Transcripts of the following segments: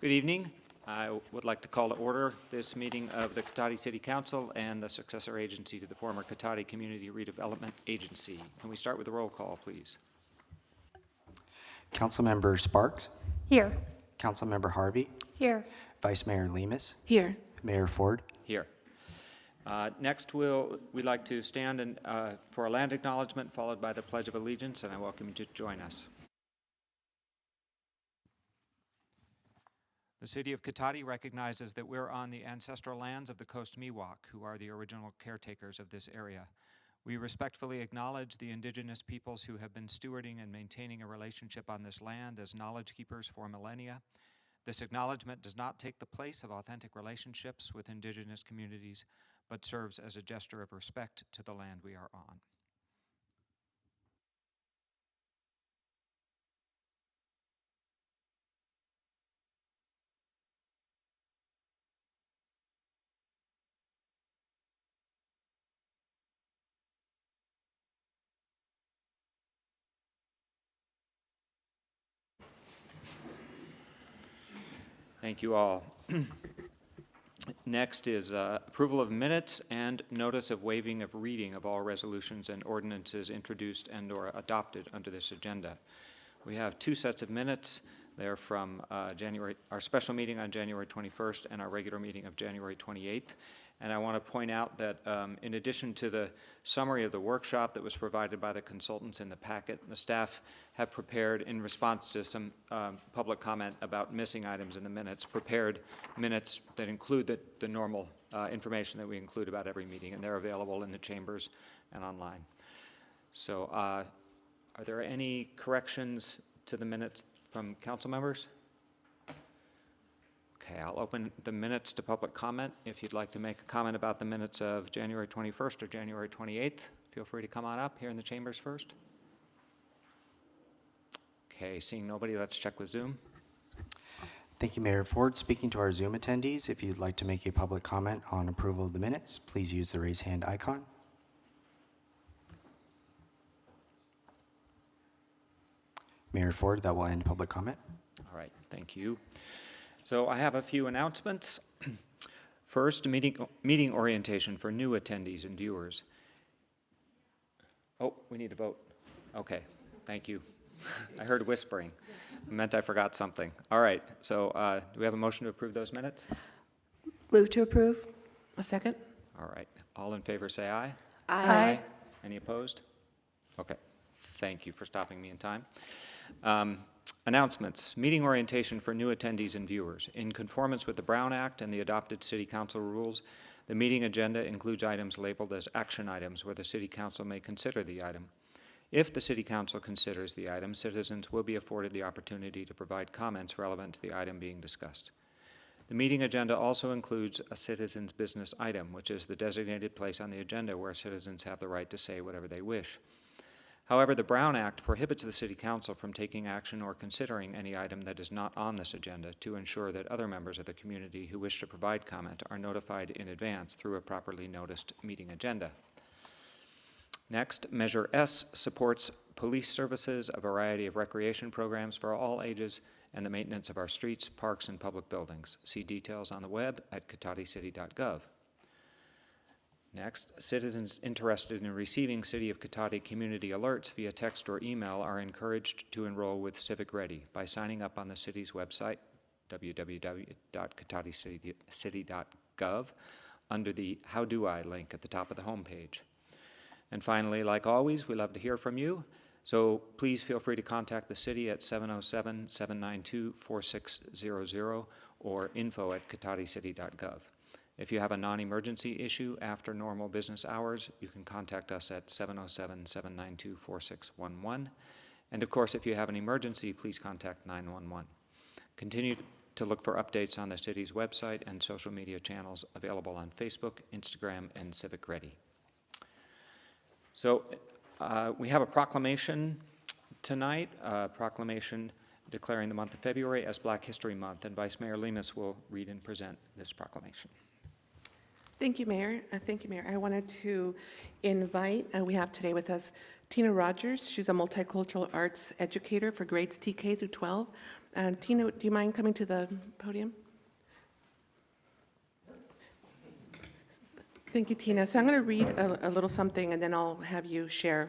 Good evening. I would like to call to order this meeting of the Cotati City Council and the successor agency to the former Cotati Community Redevelopment Agency. Can we start with a roll call, please? Councilmember Sparks? Here. Councilmember Harvey? Here. Vice Mayor Lemus? Here. Mayor Ford? Here. Next, we'd like to stand for a land acknowledgement, followed by the Pledge of Allegiance, and I welcome you to join us. The City of Cotati recognizes that we're on the ancestral lands of the Coast Miwok, who are the original caretakers of this area. We respectfully acknowledge the indigenous peoples who have been stewarding and maintaining a relationship on this land as knowledge keepers for millennia. This acknowledgement does not take the place of authentic relationships with indigenous communities, but serves as a gesture of respect to the land we are on. Thank you all. Next is approval of minutes and notice of waiving of reading of all resolutions and ordinances introduced and/or adopted under this agenda. We have two sets of minutes. They're from our special meeting on January 21st and our regular meeting of January 28th. And I want to point out that in addition to the summary of the workshop that was provided by the consultants in the packet, the staff have prepared, in response to some public comment about missing items in the minutes, prepared minutes that include the normal information that we include about every meeting, and they're available in the chambers and online. So are there any corrections to the minutes from council members? Okay, I'll open the minutes to public comment. If you'd like to make a comment about the minutes of January 21st or January 28th, feel free to come on up here in the chambers first. Okay, seeing nobody, let's check with Zoom. Thank you, Mayor Ford. Speaking to our Zoom attendees, if you'd like to make a public comment on approval of the minutes, please use the raise hand icon. Mayor Ford, that will end public comment. All right, thank you. So I have a few announcements. First, meeting orientation for new attendees and viewers. Oh, we need to vote. Okay, thank you. I heard whispering. It meant I forgot something. All right, so do we have a motion to approve those minutes? Move to approve. A second. All right, all in favor say aye. Aye. Any opposed? Okay, thank you for stopping me in time. Announcements. Meeting orientation for new attendees and viewers. In conformance with the Brown Act and the adopted City Council rules, the meeting agenda includes items labeled as action items where the City Council may consider the item. If the City Council considers the item, citizens will be afforded the opportunity to provide comments relevant to the item being discussed. The meeting agenda also includes a citizens' business item, which is the designated place on the agenda where citizens have the right to say whatever they wish. However, the Brown Act prohibits the City Council from taking action or considering any item that is not on this agenda to ensure that other members of the community who wish to provide comment are notified in advance through a properly noticed meeting agenda. Next, Measure S supports police services, a variety of recreation programs for all ages, and the maintenance of our streets, parks, and public buildings. See details on the web at cotaticity.gov. Next, citizens interested in receiving City of Cotati community alerts via text or email are encouraged to enroll with Civic Ready by signing up on the city's website, www.cotaticity.gov, under the How Do I link at the top of the homepage. And finally, like always, we love to hear from you, so please feel free to contact the city at 707-792-4600 or info@cotaticity.gov. If you have a non-emergency issue after normal business hours, you can contact us at 707-792-4611. And of course, if you have an emergency, please contact 911. Continue to look for updates on the city's website and social media channels available on Facebook, Instagram, and Civic Ready. So we have a proclamation tonight, a proclamation declaring the month of February as Black History Month, and Vice Mayor Lemus will read and present this proclamation. Thank you, Mayor. Thank you, Mayor. I wanted to invite, we have today with us Tina Rogers, she's a multicultural arts educator for grades TK through 12. And Tina, do you mind coming to the podium? Thank you, Tina. So I'm going to read a little something, and then I'll have you share.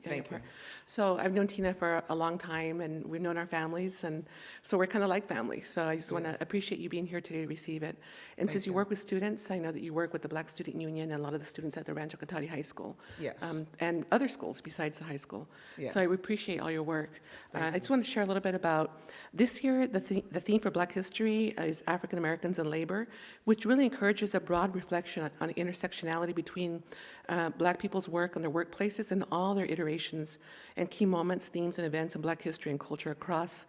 Thank you. So I've known Tina for a long time, and we've known our families, and so we're kind of like family. So I just want to appreciate you being here today to receive it. And since you work with students, I know that you work with the Black Student Union and a lot of the students at the Rancho Cotati High School. Yes. And other schools besides the high school. Yes. So I appreciate all your work. I just want to share a little bit about this year. The theme for Black History is African Americans and Labor, which really encourages a broad reflection on intersectionality between Black people's work on their workplaces and all their iterations and key moments, themes, and events in Black history and culture across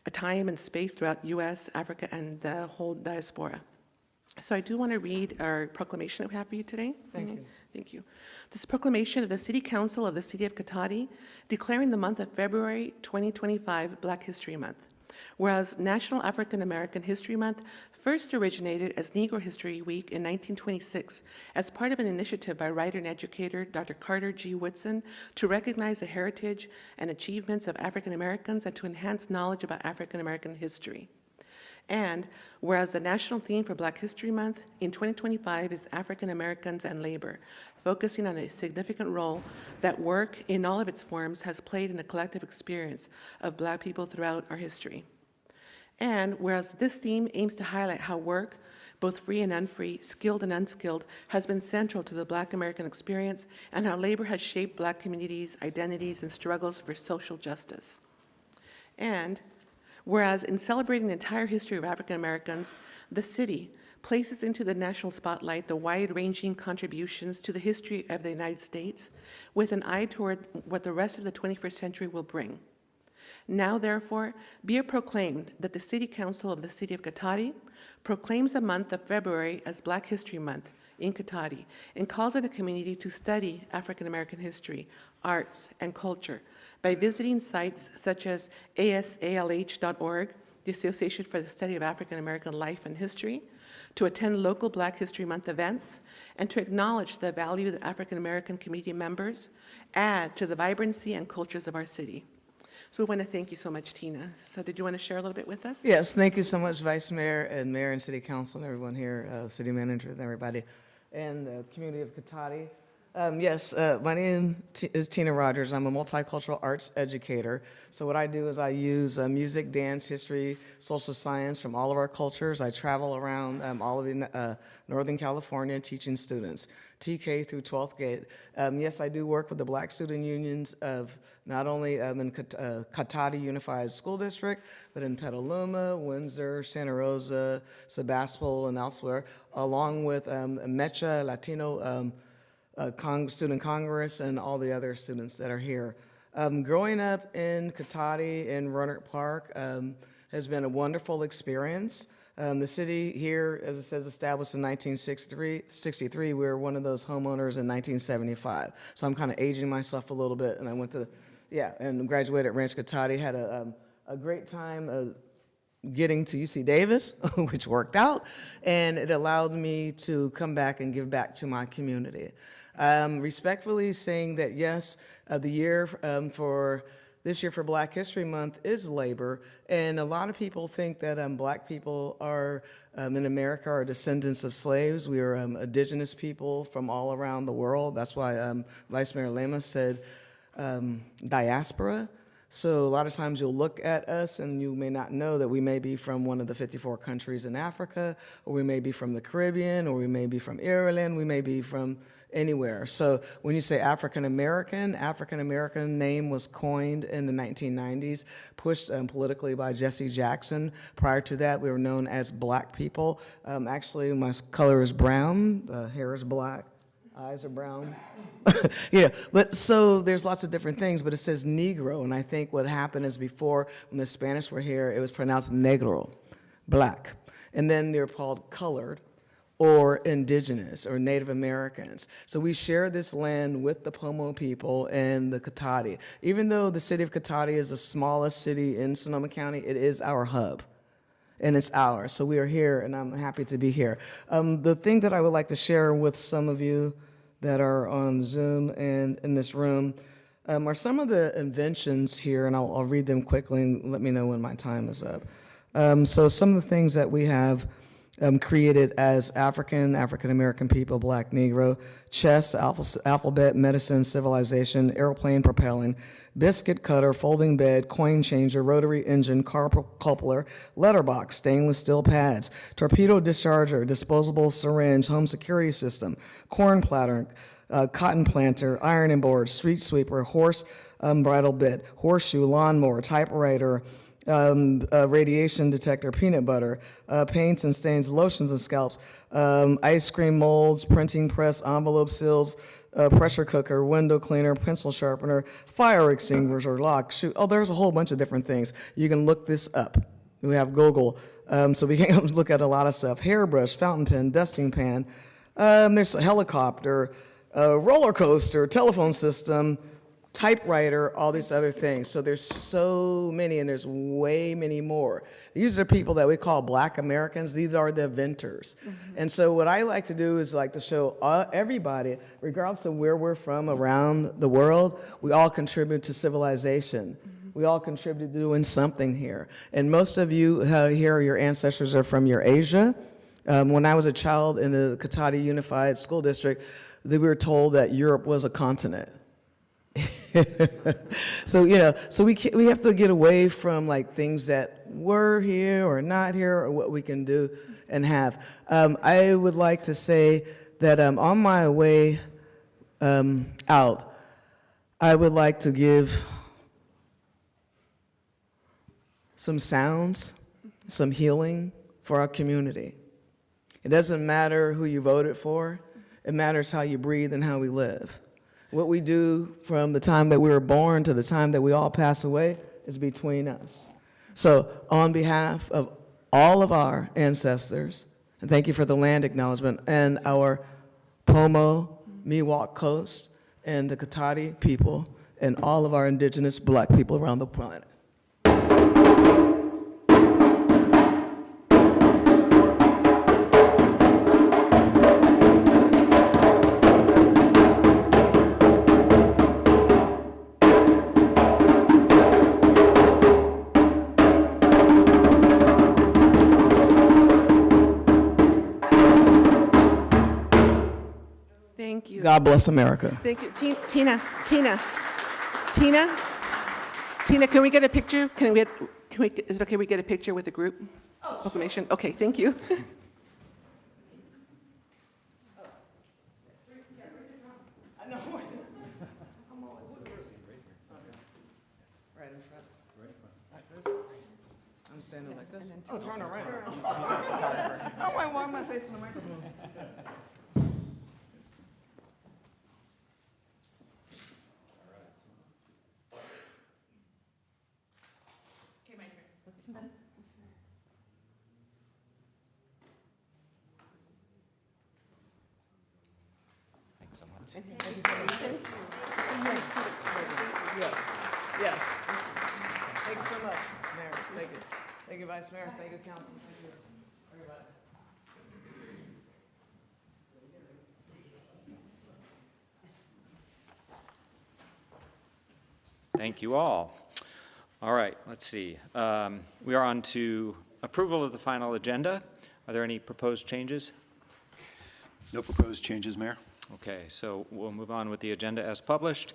a time and space throughout U.S., Africa, and the whole diaspora. So I do want to read our proclamation that we have for you today. Thank you. Thank you. This proclamation of the City Council of the City of Cotati declaring the month of February 2025 Black History Month. Whereas National African American History Month first originated as Negro History Week in 1926 as part of an initiative by writer and educator Dr. Carter G. Woodson to recognize the heritage and achievements of African Americans and to enhance knowledge about African American history. And whereas the national theme for Black History Month in 2025 is African Americans and Labor, focusing on a significant role that work in all of its forms has played in the collective experience of Black people throughout our history. And whereas this theme aims to highlight how work, both free and unfree, skilled and unskilled, has been central to the Black American experience and how labor has shaped Black communities, identities, and struggles for social justice. And whereas in celebrating the entire history of African Americans, the city places into the national spotlight the wide-ranging contributions to the history of the United States with an eye toward what the rest of the 21st century will bring. Now, therefore, be it proclaimed that the City Council of the City of Cotati proclaims the month of February as Black History Month in Cotati and calls on the community to study African American history, arts, and culture by visiting sites such as asalh.org, the Association for the Study of African American Life and History, to attend local Black History Month events, and to acknowledge the value that African American community members add to the vibrancy and cultures of our city. So we want to thank you so much, Tina. So did you want to share a little bit with us? Yes, thank you so much, Vice Mayor and Mayor and City Council and everyone here, City Manager and everybody, and the community of Cotati. My name is Tina Rogers. I'm a multicultural arts educator. So what I do is I use music, dance, history, social science from all of our cultures. I travel around all of the Northern California teaching students, TK through 12th grade. Yes, I do work with the Black Student Unions of not only in Cotati Unified School District, but in Petaluma, Windsor, Santa Rosa, Sebastopol, and elsewhere, along with MECHA, Latino Student Congress, and all the other students that are here. Growing up in Cotati in Roanoke Park has been a wonderful experience. The city here, as it says, established in 1963. We were one of those homeowners in 1975. So I'm kind of aging myself a little bit, and I went to, and graduated at Rancho Cotati, had a great time getting to UC Davis, which worked out, and it allowed me to come back and give back to my community. Respectfully saying that yes, the year for this year for Black History Month is labor, and a lot of people think that Black people are in America are descendants of slaves. We are indigenous people from all around the world. That's why Vice Mayor Lema said diaspora. So a lot of times you'll look at us and you may not know that we may be from one of the 54 countries in Africa, or we may be from the Caribbean, or we may be from Ireland, we may be from anywhere. So when you say African American name was coined in the 1990s, pushed politically by Jesse Jackson. Prior to that, we were known as Black people. Actually, my color is brown, hair is black, eyes are brown. But so there's lots of different things, but it says Negro, and I think what happened is before, when the Spanish were here, it was pronounced Negro, black, and then they're called colored, or indigenous, or Native Americans. So we share this land with the Pomo people and the Cotati. Even though the city of Cotati is the smallest city in Sonoma County, it is our hub, and it's ours. So we are here, and I'm happy to be here. The thing that I would like to share with some of you that are on Zoom and in this room, are some of the inventions here, and I'll read them quickly and let me know when my time is up. So some of the things that we have created as African-American people, Black, Negro: chess, alphabet, medicine, civilization, airplane propelling, biscuit cutter, folding bed, coin changer, rotary engine, car coupler, letterbox, stainless steel pads, torpedo discharger, disposable syringe, home security system, corn platter, cotton planter, ironing board, street sweeper, horse bridle bit, horseshoe, lawnmower, typewriter, radiation detector, peanut butter, paints and stains, lotions and scalps, ice cream molds, printing press, envelope seals, pressure cooker, window cleaner, pencil sharpener, fire extinguisher, lock, shoe. Oh, there's a whole bunch of different things. You can look this up. We have Google, so we can look at a lot of stuff. Hairbrush, fountain pen, dusting pan. There's a helicopter, roller coaster, telephone system, typewriter, all these other things. So there's so many, and there's way many more. These are people that we call Black Americans. These are the inventors. And so what I like to do is like to show everybody, regardless of where we're from around the world, we all contribute to civilization. We all contribute to doing something here. And most of you here, your ancestors are from Eurasia. When I was a child in the Katati Unified School District, we were told that Europe was a continent. So we have to get away from like things that were here or not here, or what we can do and have. I would like to say that on my way out, I would like to give some sounds, some healing for our community. It doesn't matter who you voted for. It matters how you breathe and how we live. What we do from the time that we were born to the time that we all pass away is between us. So on behalf of all of our ancestors, and thank you for the land acknowledgement, and our Pomo, Miwok Coast, and the Katati people, and all of our indigenous Black people around the planet. Thank you. God bless America. Thank you. Tina, can we get a picture? Is it okay we get a picture with the group? Proclamation? Okay, thank you. Right in front. Like this? I'm standing like this? Oh, turn around. Oh, why am I facing the microphone? Yes. Thank you so much, Mayor. Thank you. Thank you, Vice Mayor. Thank you, Council. Thank you, everybody. Thank you all. All right, let's see. We are on to approval of the final agenda. Are there any proposed changes? No proposed changes, Mayor. Okay, so we'll move on with the agenda as published.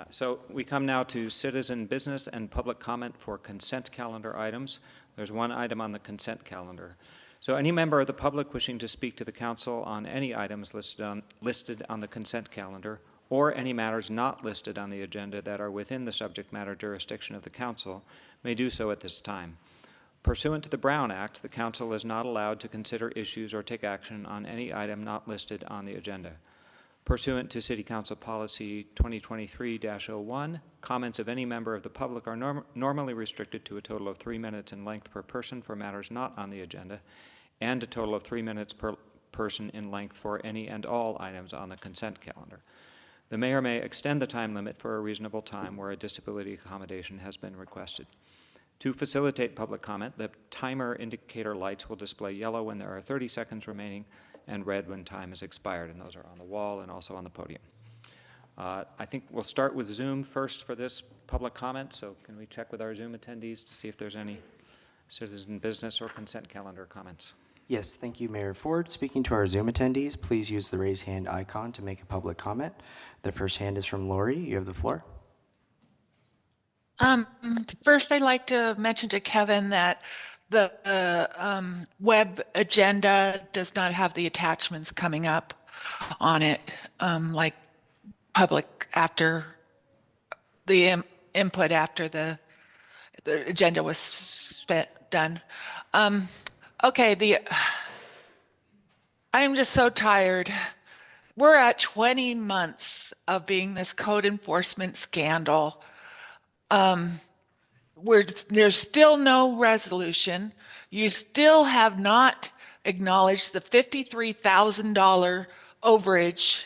So we come now to citizen business and public comment for consent calendar items. There's one item on the consent calendar. So any member of the public wishing to speak to the council on any items listed on the consent calendar, or any matters not listed on the agenda that are within the subject matter jurisdiction of the council, may do so at this time. Pursuant to the Brown Act, the council is not allowed to consider issues or take action on any item not listed on the agenda. Pursuant to City Council Policy 2023-01, comments of any member of the public are normally restricted to a total of 3 minutes in length per person for matters not on the agenda, and a total of 3 minutes per person in length for any and all items on the consent calendar. The mayor may extend the time limit for a reasonable time where a disability accommodation has been requested. To facilitate public comment, the timer indicator lights will display yellow when there are 30 seconds remaining and red when time has expired, and those are on the wall and also on the podium. I think we'll start with Zoom first for this public comment, so can we check with our Zoom attendees to see if there's any citizen business or consent calendar comments? Yes, thank you, Mayor Ford. Speaking to our Zoom attendees, please use the raise hand icon to make a public comment. The first hand is from Lori. You have the floor. First, I'd like to mention to Kevin that the web agenda does not have the attachments coming up on it, like public after the input after the agenda was done. Okay, I'm just so tired. We're at 20 months of being this code enforcement scandal. There's still no resolution. You still have not acknowledged the $53,000 overage,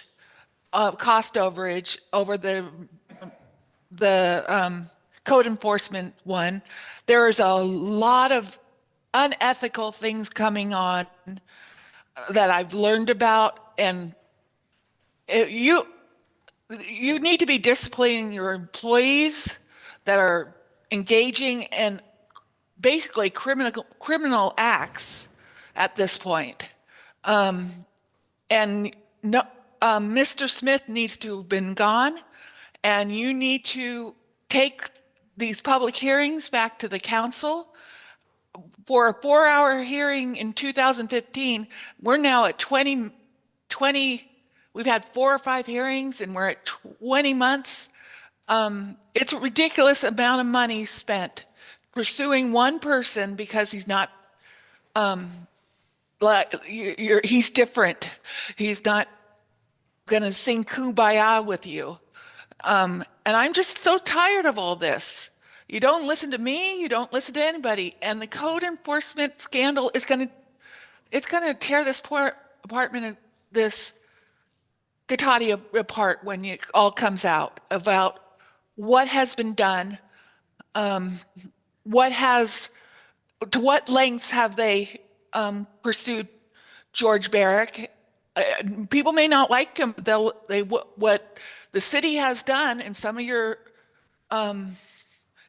cost overage over the code enforcement one. There is a lot of unethical things coming on that I've learned about, and you need to be disciplining your employees that are engaging in basically criminal acts at this point. And no, Mr. Smith needs to have been gone, and you need to take these public hearings back to the council. For a 4-hour hearing in 2015, we're now at 20, we've had 4 or 5 hearings and we're at 20 months. It's a ridiculous amount of money spent pursuing one person because he's not, he's different. He's not gonna sing Kumbaya with you. And I'm just so tired of all this. You don't listen to me, you don't listen to anybody. And the code enforcement scandal is gonna tear this poor apartment, this Cotati apart when it all comes out about what has been done, to what lengths have they pursued George Barrick. People may not like him, what the city has done and some of your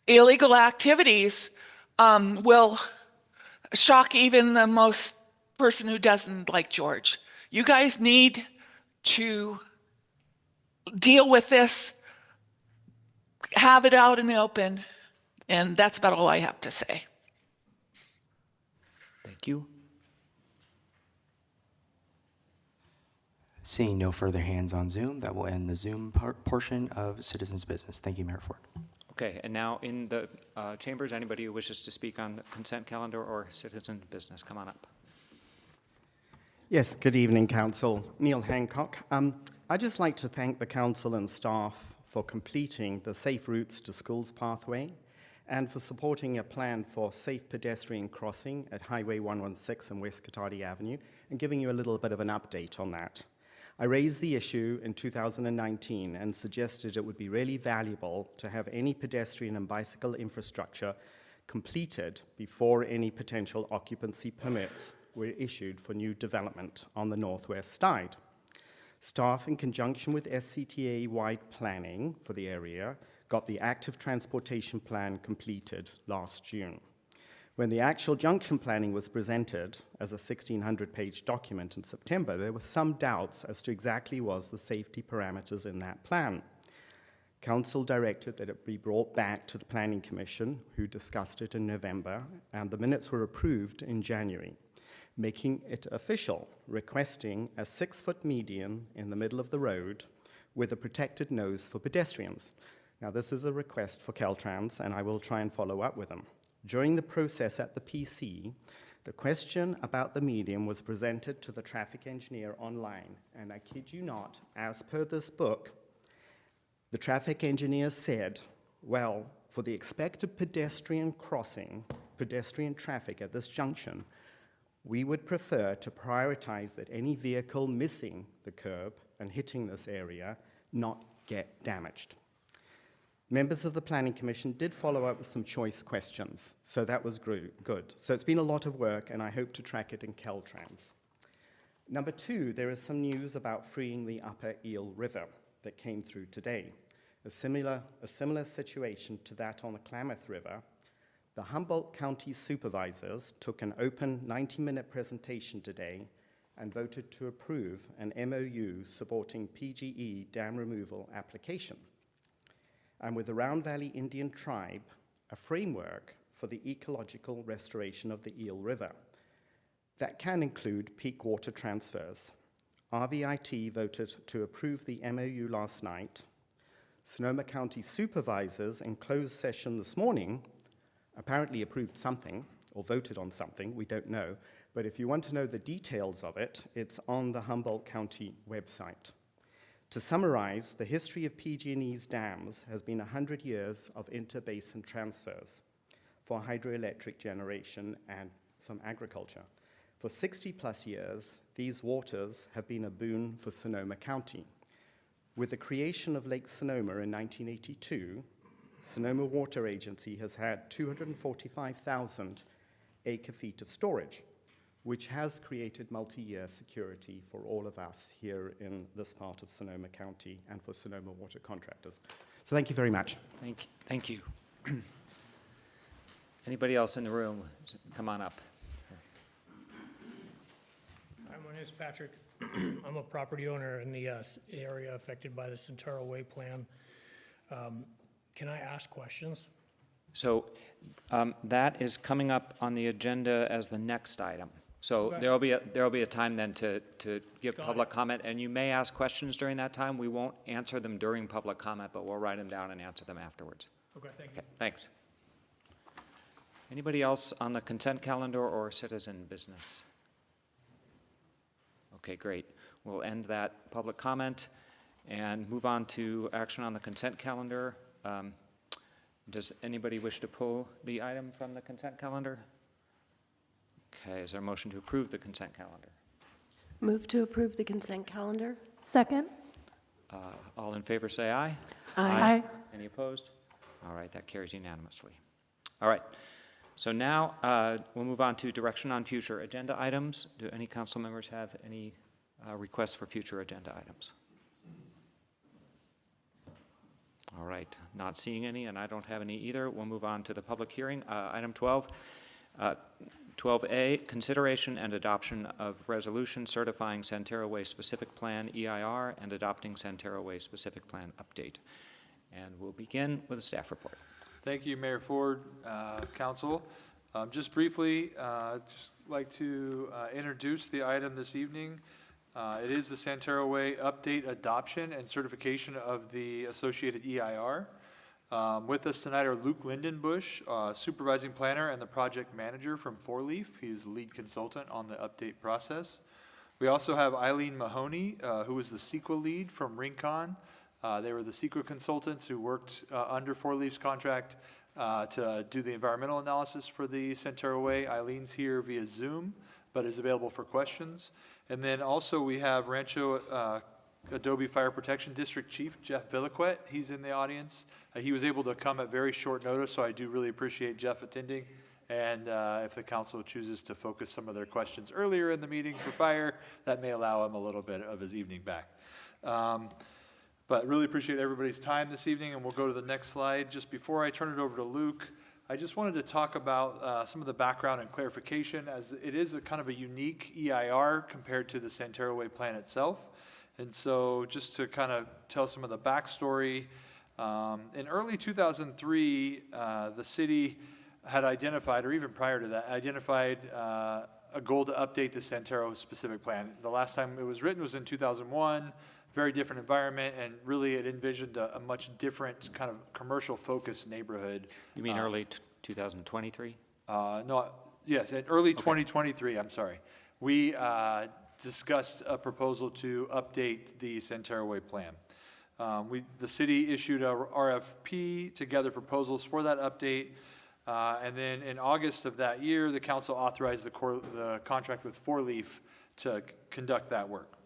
illegal activities will shock even the most person who doesn't like George. You guys need to deal with this, have it out in the open, and that's about all I have to say. Thank you. Seeing no further hands on Zoom, that will end the Zoom portion of citizens' business. Thank you, Mayor Ford. Okay, and now in the chambers, anybody who wishes to speak on the consent calendar or citizen business, come on up. Yes, good evening, Council. Neil Hancock. I'd just like to thank the Council and staff for completing the Safe Routes to Schools pathway and for supporting a plan for safe pedestrian crossing at Highway 116 and West Cotati Avenue and giving you a little bit of an update on that. I raised the issue in 2019 and suggested it would be really valuable to have any pedestrian and bicycle infrastructure completed before any potential occupancy permits were issued for new development on the northwest side. Staff, in conjunction with SCTA-wide planning for the area, got the active transportation plan completed last June. When the actual junction planning was presented as a 1,600-page document in September, there were some doubts as to exactly was the safety parameters in that plan. Council directed that it be brought back to the Planning Commission, who discussed it in November, and the minutes were approved in January, making it official, requesting a 6-foot median in the middle of the road with a protected nose for pedestrians. Now, this is a request for Caltrans, and I will try and follow up with them. During the process at the PC, the question about the median was presented to the traffic engineer online, and I kid you not, as per this book, the traffic engineer said, well, for the expected pedestrian crossing, pedestrian traffic at this junction, we would prefer to prioritize that any vehicle missing the curb and hitting this area not get damaged. Members of the Planning Commission did follow up with some choice questions, so that was good. So it's been a lot of work, and I hope to track it in Caltrans. Number 2, there is some news about freeing the upper Eel River. that came through today. A similar situation to that on the Klamath River. The Humboldt County supervisors took an open 90-minute presentation today and voted to approve an MOU supporting PGE dam removal application. And with the Round Valley Indian Tribe, a framework for the ecological restoration of the Eel River. That can include peak water transfers. RVIT voted to approve the MOU last night. Sonoma County supervisors in closed session this morning apparently approved something or voted on something, we don't know, but if you want to know the details of it, it's on the Humboldt County website. To summarize, the history of PG&E's dams has been 100 years of interbasin transfers for hydroelectric generation and some agriculture. For 60 plus years, these waters have been a boon for Sonoma County. With the creation of Lake Sonoma in 1982, Sonoma Water Agency has had 245,000 acre-feet of storage, which has created multi-year security for all of us here in this part of Sonoma County and for Sonoma water contractors. So thank you very much. Thank you. Anybody else in the room? Come on up. Hi, my name is Patrick. I'm a property owner in the area affected by the Centero Way plan. Can I ask questions? So that is coming up on the agenda as the next item. So Okay. there'll be a time then to give Got public comment, and you may ask questions during that time. We won't answer them during public comment, but we'll write them down and answer them afterwards. Okay, thank you. Okay, thanks. Anybody else on the consent calendar or citizen business? Okay, great. We'll end that public comment and move on to action on the consent calendar. Does anybody wish to pull the item from the consent calendar? Okay, is there a motion to approve the consent calendar? Move to approve the consent calendar. Second. All in favor, say aye. Aye. Any opposed? All right, that carries unanimously. All right, so now we'll move on to direction on future agenda items. Do any council members have any requests for future agenda items? All right, not seeing any, and I don't have any either. We'll move on to the public hearing. Item 12. 12A, consideration and adoption of resolution certifying Santero Way Specific Plan EIR and adopting Santero Way Specific Plan update. And we'll begin with a staff report. Thank you, Mayor Ford, Council. Just briefly, just like to introduce the item this evening. It is the Santero Way update, adoption, and certification of the associated EIR. With us tonight are Luke Lindenbush, supervising planner and the project manager from Four Leaf. He's the lead consultant on the update process. We also have Eileen Mahoney, who is the CEQA lead from Rincon. They were the CEQA consultants who worked under Four Leaf's contract to do the environmental analysis for the Santero Way. Eileen's here via Zoom, but is available for questions. And then also we have Rancho Adobe Fire Protection District Chief Jeff Villiquet. He's in the audience. He was able to come at very short notice, so I do really appreciate Jeff attending. And if the council chooses to focus some of their questions earlier in the meeting for fire, that may allow him a little bit of his evening back. But really appreciate everybody's time this evening, and we'll go to the next slide. Just before I turn it over to Luke, I just wanted to talk about some of the background and clarification, as it is a kind of a unique EIR compared to the Santero Way plan itself. And so just to kind of tell some of the backstory, in early 2003, the city had identified, or even prior to that, identified a goal to update the Santero specific plan. The last time it was written was in 2001, very different environment, and really it envisioned a much different kind of commercial focused neighborhood. You mean early 2023? No, yes, in early 2023, I'm sorry. We discussed a proposal to update the Santero Way plan. The city issued a RFP to gather proposals for that update. And then in August of that year, the council authorized the contract with Four Leaf to conduct that work.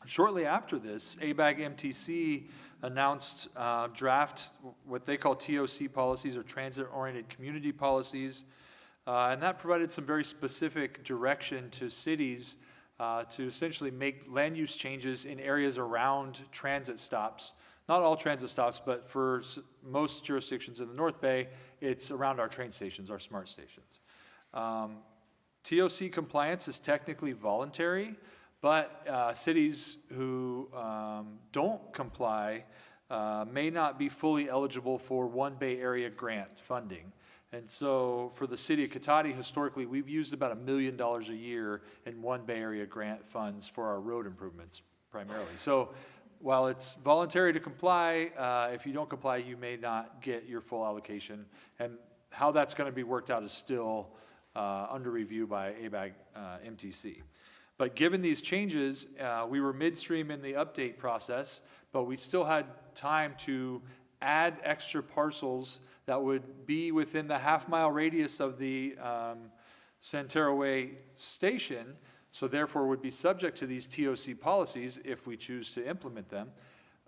Shortly after this, ABAG MTC announced draft, what they call TOC policies, or transit-oriented community policies. And that provided some very specific direction to cities to essentially make land use changes in areas around transit stops. Not all transit stops, but for most jurisdictions in the North Bay, it's around our train stations, our smart stations. TOC compliance is technically voluntary, but cities who don't comply may not be fully eligible for One Bay Area grant funding. And so for the city of Cotati, historically, we've used about $1 million a year in One Bay Area grant funds for our road improvements primarily. So while it's voluntary to comply, if you don't comply, you may not get your full allocation. And how that's going to be worked out is still under review by ABAG MTC. But given these changes, we were midstream in the update process, but we still had time to add extra parcels that would be within the half-mile radius of the Santero Way station, so therefore would be subject to these TOC policies if we choose to implement them.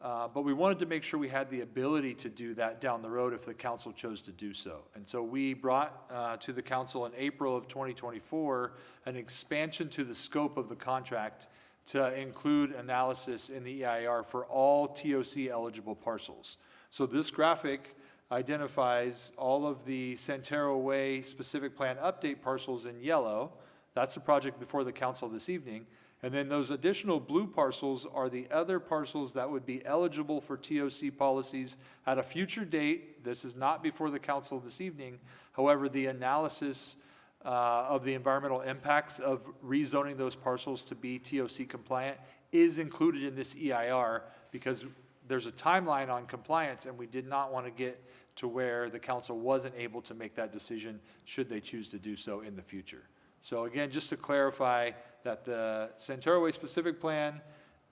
But we wanted to make sure we had the ability to do that down the road if the council chose to do so. And so we brought to the council in April of 2024 an expansion to the scope of the contract to include analysis in the EIR for all TOC eligible parcels. So this graphic identifies all of the Santero Way specific plan update parcels in yellow. That's the project before the council this evening. And then those additional blue parcels are the other parcels that would be eligible for TOC policies at a future date. This is not before the council this evening. However, the analysis of the environmental impacts of rezoning those parcels to be TOC compliant is included in this EIR because there's a timeline on compliance and we did not want to get to where the council wasn't able to make that decision should they choose to do so in the future. So again, just to clarify that the Santero Way specific plan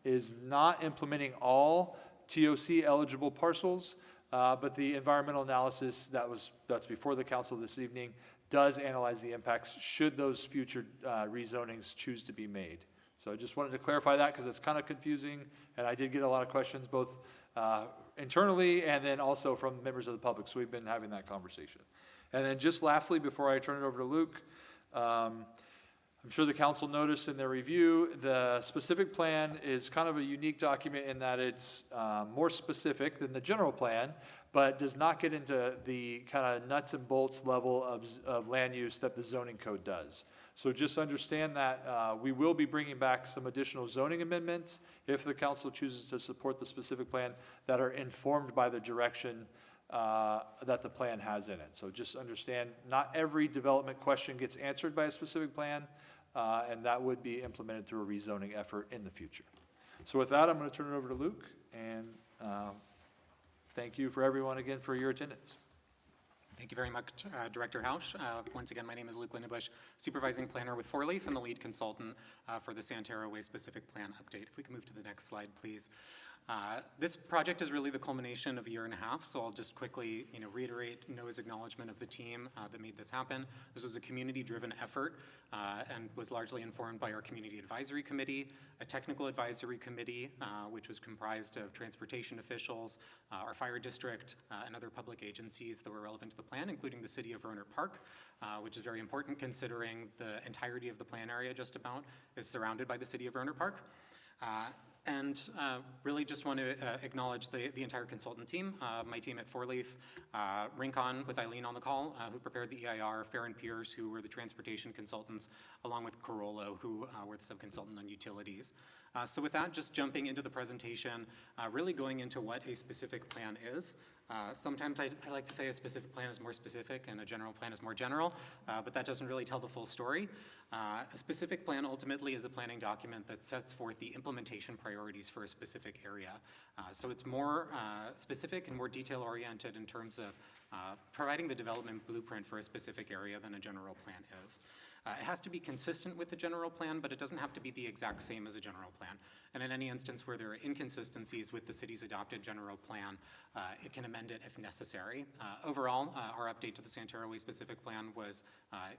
is not implementing all TOC eligible parcels, but the environmental analysis that's before the council this evening does analyze the impacts should those future rezonings choose to be made. So I just wanted to clarify that because it's kind of confusing, and I did get a lot of questions both internally and then also from members of the public, so we've been having that conversation. And then just lastly, before I turn it over to Luke, I'm sure the council noticed in their review, the specific plan is kind of a unique document in that it's more specific than the general plan, but does not get into the kind of nuts and bolts level of land use that the zoning code does. So just understand that we will be bringing back some additional zoning amendments if the council chooses to support the specific plan that are informed by the direction that the plan has in it. So just understand, not every development question gets answered by a specific plan, and that would be implemented through a rezoning effort in the future. So with that, I'm going to turn it over to Luke, and thank you for everyone again for your attendance. Thank you very much, Director Hausch. Once again, my name is Luke Lindebush, Supervising Planner with Four Leaf and the lead consultant for the Santero Way specific plan update. If we can move to the next slide, please. This project is really the culmination of a year and a half, so I'll just quickly reiterate Noah's acknowledgement of the team that made this happen. This was a community-driven effort and was largely informed by our Community Advisory Committee, a Technical Advisory Committee, which was comprised of transportation officials, our fire district, and other public agencies that were relevant to the plan, including the City of Rohnert Park, which is very important considering the entirety of the plan area just about is surrounded by the City of Rohnert Park. And really just want to acknowledge the entire consultant team, my team at Four Leaf, Rincon with Eileen on the call, who prepared the EIR, Farron Pierce, who were the transportation consultants, along with Carollo, who were the sub-consultant on utilities. So with that, just jumping into the presentation, really going into what a specific plan is. Sometimes I like to say a specific plan is more specific and a general plan is more general, but that doesn't really tell the full story. A specific plan ultimately is a planning document that sets forth the implementation priorities for a specific area. So it's more specific and more detail-oriented in terms of providing the development blueprint for a specific area than a general plan is. It has to be consistent with the general plan, but it doesn't have to be the exact same as a general plan. And in any instance where there are inconsistencies with the city's adopted general plan, it can amend it if necessary. Overall, our update to the Santero Way specific plan was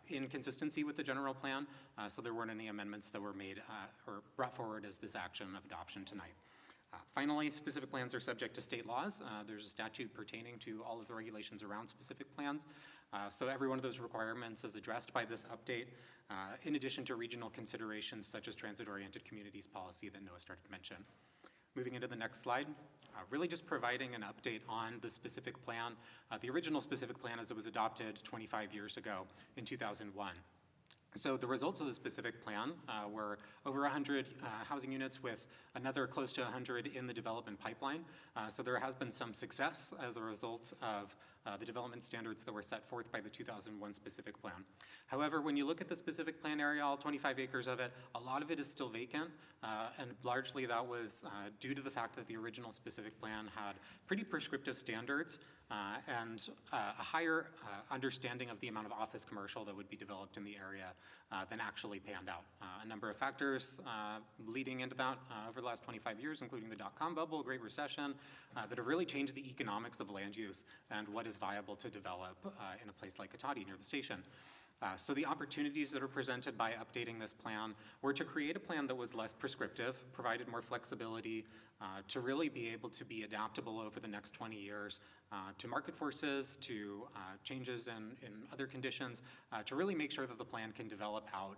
in consistency with the general plan, so there weren't any amendments that were made or brought forward as this action of adoption tonight. Finally, specific plans are subject to state laws. There's a statute pertaining to all of the regulations around specific plans. So every one of those requirements is addressed by this update, in addition to regional considerations such as transit-oriented communities policy that Noah started to mention. Moving into the next slide, really just providing an update on the specific plan, the original specific plan as it was adopted 25 years ago in 2001. So the results of the specific plan were over 100 housing units with another close to 100 in the development pipeline. So there has been some success as a result of the development standards that were set forth by the 2001 specific plan. However, when you look at the specific plan area, all 25 acres of it, a lot of it is still vacant, and largely that was due to the fact that the original specific plan had pretty prescriptive standards and a higher understanding of the amount of office commercial that would be developed in the area than actually panned out. A number of factors leading into that over the last 25 years, including the dot-com bubble, Great Recession, that have really changed the economics of land use and what is viable to develop in a place like Cotati near the station. So the opportunities that are presented by updating this plan were to create a plan that was less prescriptive, provided more flexibility to really be able to be adaptable over the next 20 years to market forces, to changes in other conditions, to really make sure that the plan can develop out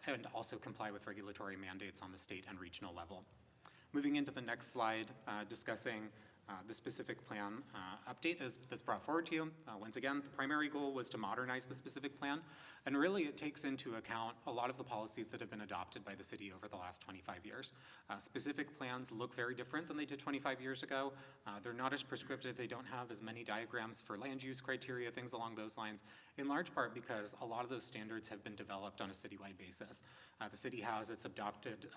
and also comply with regulatory mandates on the state and regional level. Moving into the next slide, discussing the specific plan update that's brought forward to you. Once again, the primary goal was to modernize the specific plan, and really it takes into account a lot of the policies that have been adopted by the city over the last 25 years. Specific plans look very different than they did 25 years ago. They're not as prescriptive. They don't have as many diagrams for land use criteria, things along those lines, in large part because a lot of those standards have been developed on a citywide basis. The city has its adopted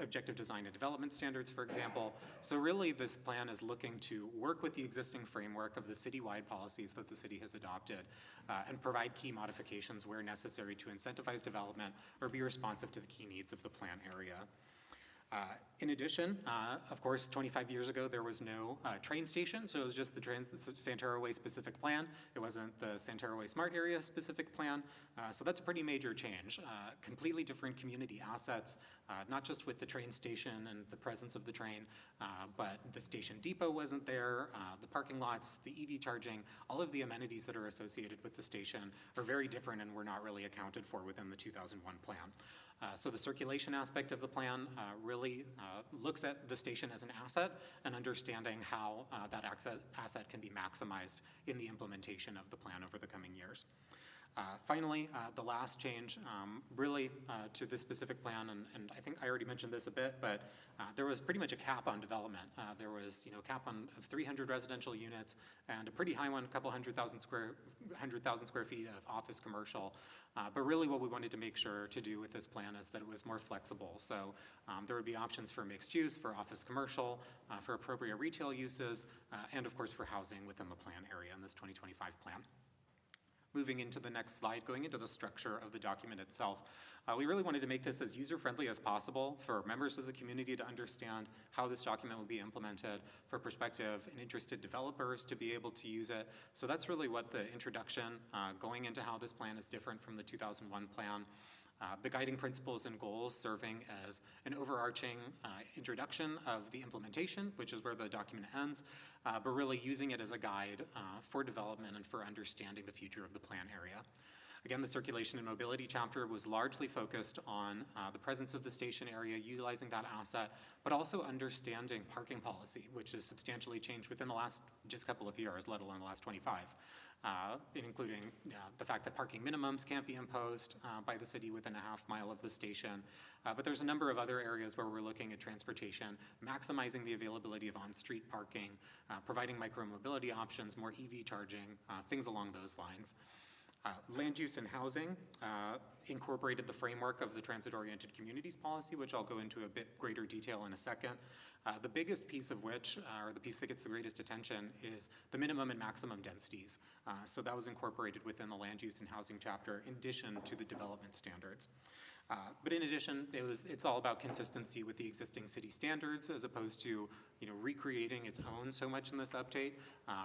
objective design and development standards, for example. So really this plan is looking to work with the existing framework of the citywide policies that the city has adopted and provide key modifications where necessary to incentivize development or be responsive to the key needs of the plan area. In addition, of course, 25 years ago, there was no train station, so it was just the Santero Way specific plan. It wasn't the Santero Way Smart Area specific plan, so that's a pretty major change. Completely different community assets, not just with the train station and the presence of the train, but the station depot wasn't there, the parking lots, the EV charging, all of the amenities that are associated with the station are very different and were not really accounted for within the 2001 plan. So the circulation aspect of the plan really looks at the station as an asset and understanding how that asset can be maximized in the implementation of the plan over the coming years. Finally, the last change really to this specific plan, and I think I already mentioned this a bit, but there was pretty much a cap on development. There was, a cap of 300 residential units and a pretty high one, a couple 100,000 square feet of office commercial. But really what we wanted to make sure to do with this plan is that it was more flexible. So there would be options for mixed use, for office commercial, for appropriate retail uses, and of course for housing within the plan area in this 2025 plan. Moving into the next slide, going into the structure of the document itself, we really wanted to make this as user-friendly as possible for members of the community to understand how this document will be implemented, for prospective and interested developers to be able to use it. So that's really what the introduction, going into how this plan is different from the 2001 plan. The guiding principles and goals serving as an overarching introduction of the implementation, which is where the document ends, but really using it as a guide for development and for understanding the future of the plan area. Again, the circulation and mobility chapter was largely focused on the presence of the station area, utilizing that asset, but also understanding parking policy, which has substantially changed within the last just couple of years, let alone the last 25. Including the fact that parking minimums can't be imposed by the city within a half mile of the station. But there's a number of other areas where we're looking at transportation, maximizing the availability of on-street parking, providing micro-mobility options, more EV charging, things along those lines. Land use and housing incorporated the framework of the transit-oriented communities policy, which I'll go into a bit greater detail in a second. The biggest piece of which, or the piece that gets the greatest attention, is the minimum and maximum densities. So that was incorporated within the land use and housing chapter in addition to the development standards. But in addition, it's all about consistency with the existing city standards as opposed to recreating its own so much in this update,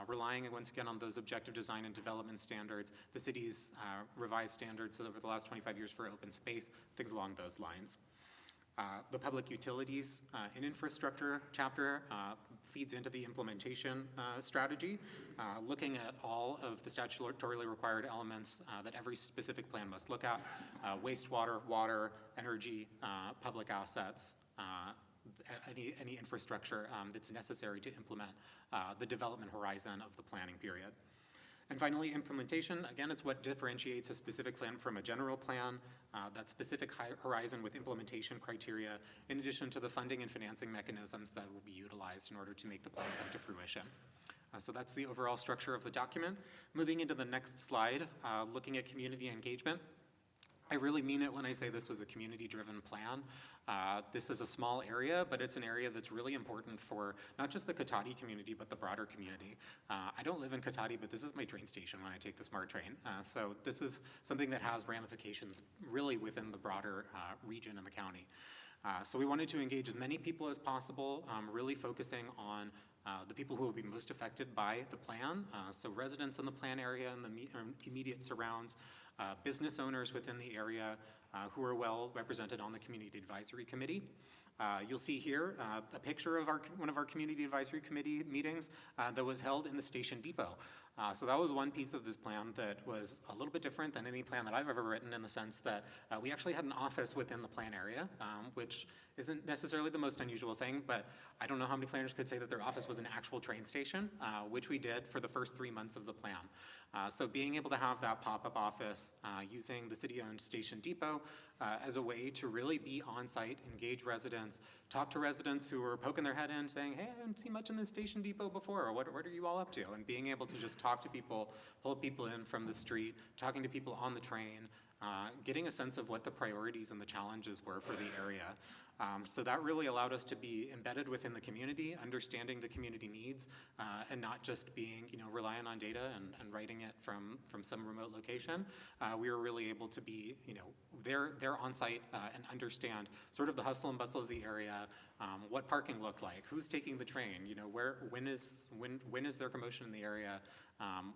relying once again on those objective design and development standards, the city's revised standards over the last 25 years for open space, things along those lines. The public utilities and infrastructure chapter feeds into the implementation strategy, looking at all of the statutorily required elements that every specific plan must look at: wastewater, water, energy, public assets, any infrastructure that's necessary to implement the development horizon of the planning period. And finally, implementation. Again, it's what differentiates a specific plan from a general plan, that specific horizon with implementation criteria, in addition to the funding and financing mechanisms that will be utilized in order to make the plan come to fruition. So that's the overall structure of the document. Moving into the next slide, looking at community engagement. I really mean it when I say this was a community-driven plan. This is a small area, but it's an area that's really important for not just the Cotati community, but the broader community. I don't live in Cotati, but this is my train station when I take the SMART train. So this is something that has ramifications really within the broader region and the county. So we wanted to engage as many people as possible, really focusing on the people who will be most affected by the plan. So residents in the plan area and the immediate surrounds, business owners within the area who are well represented on the Community Advisory Committee. You'll see here a picture of one of our Community Advisory Committee meetings that was held in the Station Depot. So that was one piece of this plan that was a little bit different than any plan that I've ever written, in the sense that we actually had an office within the plan area, which isn't necessarily the most unusual thing, but I don't know how many planners could say that their office was an actual train station, which we did for the first 3 months of the plan. So being able to have that pop-up office using the city-owned Station Depot as a way to really be on-site, engage residents, talk to residents who were poking their head in saying, hey, I haven't seen much in this Station Depot before, or what are you all up to? And being able to just talk to people, pull people in from the street, talking to people on the train, getting a sense of what the priorities and the challenges were for the area. So that really allowed us to be embedded within the community, understanding the community needs, and not just being, relying on data and writing it from some remote location. We were really able to be, there on site and understand sort of the hustle and bustle of the area, what parking looked like, who's taking the train, when is there commotion in the area,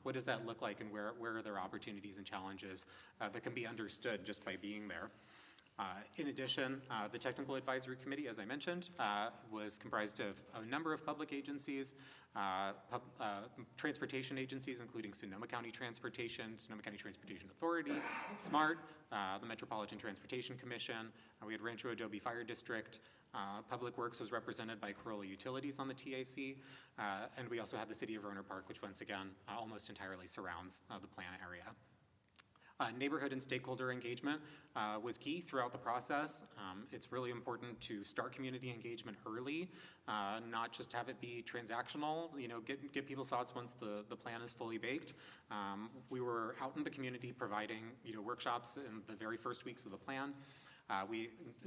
what does that look like, and where are there opportunities and challenges that can be understood just by being there. In addition, the Technical Advisory Committee, as I mentioned, was comprised of a number of public agencies, transportation agencies, including Sonoma County Transportation, Sonoma County Transportation Authority, SMART, the Metropolitan Transportation Commission. We had Rancho Adobe Fire District. Public Works was represented by Corolla Utilities on the TAC, and we also had the City of Rohnert Park, which once again almost entirely surrounds the plan area. Neighborhood and stakeholder engagement was key throughout the process. It's really important to start community engagement early, not just have it be transactional, get people's thoughts once the plan is fully baked. We were out in the community providing, workshops in the very first weeks of the plan.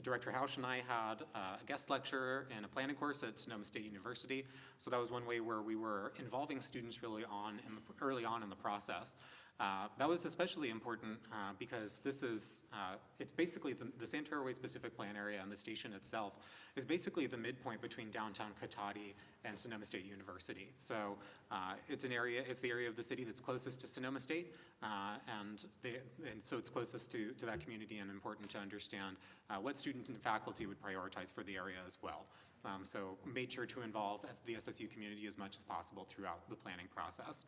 Director Hausch and I had a guest lecture and a planning course at Sonoma State University. So that was one way where we were involving students really early on in the process. That was especially important because this is, it's basically the Santero Way specific plan area, and the station itself is basically the midpoint between downtown Cotati and Sonoma State University. So it's the area of the city that's closest to Sonoma State, and so it's closest to that community, and important to understand what students and faculty would prioritize for the area as well. So made sure to involve the SSU community as much as possible throughout the planning process.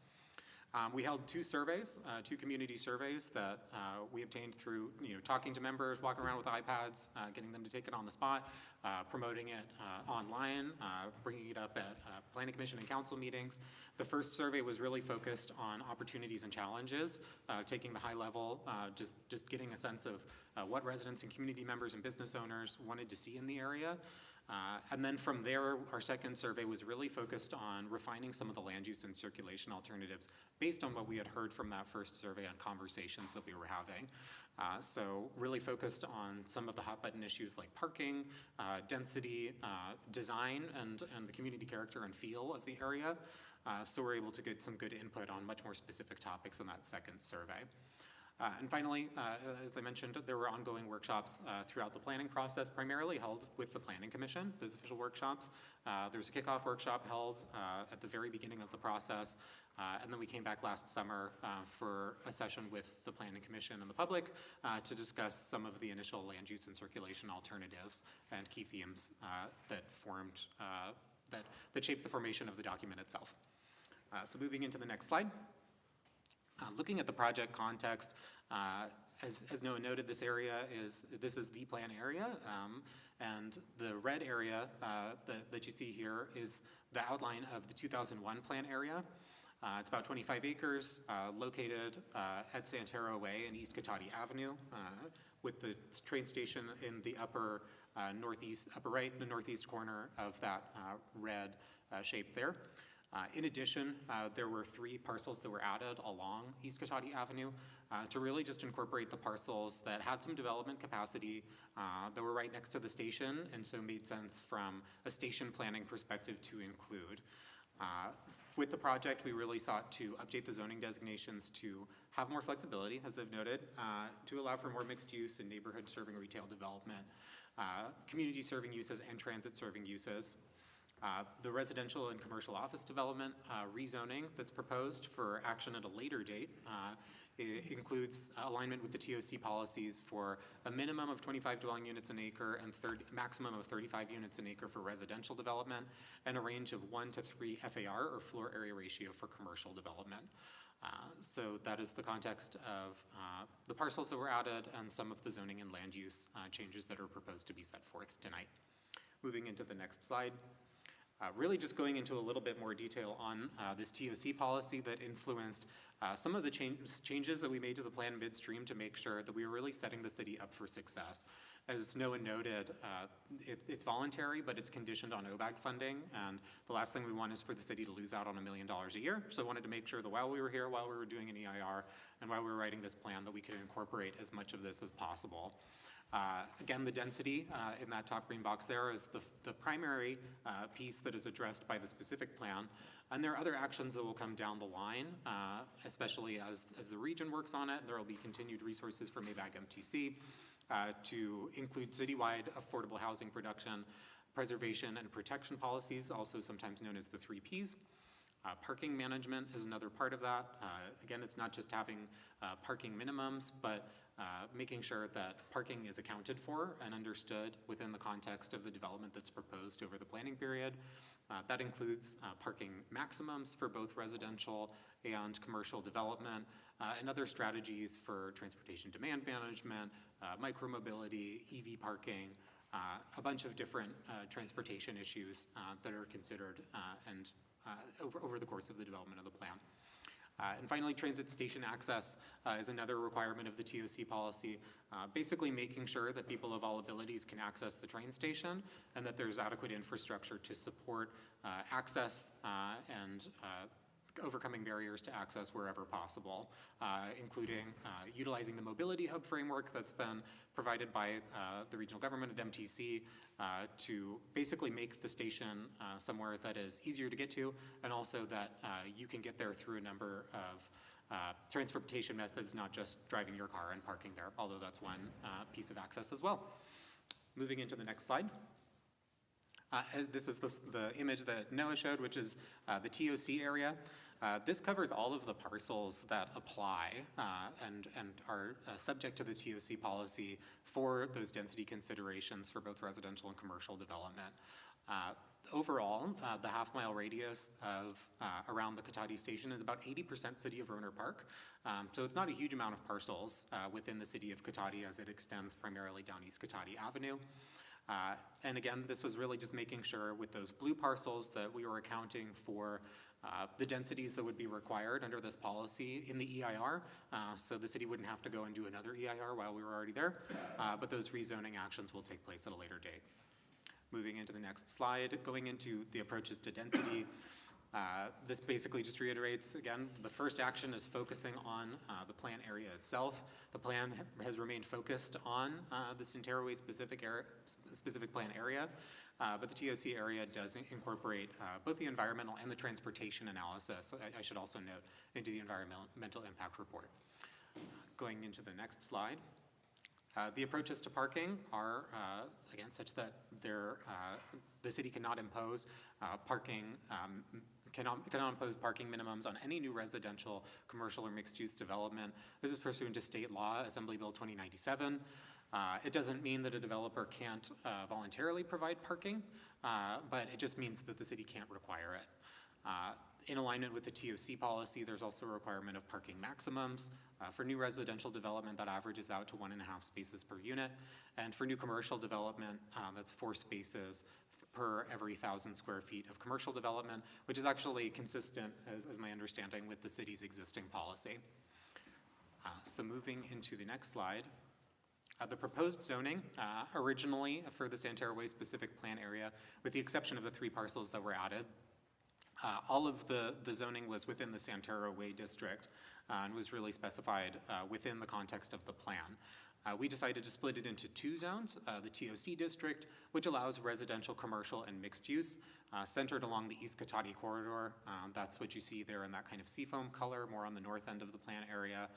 We held two community surveys that we obtained through, talking to members, walking around with iPads, getting them to take it on the spot, promoting it online, bringing it up at Planning Commission and council meetings. The first survey was really focused on opportunities and challenges, taking the high level, just getting a sense of what residents and community members and business owners wanted to see in the area. And then from there, our second survey was really focused on refining some of the land use and circulation alternatives based on what we had heard from that first survey and conversations that we were having. So really focused on some of the hot button issues like parking, density, design, and the community character and feel of the area. So we're able to get some good input on much more specific topics in that second survey. And finally, as I mentioned, there were ongoing workshops throughout the planning process, primarily held with the Planning Commission, those official workshops. There was a kickoff workshop held at the very beginning of the process, And then we came back last summer for a session with the Planning Commission and the public to discuss some of the initial land use and circulation alternatives and key themes that formed, that shaped the formation of the document itself. So moving into the next slide. Looking at the project context, as Noah noted, this is the plan area, and the red area that you see here is the outline of the 2001 plan area. It's about 25 acres, located at Santero Way and East Cotati Avenue, with the train station in the upper right, the northeast corner of that red shape there. In addition, there were 3 parcels that were added along East Cotati Avenue to really just incorporate the parcels that had some development capacity, that were right next to the station, and so made sense from a station planning perspective to include. With the project, we really sought to update the zoning designations to have more flexibility, as I've noted, to allow for more mixed use and neighborhood serving retail development, community serving uses, and transit serving uses. The residential and commercial office development rezoning that's proposed for action at a later date it includes alignment with the TOC policies for a minimum of 25 dwelling units an acre and maximum of 35 units an acre for residential development, and a range of 1 to 3 FAR or floor area ratio for commercial development. So that is the context of the parcels that were added and some of the zoning and land use changes that are proposed to be set forth tonight. Moving into the next slide. Really just going into a little bit more detail on this TOC policy that influenced some of the changes that we made to the plan midstream to make sure that we were really setting the city up for success. As Noah noted, it's voluntary, but it's conditioned on OBAG funding, and the last thing we want is for the city to lose out on $1 million a year. So I wanted to make sure that while we were here, while we were doing an EIR, and while we were writing this plan, that we could incorporate as much of this as possible. Again, the density in that top green box there is the primary piece that is addressed by the specific plan. And there are other actions that will come down the line, especially as the region works on it. There will be continued resources from ABAG MTC to include citywide affordable housing production, preservation, and protection policies, also sometimes known as the 3 Ps. Parking management is another part of that. Again, it's not just having parking minimums, but making sure that parking is accounted for and understood within the context of the development that's proposed over the planning period. That includes parking maximums for both residential and commercial development, and other strategies for transportation demand management, micromobility, EV parking, a bunch of different transportation issues that are considered and over the course of the development of the plan. And finally, transit station access is another requirement of the TOC policy, basically making sure that people of all abilities can access the train station and that there's adequate infrastructure to support access and overcoming barriers to access wherever possible, including utilizing the mobility hub framework that's been provided by the regional government at MTC to basically make the station somewhere that is easier to get to, and also that you can get there through a number of transportation methods, not just driving your car and parking there, although that's one piece of access as well. Moving into the next slide. This is the image that Noah showed, which is the TOC area. This covers all of the parcels that apply and are subject to the TOC policy for those density considerations for both residential and commercial development. Overall, the half-mile radius of around the Cotati station is about 80% city of Rohnert Park. So it's not a huge amount of parcels within the city of Cotati as it extends primarily down East Cotati Avenue. And again, this was really just making sure with those blue parcels that we were accounting for the densities that would be required under this policy in the EIR, so the city wouldn't have to go and do another EIR while we were already there, but those rezoning actions will take place at a later date. Moving into the next slide, going into the approaches to density. This basically just reiterates, again, the first action is focusing on the plan area itself. The plan has remained focused on the Santero Way specific plan area, but the TOC area does incorporate both the environmental and the transportation analysis, I should also note, into the environmental impact report. Going into the next slide. The approaches to parking are, again, such that the city cannot impose parking cannot impose parking minimums on any new residential, commercial, or mixed-use development. This is pursuant to state law, Assembly Bill 2097. It doesn't mean that a developer can't voluntarily provide parking, but it just means that the city can't require it. In alignment with the TOC policy, there's also a requirement of parking maximums. For new residential development, that averages out to 1.5 spaces per unit. And for new commercial development, that's 4 spaces per every 1,000 square feet of commercial development, which is actually consistent, as my understanding, with the city's existing policy. So moving into the next slide. The proposed zoning, originally for the Santero Way specific plan area, with the exception of the 3 parcels that were added, all of the zoning was within the Santero Way district and was really specified within the context of the plan. We decided to split it into 2 zones, the TOC district, which allows residential, commercial, and mixed use, centered along the East Cotati corridor. That's what you see there in that kind of seafoam color, more on the north end of the plan area.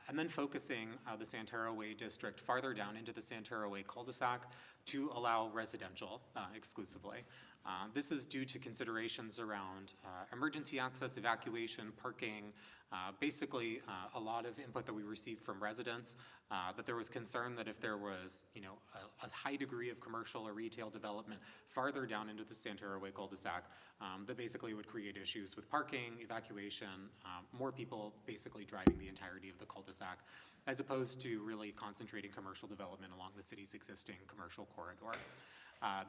And then focusing the Santero Way district farther down into the Santero Way cul-de-sac to allow residential exclusively. This is due to considerations around emergency access, evacuation, parking, basically a lot of input that we received from residents, that there was concern that if there was, a high degree of commercial or retail development farther down into the Santero Way cul-de-sac, that basically would create issues with parking, evacuation, more people basically driving the entirety of the cul-de-sac, as opposed to really concentrating commercial development along the city's existing commercial corridor.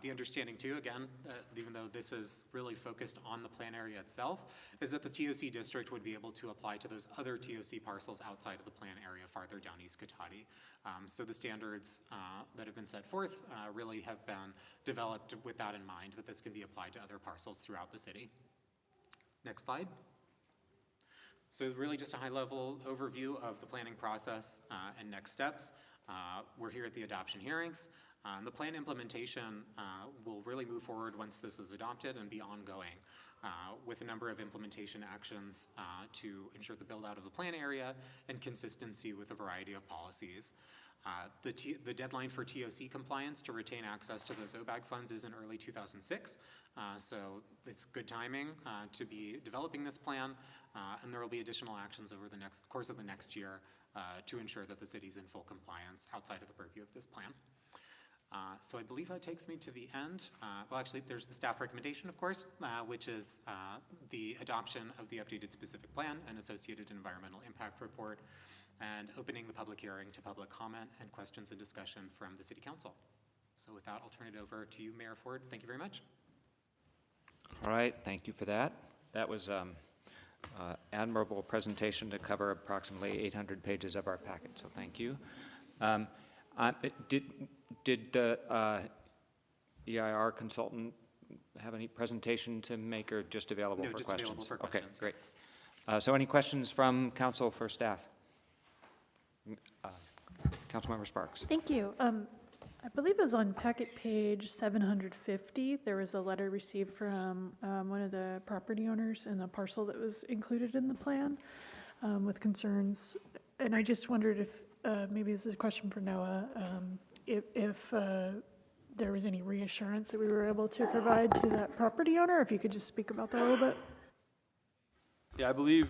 The understanding too, again, even though this is really focused on the plan area itself, is that the TOC district would be able to apply to those other TOC parcels outside of the plan area farther down East Cotati. So the standards that have been set forth really have been developed with that in mind, that this can be applied to other parcels throughout the city. Next slide. So really just a high-level overview of the planning process and next steps. We're here at the adoption hearings. The plan implementation will really move forward once this is adopted and be ongoing with a number of implementation actions to ensure the build out of the plan area and consistency with a variety of policies. The deadline for TOC compliance to retain access to those OBAG funds is in early 2006. So it's good timing to be developing this plan, and there will be additional actions over the course of the next year to ensure that the city's in full compliance outside of the purview of this plan. So I believe that takes me to the end. Well, actually, there's the staff recommendation, of course, which is the adoption of the updated specific plan and associated environmental impact report, and opening the public hearing to public comment and questions and discussion from the City Council. So with that, I'll turn it over to you, Mayor Ford. Thank you very much. All right, thank you for that. That was admirable presentation to cover approximately 800 pages of our packet, so thank you. Did the EIR consultant have any presentation to make, or just available No, for just questions? available for Okay, questions, great. So any questions from council for staff? Councilmember Sparks. Thank you. I believe it was on packet page 750. There was a letter received from one of the property owners in the parcel that was included in the plan with concerns. And I just wondered if, maybe this is a question for Noah, if there was any reassurance that we were able to provide to that property owner, if you could just speak about that a little bit. Yeah, I believe,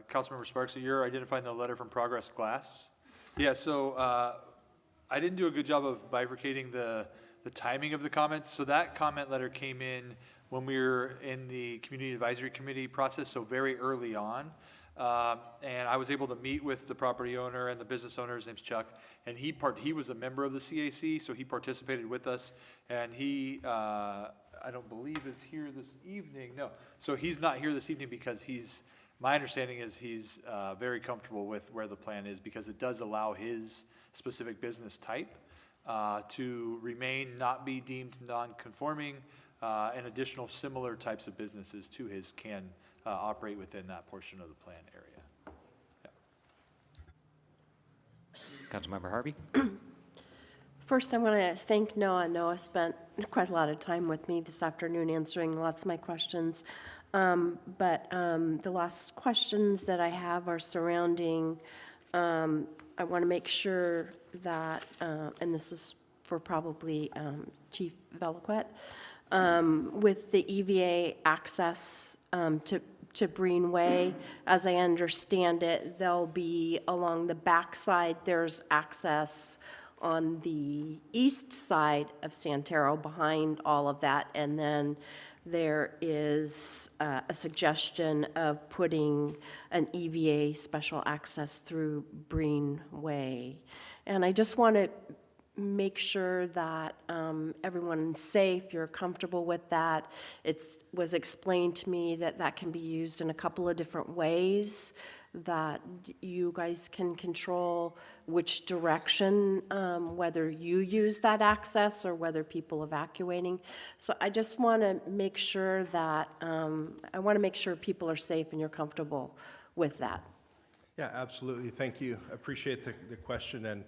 Councilmember Sparks, that you're identifying the letter from Progress Glass. Yeah, so I didn't do a good job of bifurcating the timing of the comments. So that comment letter came in when we were in the Community Advisory Committee process, so very early on. And I was able to meet with the property owner and the business owner. His name's Chuck, and he was a member of the CAC, so he participated with us, and he, I don't believe is here this evening. No, so he's not here this evening because my understanding is he's very comfortable with where the plan is, because it does allow his specific business type to remain, not be deemed non-conforming, and additional similar types of businesses to his can operate within that portion of the plan area. Yeah. Councilmember Harvey. First, I want to thank Noah. Noah spent quite a lot of time with me this afternoon answering lots of my questions. But the last questions that I have are surrounding, I want to make sure that, and this is for probably Chief Velaquette, with the EVA access to Breen Way. As I understand it, they'll be along the backside. There's access on the east side of Santero behind all of that. And then there is a suggestion of putting an EVA special access through Breen Way. And I just want to make sure that everyone's safe, you're comfortable with that. It was explained to me that that can be used in a couple of different ways, that you guys can control which direction, whether you use that access or whether people evacuating. So I just want to make sure that, I want to make sure people are safe and you're comfortable with that. Yeah, absolutely. Thank you. I appreciate the question. And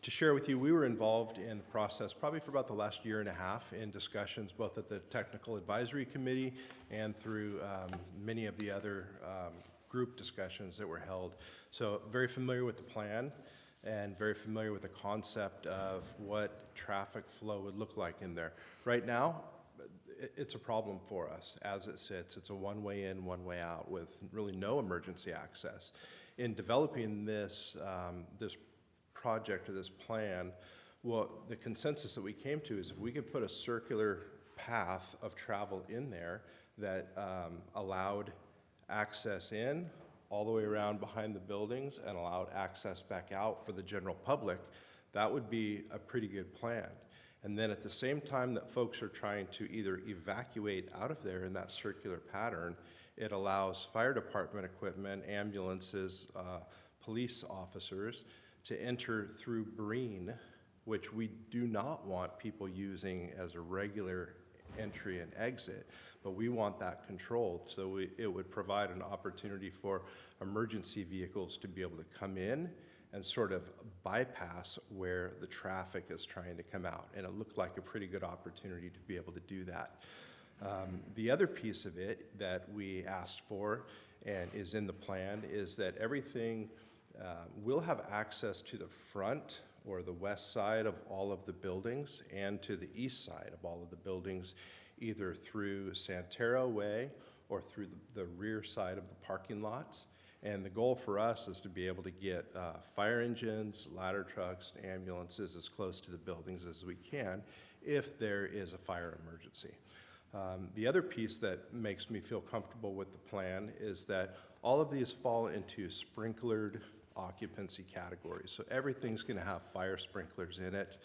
to share with you, we were involved in the process probably for about the last year and a half in discussions, both at the Technical Advisory Committee and through many of the other group discussions that were held. So very familiar with the plan and very familiar with the concept of what traffic flow would look like in there. Right now, it's a problem for us as it sits. It's a one-way in, one-way out with really no emergency access. In developing this, this project or this plan, well, the consensus that we came to is if we could put a circular path of travel in there that allowed access in all the way around behind the buildings and allowed access back out for the general public, that would be a pretty good plan. And then at the same time that folks are trying to either evacuate out of there in that circular pattern, it allows fire department equipment, ambulances, police officers to enter through Breen, which we do not want people using as a regular entry and exit, but we want that controlled. So it would provide an opportunity for emergency vehicles to be able to come in and sort of bypass where the traffic is trying to come out. And it looked like a pretty good opportunity to be able to do that. The other piece of it that we asked for and is in the plan is that everything will have access to the front or the west side of all of the buildings and to the east side of all of the buildings, either through Santero Way or through the rear side of the parking lots. And the goal for us is to be able to get fire engines, ladder trucks, ambulances as close to the buildings as we can if there is a fire emergency. The other piece that makes me feel comfortable with the plan is that all of these fall into sprinklered occupancy categories. So everything's going to have fire sprinklers in it.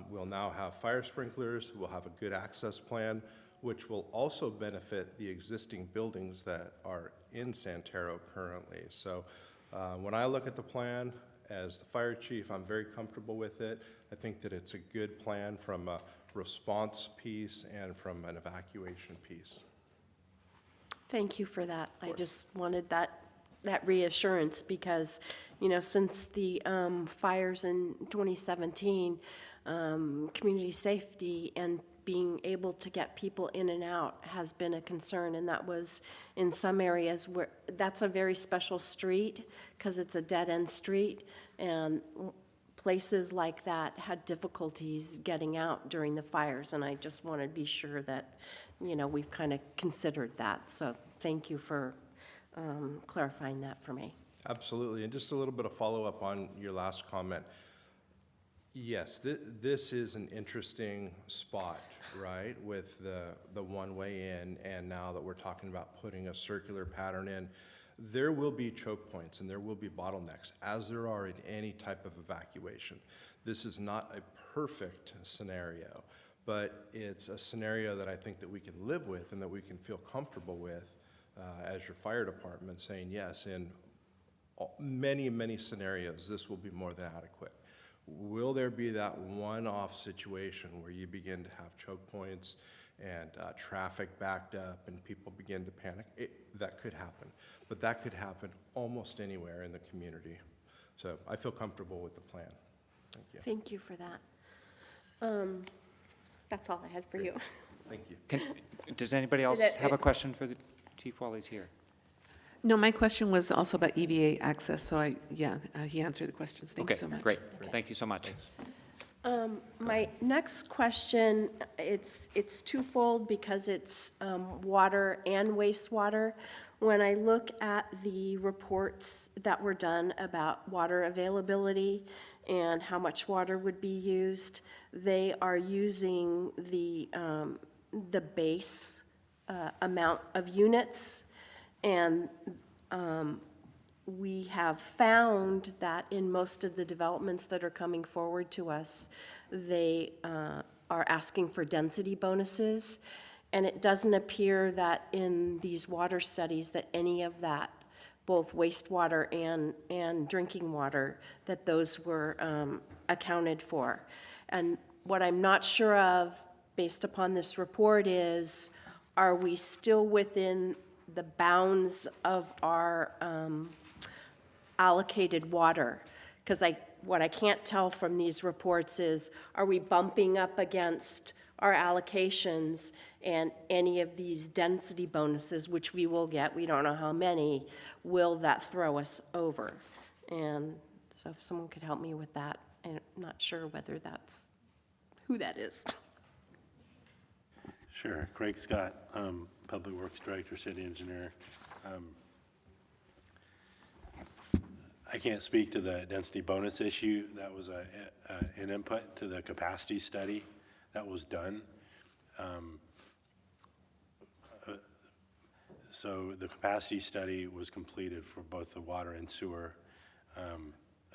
We'll now have fire sprinklers. We'll have a good access plan, which will also benefit the existing buildings that are in Santero currently. So when I look at the plan as the fire chief, I'm very comfortable with it. I think that it's a good plan from a response piece and from an evacuation piece. Thank you for that. I just wanted that reassurance because, you know, since the fires in 2017, community safety and being able to get people in and out has been a concern, and that was in some areas where that's a very special street because it's a dead-end street, and places like that had difficulties getting out during the fires, and I just want to be sure that, you know, we've kind of considered that. So thank you for clarifying that for me. Absolutely. And just a little bit of follow-up on your last comment. Yes, this is an interesting spot, right, with the one-way in, and now that we're talking about putting a circular pattern in, there will be choke points and there will be bottlenecks, as there are in any type of evacuation. This is not a perfect scenario, but it's a scenario that I think that we can live with and that we can feel comfortable with as your fire department, saying yes, in many, many scenarios, this will be more than adequate. Will there be that one-off situation where you begin to have choke points and traffic backed up and people begin to panic? That could happen, but that could happen almost anywhere in the community. So I feel comfortable with the plan. Thank you. Thank you for that. That's all I had for you. Thank you. Does anybody else have a question for the chief while he's here? No, my question was also about EVA access, so he answered the questions. Thank you so much. Okay, great. Thank you so much. My next question, it's twofold because it's water and wastewater. When I look at the reports that were done about water availability and how much water would be used, they are using the base amount of units. And we have found that in most of the developments that are coming forward to us, they are asking for density bonuses. And it doesn't appear that in these water studies that any of that, both wastewater and drinking water, that those were accounted for. And what I'm not sure of, based upon this report, is are we still within the bounds of our allocated water? Because what I can't tell from these reports is, are we bumping up against our allocations, and any of these density bonuses, which we will get, we don't know how many, will that throw us over? And so if someone could help me with that, I'm not sure whether that's who that is. Sure. Craig Scott, Public Works Director, City Engineer. I can't speak to the density bonus issue. That was an input to the capacity study that was done. So the capacity study was completed for both the water and sewer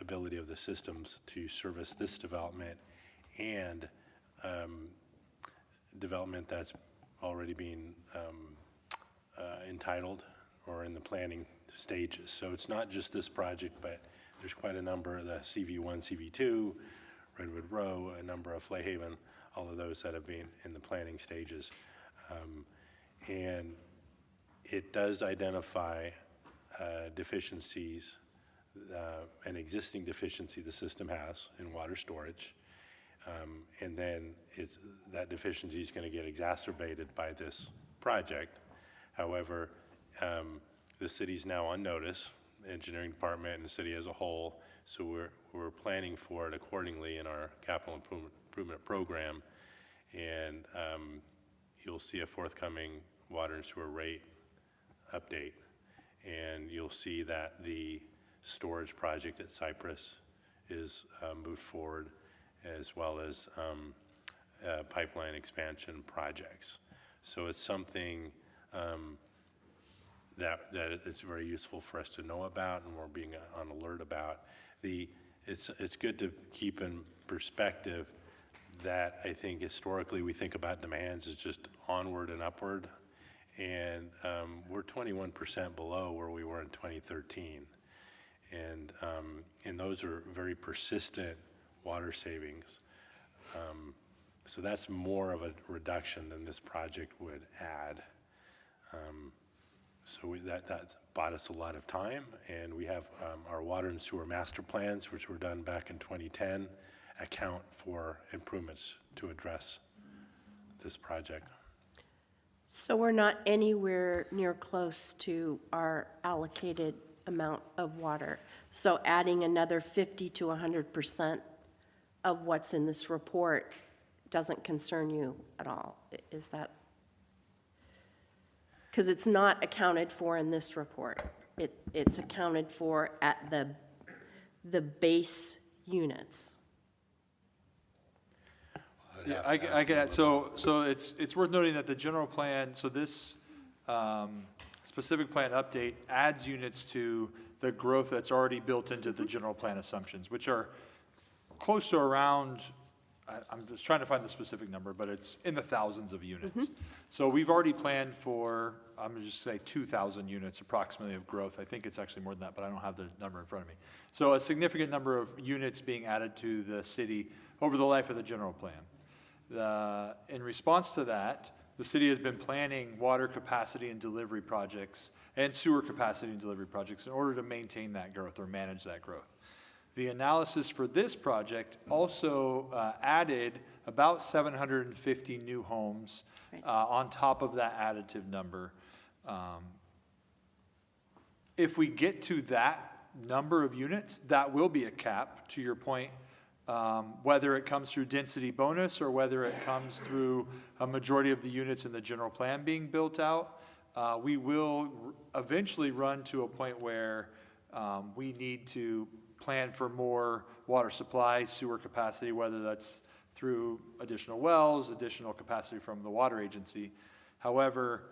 ability of the systems to service this development and development that's already being entitled or in the planning stages. So it's not just this project, but there's quite a number of the CV1, CV2, Redwood Row, a number of Flayhaven, all of those that have been in the planning stages. And it does identify deficiencies, an existing deficiency the system has in water storage. And then that deficiency is going to get exacerbated by this project. However, the city's now on notice, engineering department and the city as a whole, so we're planning for it accordingly in our capital improvement program. And you'll see a forthcoming water and sewer rate update. And you'll see that the storage project at Cypress is moved forward, as well as pipeline expansion projects. So it's something that it's very useful for us to know about, and we're being on alert about. It's good to keep in perspective that I think historically we think about demands as just onward and upward, and we're 21% below where we were in 2013, and those are very persistent water savings. So that's more of a reduction than this project would add. So that's bought us a lot of time, and we have our water and sewer master plans, which were done back in 2010, account for improvements to address this project. So we're not anywhere near close to our allocated amount of water. So adding another 50 to 100% of what's in this report doesn't concern you at all, is that? Because it's not accounted for in this report. It's accounted for at the base units. Yeah, I can add, so it's worth noting that the general plan, so this specific plan update adds units to the growth that's already built into the general plan assumptions, which are close to around, I'm just trying to find the specific number, but it's in the thousands of units. So we've already planned for, I'm gonna just say 2,000 units approximately of growth. I think it's actually more than that, but I don't have the number in front of me. So a significant number of units being added to the city over the life of the general plan. In response to that, the city has been planning water capacity and delivery projects and sewer capacity and delivery projects in order to maintain that growth or manage that growth. The analysis for this project also added about 750 new homes on top of that additive number. If we get to that number of units, that will be a cap, to your point, whether it comes through density bonus or whether it comes through a majority of the units in the general plan being built out, we will eventually run to a point where we need to plan for more water supply, sewer capacity, whether that's through additional wells, additional capacity from the water agency. However,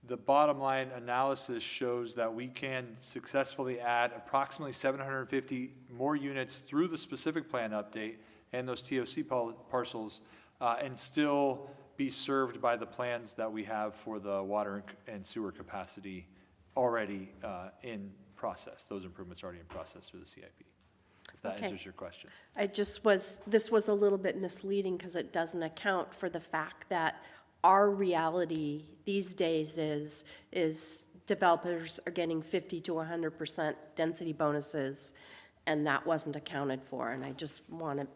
the bottom line analysis shows that we can successfully add approximately 750 more units through the specific plan update and those TOC parcels and still be served by the plans that we have for the water and sewer capacity already in process. Those improvements are already in process through the CIP, if that Okay. answers your question. This was a little bit misleading because it doesn't account for the fact that our reality these days is developers are getting 50 to 100% density bonuses, and that wasn't accounted for, and I just want to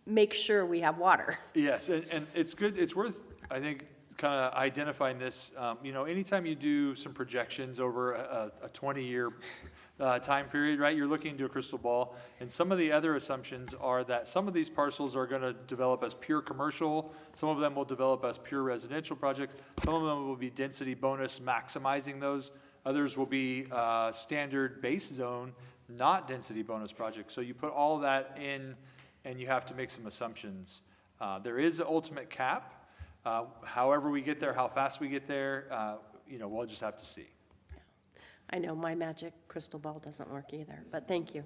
make sure we have water. Yes, and it's good, it's worth, I think, kind of identifying this. You know, anytime you do some projections over a 20-year time period, right, you're looking into a crystal ball, and some of the other assumptions are that some of these parcels are going to develop as pure commercial, some of them will develop as pure residential projects, some of them will be density bonus maximizing those, others will be standard base zone, not density bonus projects. So you put all of that in, and you have to make some assumptions. There is an ultimate cap. However we get there, how fast we get there, you know, we'll just have to see. I know my magic crystal ball doesn't work either, but thank you.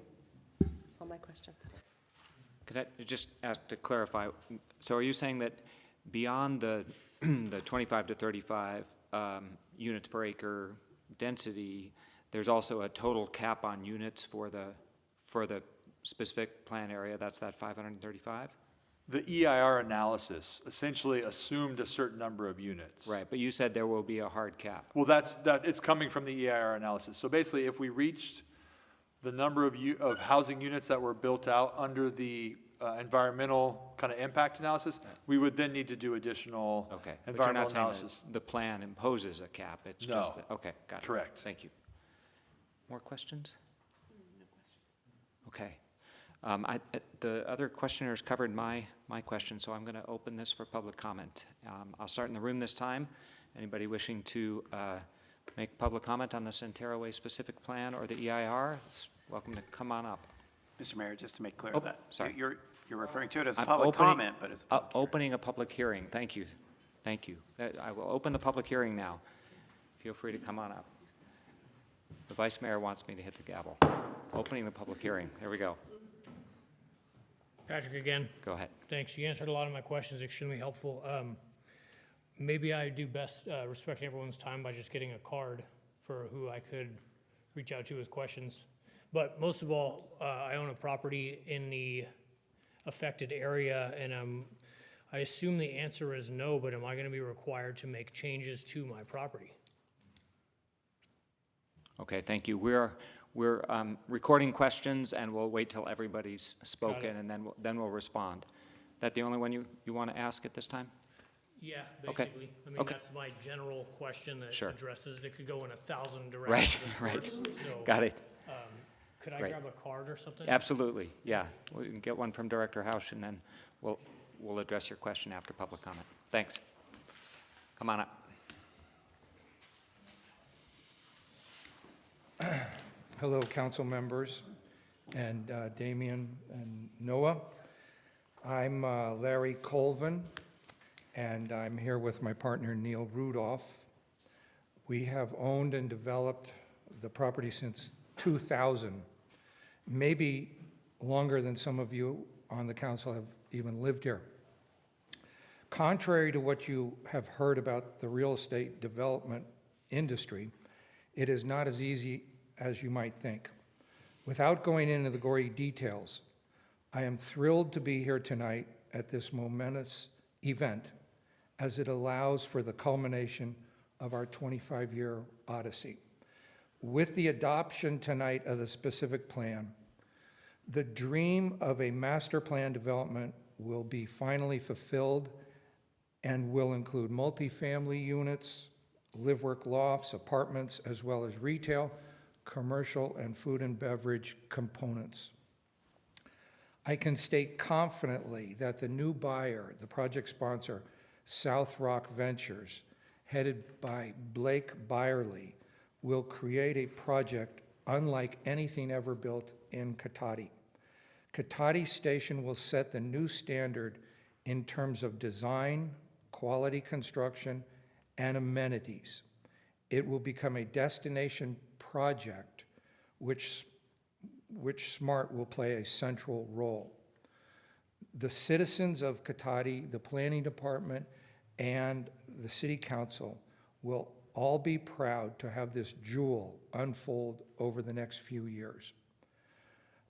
That's all my questions. Could I just ask to clarify, so are you saying that beyond the, the 25 to 35 units per acre density, there's also a total cap on units for the specific plan area, that's that 535? The EIR analysis essentially assumed a certain number of units. Right, but you said there will be a hard cap. Well, it's coming from the EIR analysis. So basically, if we reached the number of housing units that were built out under the environmental kind of impact analysis, we would then need to do additional Okay, but you're environmental not saying analysis. that the plan imposes a cap, it's No. just that, okay, got it. Correct. Thank you. More questions? No questions. Okay. The other questioners covered my question, so I'm going to open this for public comment. I'll start in the room this time. Anybody wishing to make public comment on the Santero Way specific plan or the EIR, is welcome to come on up. Mr. Mayor, just to make clear Oh, that sorry. you're referring to it as a I'm public opening- comment, but it's a public hearing. Opening a public hearing, thank you. Thank you. I will open the public hearing now. Feel free to come on up. The Vice Mayor wants me to hit the gavel. Opening the public hearing, there we go. Patrick again. Go ahead. Thanks. You answered a lot of my questions, extremely helpful. Maybe I do best respecting everyone's time by just getting a card for who I could reach out to with questions. But most of all, I own a property in the affected area, and I assume the answer is no, but am I going to be required to make changes to my property? Okay, thank you. We're recording questions, and we'll wait till everybody's spoken, and then we'll respond. That the only one you want to ask at this time? Yeah, Okay. basically. I mean, Okay. that's my general question that Sure. addresses, it could go in 1,000 Right, directions. of right. course. So, Got it. Could I Right. grab a card or something? Absolutely, yeah. We can get one from Director Hausch, and then we'll address your question after public comment. Thanks. Come on up. Hello, council members, and Damian and Noah. I'm Larry Colvin, and I'm here with my partner Neil Rudolph. We have owned and developed the property since 2000, maybe longer than some of you on the council have even lived here. Contrary to what you have heard about the real estate development industry, it is not as easy as you might think. Without going into the gory details, I am thrilled to be here tonight at this momentous event as it allows for the culmination of our 25-year odyssey. With the adoption tonight of the specific plan, the dream of a master plan development will be finally fulfilled and will include multifamily units, live-work lofts, apartments, as well as retail, commercial, and food and beverage components. I can state confidently that the new buyer, the project sponsor, South Rock Ventures, headed by Blake Byerly, will create a project unlike anything ever built in Cotati. Cotati Station will set the new standard in terms of design, quality construction, and amenities. It will become a destination project which SMART will play a central role. The citizens of Cotati, the planning department, and the city council will all be proud to have this jewel unfold over the next few years.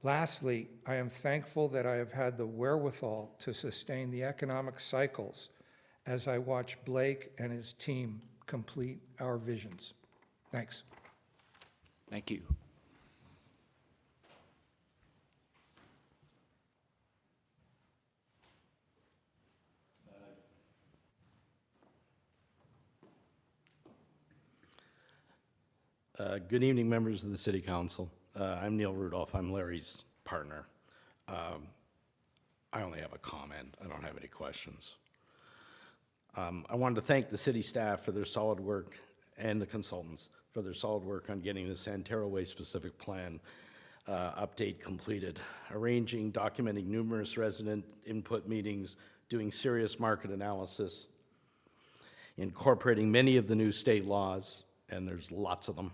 Lastly, I am thankful that I have had the wherewithal to sustain the economic cycles as I watch Blake and his team complete our visions. Thanks. Thank you. Good evening, members of the City Council. I'm Neil Rudolph. I'm Larry's partner. I only have a comment. I don't have any questions. I wanted to thank the city staff for their solid work and the consultants for their solid work on getting the Santero Way specific plan update completed, arranging, documenting numerous resident input meetings, doing serious market analysis, incorporating many of the new state laws, and there's lots of them.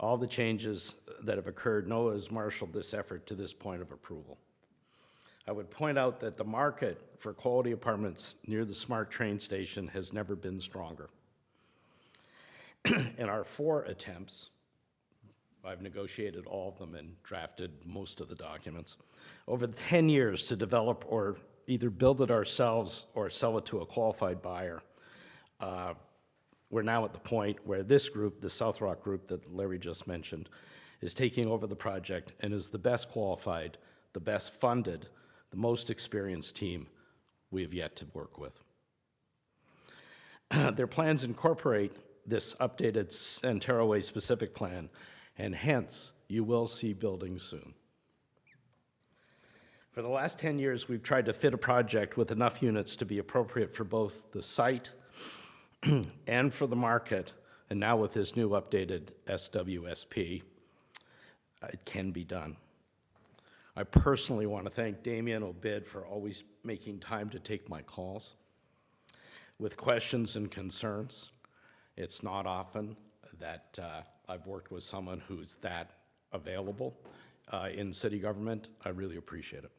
All the changes that have occurred, NOAA has marshaled this effort to this point of approval. I would point out that the market for quality apartments near the SMART train station has never been stronger. In our 4 attempts, I've negotiated all of them and drafted most of the documents, over the 10 years to develop or either build it ourselves or sell it to a qualified buyer. We're now at the point where this group, the South Rock group that Larry just mentioned, is taking over the project and is the best qualified, the best funded, the most experienced team we have yet to work with. Their plans incorporate this updated Santero Way specific plan, and hence, you will see buildings soon. For the last 10 years, we've tried to fit a project with enough units to be appropriate for both the site and for the market, and now with this new updated SWSP, it can be done. I personally want to thank Damien Obid for always making time to take my calls with questions and concerns. It's not often that I've worked with someone who's that available in city government. I really appreciate it.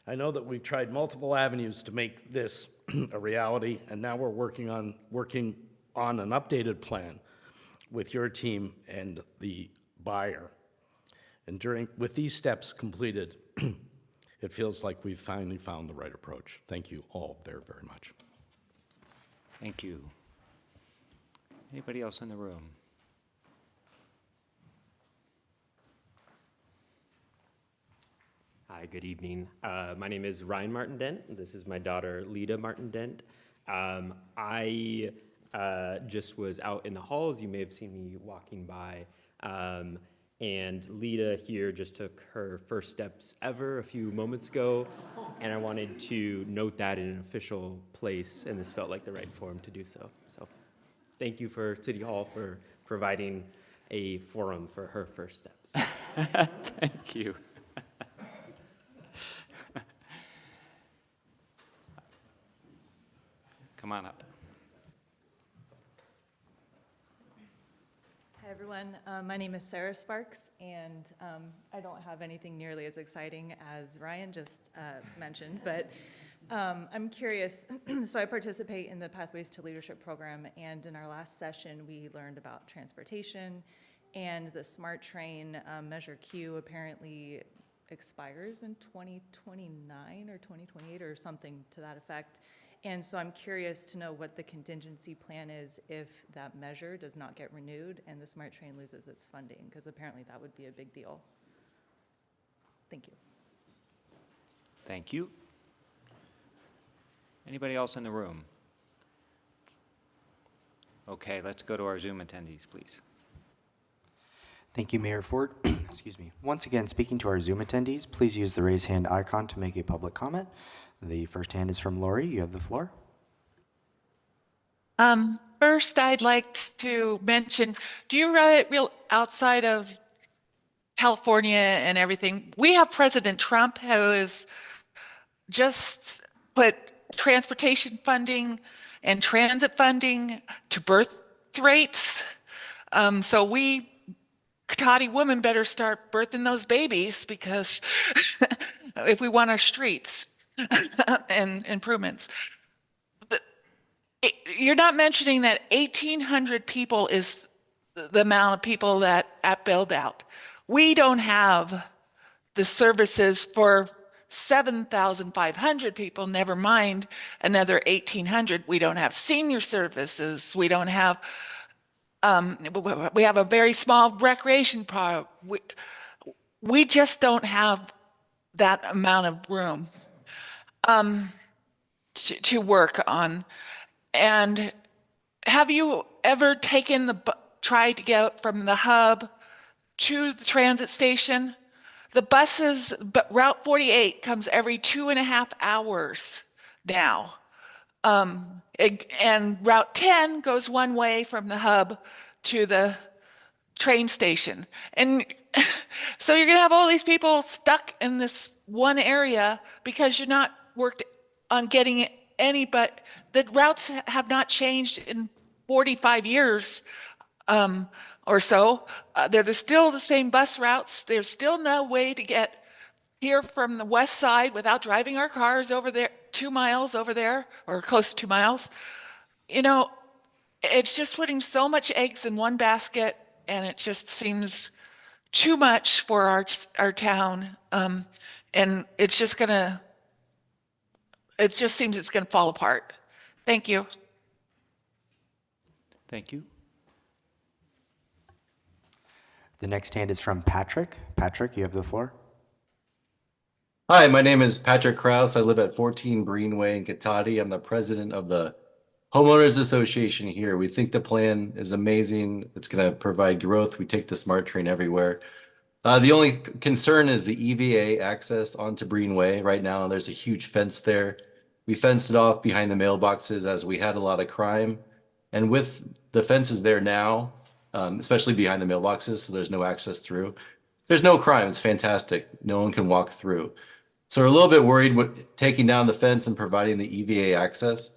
I know that we've tried multiple avenues to make this a reality, and now we're working on an updated plan with your team and the buyer. And with these steps completed, it feels like we've finally found the right approach. Thank you all very, very much. Thank you. Anybody else in the room? Hi, good evening. My name is Ryan Martin-Dent. This is my daughter, Lita Martin-Dent. I just was out in the halls. You may have seen me walking by. And Lita here just took her first steps ever a few moments ago. And I wanted to note that in an official place, and this felt like the right forum to do so. So thank you for City Hall for providing a forum for her first steps. Thank you. Come on up. Hi, everyone. My name is Sarah Sparks, and I don't have anything nearly as exciting as Ryan just mentioned, but I'm curious. So I participate in the Pathways to Leadership program, and in our last session, we learned about transportation, and the SMART train Measure Q apparently expires in 2029 or 2028 or something to that effect. And so I'm curious to know what the contingency plan is if that measure does not get renewed and the SMART train loses its funding, because apparently that would be a big deal. Thank you. Thank you. Anybody else in the room? Okay, let's go to our Zoom attendees, please. Thank you, Mayor Ford. Excuse me. Once again, speaking to our Zoom attendees, please use the raise hand icon to make a public comment. The first hand is from Lori. You have the floor. First, I'd like to mention, do you real outside of California and everything, we have President Trump who has just put transportation funding and transit funding to birth rates. So we, Cotati women, better start birthing those babies, because if we want our streets and improvements. You're not mentioning that 1,800 people is the amount of people that at build out. We don't have the services for 7,500 people, never mind another 1,800. We don't have senior services. We don't have, we have a very small recreation part. We just don't have that amount of room to work on. And have you ever taken tried to get from the hub to the transit station? The buses, but Route 48 comes every 2.5 hours now. And Route 10 goes one way from the hub to the train station. And so you're gonna have all these people stuck in this one area because you're not worked on getting any, but the routes have not changed in 45 years or so. They're still the same bus routes. There's still no way to get here from the west side without driving our cars over there, 2 miles over there, or close to 2 miles. You know, it's just putting so much eggs in one basket, and it just seems too much for our town. And it's just gonna, it just seems it's gonna fall apart. Thank you. Thank you. The next hand is from Patrick. Patrick, you have the floor. Hi, my name is Patrick Krause. I live at 14 Greenway in Cotati. I'm the president of the Homeowners Association here. We think the plan is amazing. It's going to provide growth. We take the SMART train everywhere. The only concern is the EVA access onto Greenway. Right now, there's a huge fence there. We fenced it off behind the mailboxes as we had a lot of crime. And with the fences there now, especially behind the mailboxes, so there's no access through. There's no crime. It's fantastic. No one can walk through. So we're a little bit worried with taking down the fence and providing the EVA access,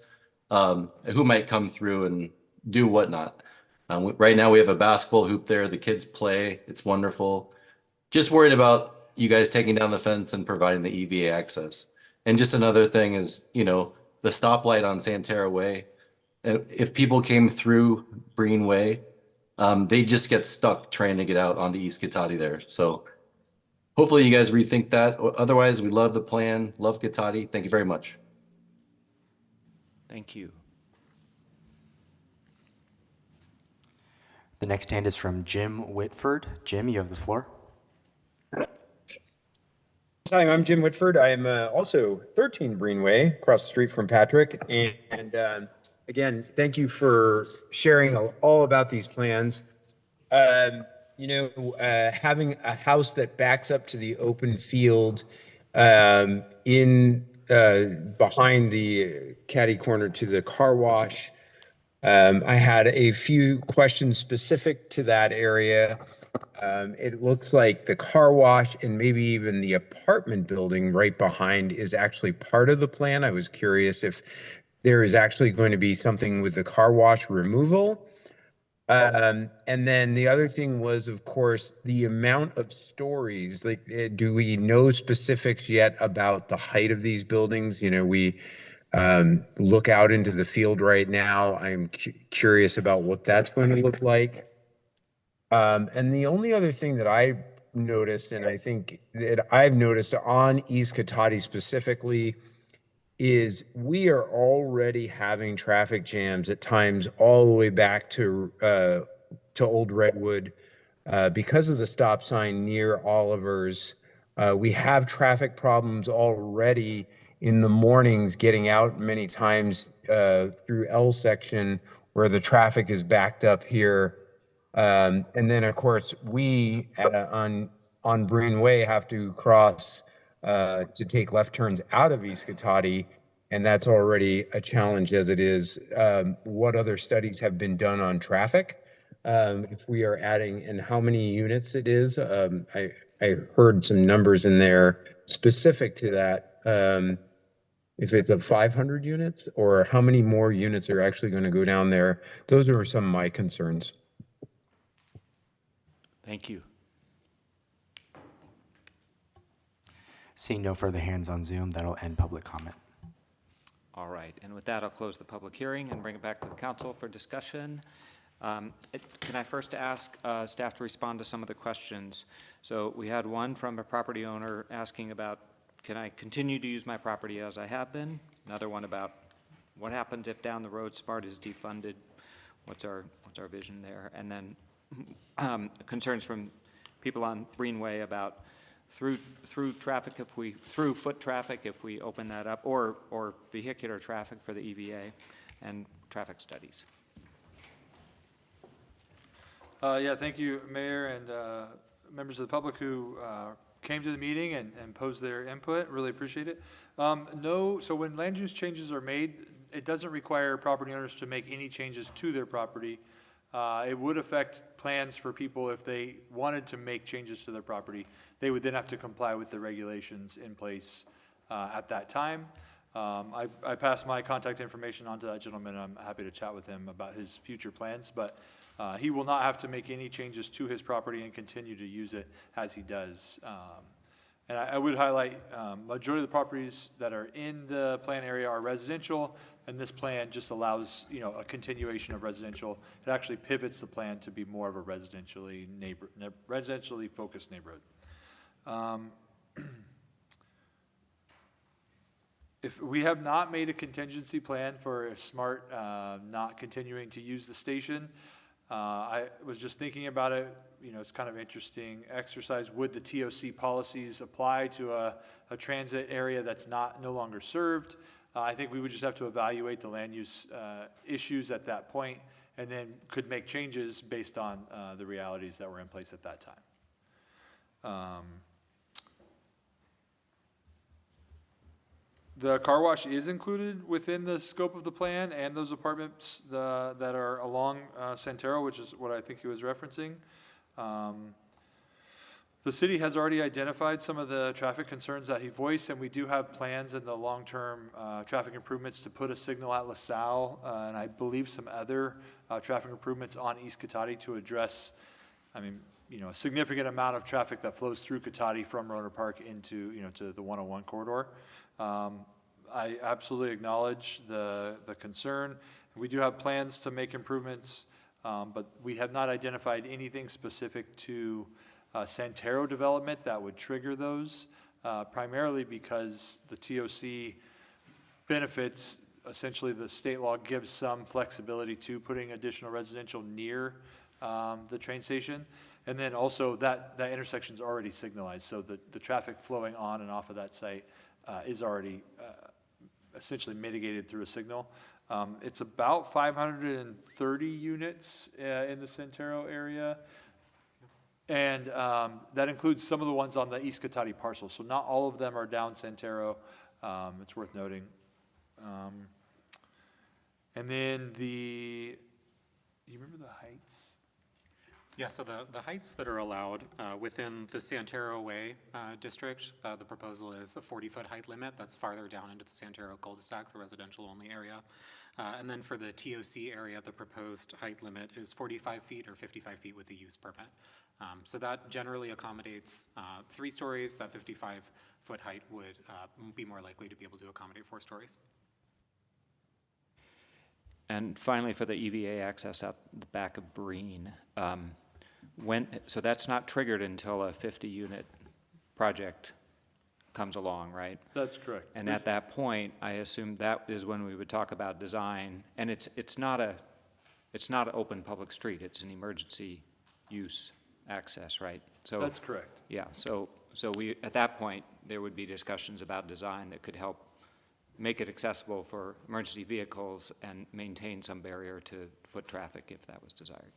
who might come through and do whatnot. Right now we have a basketball hoop there. The kids play. It's wonderful. Just worried about you guys taking down the fence and providing the EVA access. And just another thing is, you know, the stoplight on Santara Way. If people came through Greenway, they just get stuck trying to get out onto East Cotati there. So hopefully you guys rethink that. Otherwise, we love the plan, love Cotati. Thank you very much. Thank you. The next hand is from Jim Whitford. Jim, you have the floor. Hi, I'm Jim Whitford. I am also 13 Greenway, across the street from Patrick. And again, thank you for sharing all about these plans. You know, having a house that backs up to the open field behind the caddy corner to the car wash. I had a few questions specific to that area. It looks like the car wash and maybe even the apartment building right behind is actually part of the plan. I was curious if there is actually going to be something with the car wash removal. And then the other thing was, of course, the amount of stories. Like, do we know specifics yet about the height of these buildings? You know, we look out into the field right now. I'm curious about what that's going to look like. And the only other thing that I noticed, and I think that I've noticed on East Cotati specifically, is we are already having traffic jams at times all the way back to Old Redwood because of the stop sign near Oliver's. We have traffic problems already in the mornings getting out many times through L section where the traffic is backed up here And then, of course, we on Greenway have to cross to take left turns out of East Cotati, and that's already a challenge as it is. What other studies have been done on traffic? If we are adding, and how many units it is? I heard some numbers in there specific to that. If it's of 500 units, or how many more units are actually going to go down there? Those are some of my concerns. Thank you. Seeing no further hands on Zoom, that'll end public comment. All right, and with that, I'll close the public hearing and bring it back to the council for discussion. Can I first ask staff to respond to some of the questions? So we had one from a property owner asking about, can I continue to use my property as I have been? Another one about what happens if down the road SMART is defunded? What's our vision there? And then concerns from people on Greenway about through foot traffic if we open that up, or vehicular traffic for the EVA, and traffic studies. Yeah, thank you, Mayor, and members of the public who came to the meeting and posed their input. Really appreciate it. So when land use changes are made, it doesn't require property owners to make any changes to their property. It would affect plans for people if they wanted to make changes to their property. They would then have to comply with the regulations in place at that time. I passed my contact information on to that gentleman. I'm happy to chat with him about his future plans, but he will not have to make any changes to his property and continue to use it as he does. And I would highlight, majority of the properties that are in the plan area are residential, and this plan just allows, a continuation of residential. It actually pivots the plan to be more of a residentially focused neighborhood. If we have not made a contingency plan for a SMART not continuing to use the station, I was just thinking about it. It's kind of interesting exercise. Would the TOC policies apply to a transit area that's no longer served? I think we would just have to evaluate the land use issues at that point, and then could make changes based on the realities that were in place at that time. The car wash is included within the scope of the plan, and those apartments that are along Santero, which is what I think he was referencing. The city has already identified some of the traffic concerns that he voiced, and we do have plans in the long-term traffic improvements to put a signal at LaSalle, and I believe some other traffic improvements on East Cotati to address, a significant amount of traffic that flows through Cotati from Rohnert Park into, to the 101 corridor. I absolutely acknowledge the concern. We do have plans to make improvements, but we have not identified anything specific to Santero development that would trigger those, primarily because the TOC benefits, essentially the state law gives some flexibility to putting additional residential near the train station. And then also that intersection is already signalized, so the traffic flowing on and off of that site is already essentially mitigated through a signal. It's about 530 units in the Santero area, and that includes some of the ones on the East Cotati parcel. So not all of them are down Santero. It's worth noting. And then you remember the heights? Yeah, so the heights that are allowed within the Santero Way district, the proposal is a 40-foot height limit. That's farther down into the Santero cul-de-sac, the residential-only area. And then for the TOC area, the proposed height limit is 45 feet or 55 feet with a use permit. So that generally accommodates 3 stories. That 55-foot height would be more likely to be able to accommodate 4 stories. And finally, for the EVA access out the back of Breen, so that's not triggered until a 50-unit project comes along, right? That's correct. And at that point, I assume that is when we would talk about design. And it's not an open public street. It's an emergency use access, right? So that's correct. Yeah. So we at that point there would be discussions about design that could help make it accessible for emergency vehicles and maintain some barrier to foot traffic if that was desired.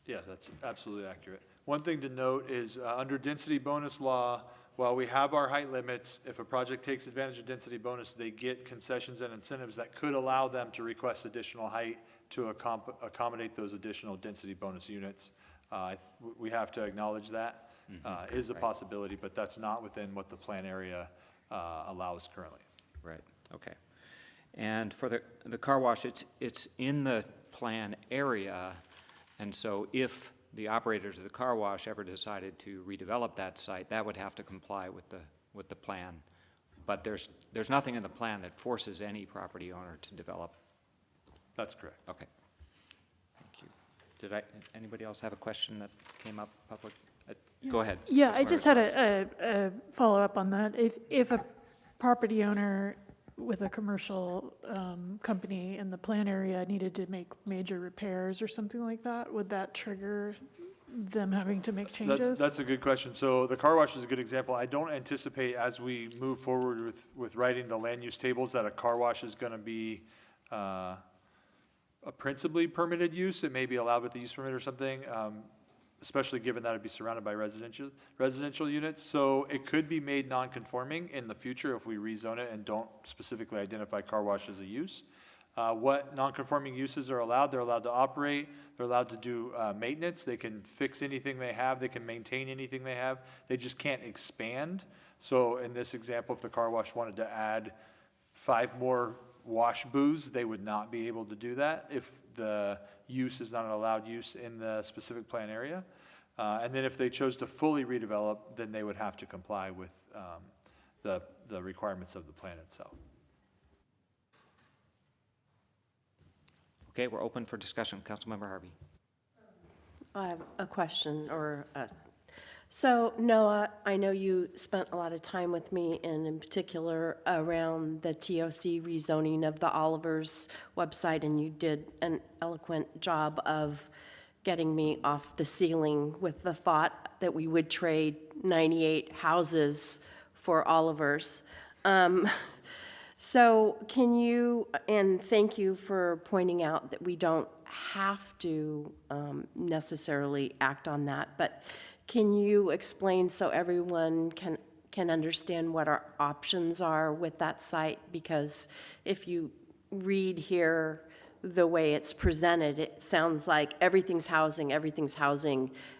Yeah, that's absolutely accurate. One thing to note is, under density bonus law, while we have our height limits, if a project takes advantage of density bonus, they get concessions and incentives that could allow them to request additional height to accommodate those additional density bonus units. We have to acknowledge that is a possibility, but that's not within what the plan area allows currently. Right, okay. And for the car wash, it's in the plan area, and so if the operators of the car wash ever decided to redevelop that site, that would have to comply with the plan. But there's nothing in the plan that forces any property owner to develop. That's correct. Okay. Thank you. Anybody else have a question that came up public? Go ahead. Yeah, Ms. I just had a follow-up on that. If a property owner with a commercial company in the plan area needed to make major repairs or something like that, would that trigger them having to make changes? That's a good question. So the car wash is a good example. I don't anticipate as we move forward with writing the land use tables that a car wash is going to be a principally permitted use. It may be allowed with the use permit or something, especially given that it'd be surrounded by residential units. So it could be made non-conforming in the future if we rezone it and don't specifically identify car wash as a use. What non-conforming uses are allowed? They're allowed to operate. They're allowed to do maintenance. They can fix anything they have. They can maintain anything they have. They just can't expand. So in this example, if the car wash wanted to add 5 more wash booths, they would not be able to do that if the use is not an allowed use in the specific plan area. And then if they chose to fully redevelop, then they would have to comply with the requirements of the plan itself. Okay, we're open for discussion. Councilmember Harvey. I have a question so Noah, I know you spent a lot of time with me and in particular around the TOC rezoning of the Oliver's website, and you did an eloquent job of getting me off the ceiling with the thought that we would trade 98 houses for Oliver's. So can you, and thank you for pointing out that we don't have to necessarily act on that, but can you explain so everyone can understand what our options are with that site? Because if you read here the way it's presented, it sounds like everything's housing,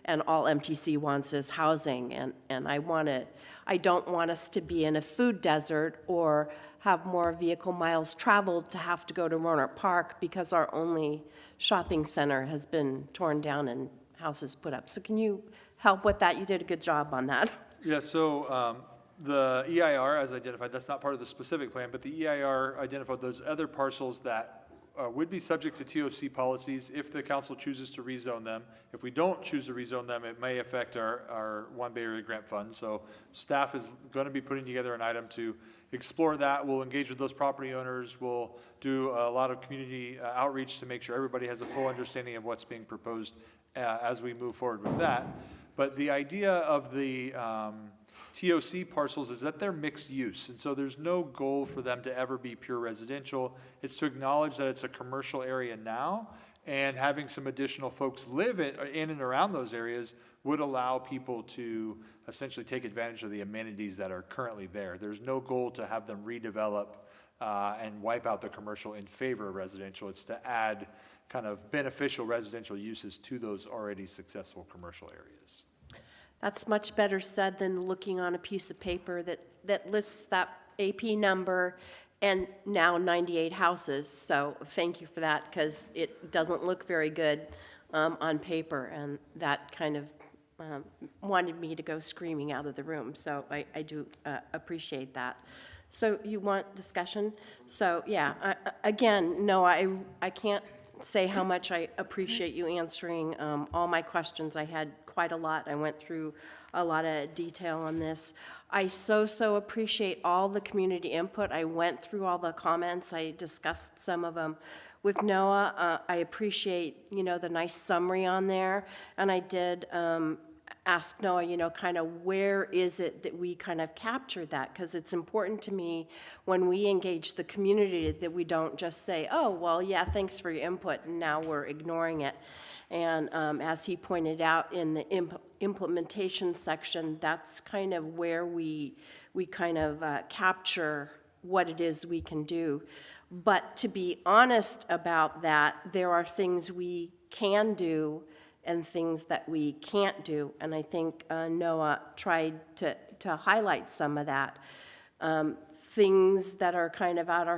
and all MTC wants is housing. And I don't want us to be in a food desert or have more vehicle miles traveled to have to go to Rohnert Park because our only shopping center has been torn down and houses put up. So can you help with that? You did a good job on that. Yeah, so the EIR, as identified, that's not part of the specific plan, but the EIR identified those other parcels that would be subject to TOC policies if the council chooses to rezone them. If we don't choose to rezone them, it may affect our One Bay Area Grant Fund. So staff is going to be putting together an item to explore that. We'll engage with those property owners. We'll do a lot of community outreach to make sure everybody has a full understanding of what's being proposed as we move forward with that. But the idea of the TOC parcels is that they're mixed use, and so there's no goal for them to ever be pure residential. It's to acknowledge that it's a commercial area now, and having some additional folks live in and around those areas would allow people to essentially take advantage of the amenities that are currently there. There's no goal to have them redevelop and wipe out the commercial in favor of residential. It's to add kind of beneficial residential uses to those already successful commercial areas. That's much better said than looking on a piece of paper that lists that AP number and now 98 houses. So thank you for that, because it doesn't look very good on paper, and that kind of wanted me to go screaming out of the room. So I do appreciate that. So you want discussion? So yeah, again, no, I can't say how much I appreciate you answering all my questions. I had quite a lot. I went through a lot of detail on this. I so appreciate all the community input. I went through all the comments. I discussed some of them with Noah. I appreciate, the nice summary on there. And I did ask Noah, kind of where is it that we kind of captured that? Because it's important to me when we engage the community that we don't just say, oh, well, yeah, thanks for your input, and now we're ignoring it. And as he pointed out in the implementation section, that's kind of where we kind of capture what it is we can do. But to be honest about that, there are things we can do and things that we can't do. And I think Noah tried to highlight some of that. Things that are kind of out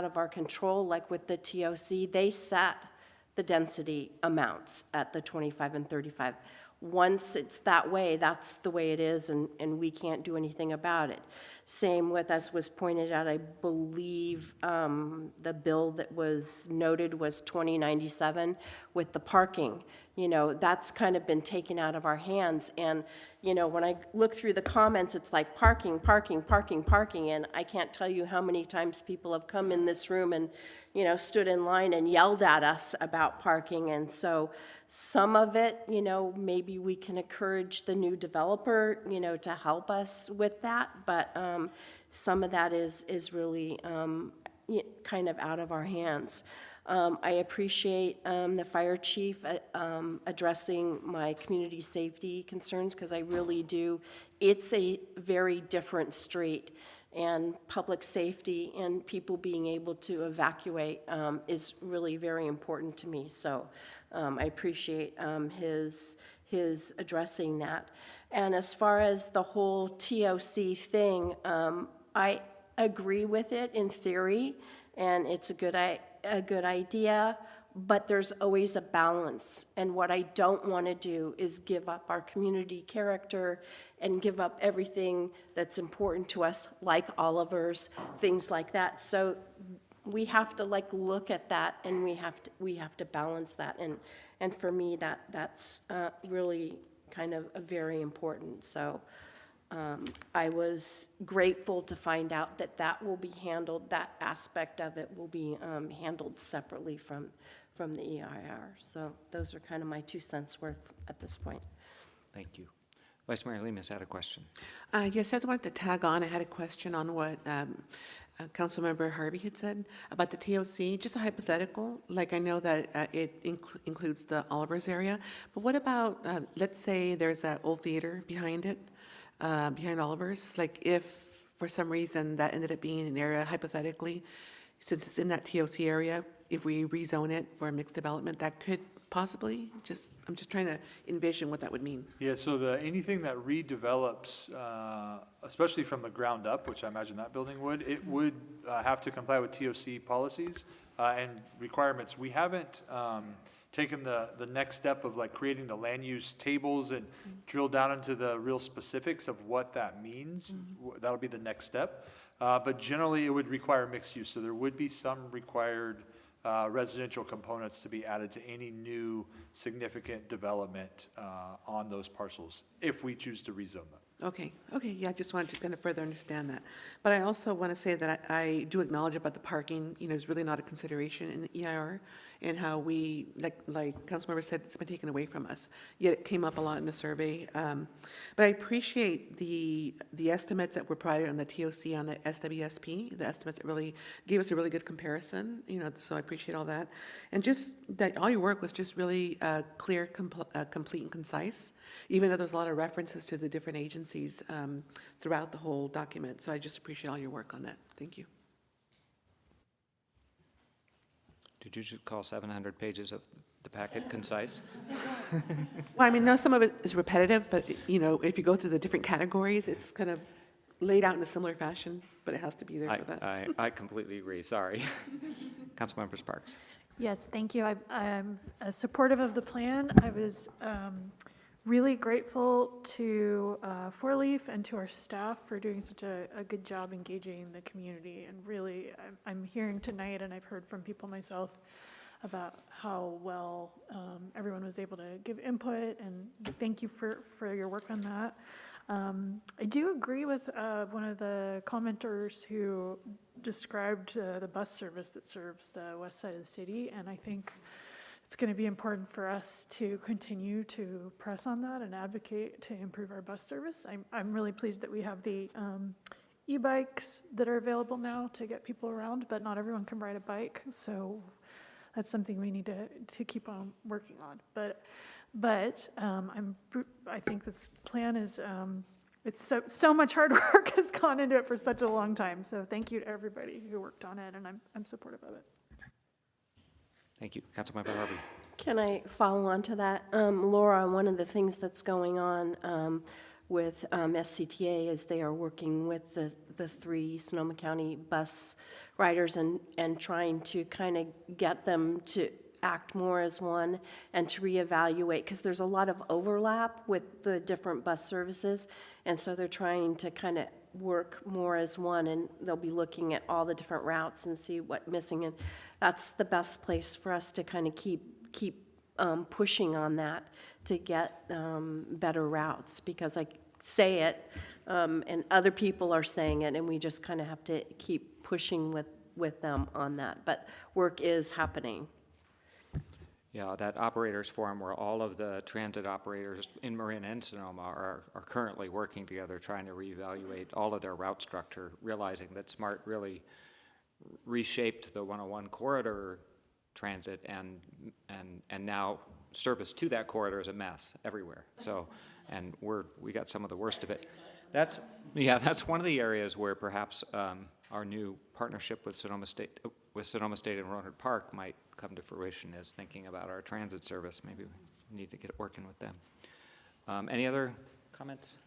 of our control, like with the TOC, they set the density amounts at the 25 and 35. Once it's that way, that's the way it is, and we can't do anything about it. Same with, as was pointed out, I believe the bill that was noted was 2097 with the parking. You know, that's kind of been taken out of our hands. And, you know, when I look through the comments, it's like parking, parking, parking, parking. And I can't tell you how many times people have come in this room and, you know, stood in line and yelled at us about parking. And so some of it, you know, maybe we can encourage the new developer, you know, to help us with that. But some of that is really kind of out of our hands. I appreciate the fire chief addressing my community safety concerns, because I really do. It's a very different street, and public safety and people being able to evacuate is really very important to me. So I appreciate his addressing that. And as far as the whole TOC thing, I agree with it in theory, and it's a good idea, but there's always a balance. And what I don't want to do is give up our community character and give up everything that's important to us, like Oliver's, things like that. So we have to like look at that, and we have to balance that. And for me, that's really kind of very important. So I was grateful to find out that that will be handled, that aspect of it will be handled separately from the EIR. So those are kind of my 2 cents worth at this point. Thank you. Vice Mayor Lemus had a question. Yes, I just wanted to tag on. I had a question on what Councilmember Harvey had said about the TOC, just a hypothetical. Like, I know that it includes the Oliver's area, but what about, let's say there's that old theater behind it, behind Oliver's? Like, if for some reason that ended up being an area, hypothetically, since it's in that TOC area, if we rezone it for a mixed development, that could possibly, I'm just trying to envision what that would mean. Yeah, so anything that redevelops, especially from the ground up, which I imagine that building would, it would have to comply with TOC policies and requirements. We haven't taken the next step of like creating the land use tables and drill down into the real specifics of what that means. That'll be the next step. But generally, it would require mixed use. So there would be some required residential components to be added to any new significant development on those parcels, if we choose to rezone them. Okay, yeah, I just wanted to kind of further understand that. But I also want to say that I do acknowledge about the parking, you know, is really not a consideration in the EIR, and how we, like Councilmember said, it's been taken away from us. Yet it came up a lot in the survey. But I appreciate the estimates that were provided on the TOC on the SWSP, the estimates that really gave us a really good comparison, you know, so I appreciate all that. And just that all your work was just really clear, complete, and concise, even though there's a lot of references to the different agencies throughout the whole document. So I just appreciate all your work on that. Thank you. Did you just call 700 pages of the packet concise? Well, I mean, no, some of it is repetitive, but, you know, if you go through the different categories, it's kind of laid out in a similar fashion, but it has to be there for that. I completely agree, sorry. Councilmember Sparks. Yes, thank you. I'm supportive of the plan. I was really grateful to Four Leaf and to our staff for doing such a good job engaging the community. And really, I'm hearing tonight, and I've heard from people myself, about how well everyone was able to give input, and thank you for your work on that. I do agree with one of the commenters who described the bus service that serves the west side of the city, and I think it's going to be important for us to continue to press on that and advocate to improve our bus service. I'm really pleased that we have the e-bikes that are available now to get people around, but not everyone can ride a bike. So that's something we need to keep on working on. But I think this plan is, it's so much hard work has gone into it for such a long time. So thank you to everybody who worked on it, and I'm supportive of it. Thank you. Councilmember Harvey. Can I follow on to that? Laura, one of the things that's going on with SCTA is they are working with the 3 Sonoma County bus riders and trying to kind of get them to act more as one and to reevaluate, because there's a lot of overlap with the different bus services, and so they're trying to kind of work more as one, and they'll be looking at all the different routes and see what's missing, and that's the best place for us to kind of keep pushing on that to get better routes, because I say it and other people are saying it, and we just kind of have to keep pushing with them on that, but work is happening. Yeah, that operators forum where all of the transit operators in Marin and Sonoma are currently working together, trying to reevaluate all of their route structure, realizing that SMART really reshaped the 101 corridor transit, and now service to that corridor is a mess everywhere. So, and we got some of the worst of it. That's one of the areas where perhaps our new partnership with Sonoma State and Rohnert Park might come to fruition, is thinking about our transit service. Maybe we need to get working with them. Any other comments?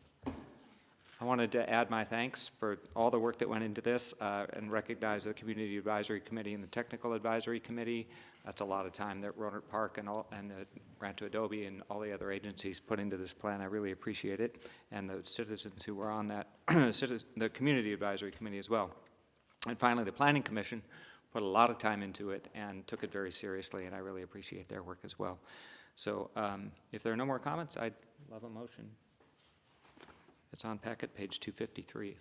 I wanted to add my thanks for all the work that went into this and recognize the Community Advisory Committee and the Technical Advisory Committee. That's a lot of time that Rohnert Park and the Rancho Adobe and all the other agencies put into this plan. I really appreciate it. And the citizens who were on that, the Community Advisory Committee as well. And finally, the Planning Commission put a lot of time into it and took it very seriously, and I really appreciate their work as well. So if there are no more comments, I'd love a motion. It's on packet page 253.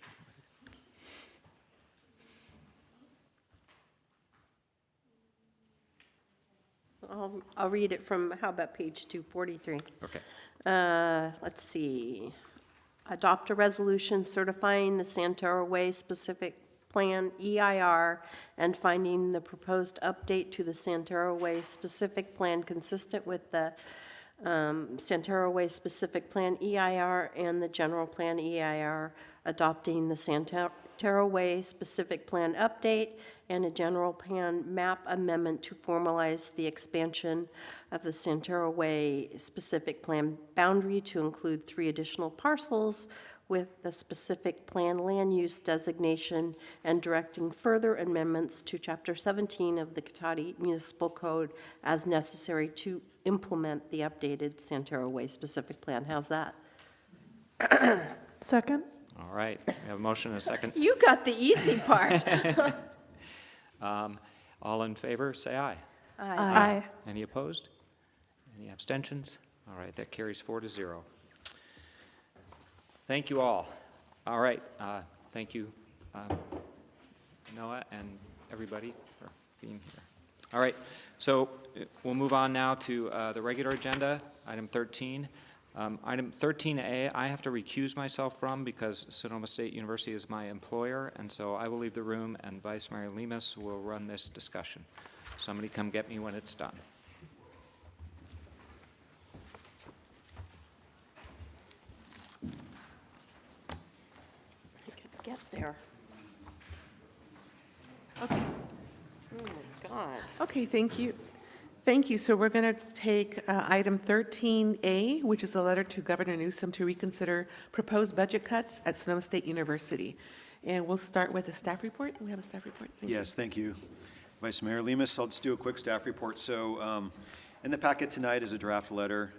I'll read it from, how about page 243? Okay. Let's see. Adopt a resolution certifying the Santero Way specific plan EIR and finding the proposed update to the Santero Way specific plan consistent with the Santero Way specific plan EIR and the general plan EIR, adopting the Santero Way specific plan update and a general plan map amendment to formalize the expansion of the Santero Way specific plan boundary to include 3 additional parcels with the specific plan land use designation, and directing further amendments to Chapter 17 of the Cotati Municipal Code as necessary to implement the updated Santero Way specific plan. How's that? Second. All right, we have a motion and a second. You got the easy part. All in favor, say aye. Aye. Aye. Any opposed? Any abstentions? All right, that carries 4-0. Thank you all. All right, thank you, Noah and everybody for being here. All right, so we'll move on now to the regular agenda, item 13. Item 13A, I have to recuse myself from because Sonoma State University is my employer, and so I will leave the room and Vice Mayor Lemus will run this discussion. Somebody come get me when it's done. Get there. Okay. Oh my God. Okay, thank you. Thank you. So we're going to take item 13A, which is a letter to Governor Newsom to reconsider proposed budget cuts at Sonoma State University. And we'll start with a staff report. We have a staff report. Yes, thank you, Vice Mayor Lemus. I'll just do a quick staff report. So in the packet tonight is a draft letter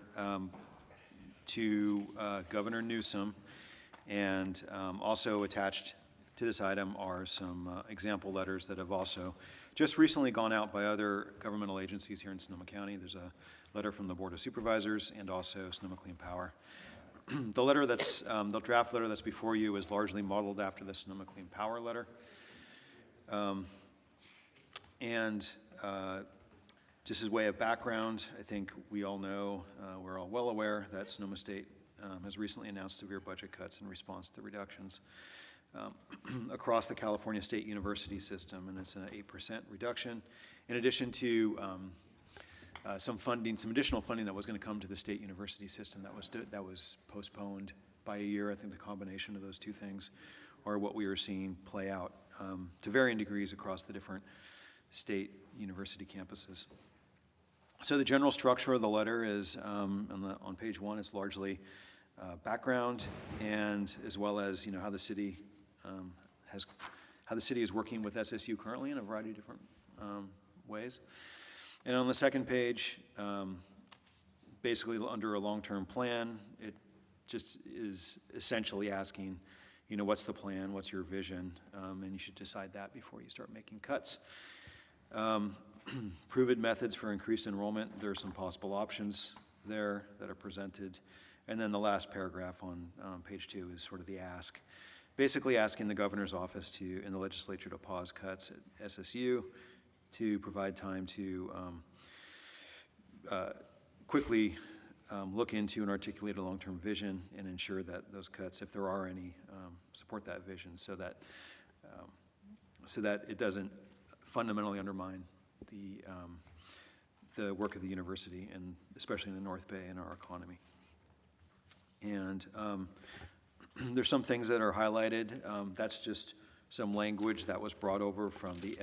to Governor Newsom, and also attached to this item are some example letters that have also just recently gone out by other governmental agencies here in Sonoma County. There's a letter from the Board of Supervisors and also Sonoma Clean Power. The letter that's, the draft letter that's before you is largely modeled after the Sonoma Clean Power letter. Just as way of background, I think we all know, we're all well aware that Sonoma State has recently announced severe budget cuts in response to the reductions across the California State University system, and it's an 8% reduction. In addition to some additional funding that was going to come to the state university system that was postponed by a year. I think the combination of those two things are what we are seeing play out to varying degrees across the different state university campuses. So the general structure of the letter is on page 1. It's largely background, and as well as how the city is working with SSU currently in a variety of different ways. And on the second page, basically under a long-term plan, it just is essentially asking, what's the plan, what's your vision, and you should decide that before you start making cuts. Proven methods for increased enrollment, there are some possible options there that are presented. And then the last paragraph on page 2 is sort of the ask, basically asking the governor's office and the legislature to pause cuts at SSU, to provide time to quickly look into and articulate a long-term vision and ensure that those cuts, if there are any, support that vision so that it doesn't fundamentally undermine the work of the university, and especially in the North Bay and our economy. And there's some things that are highlighted. That's just some language that was brought over from the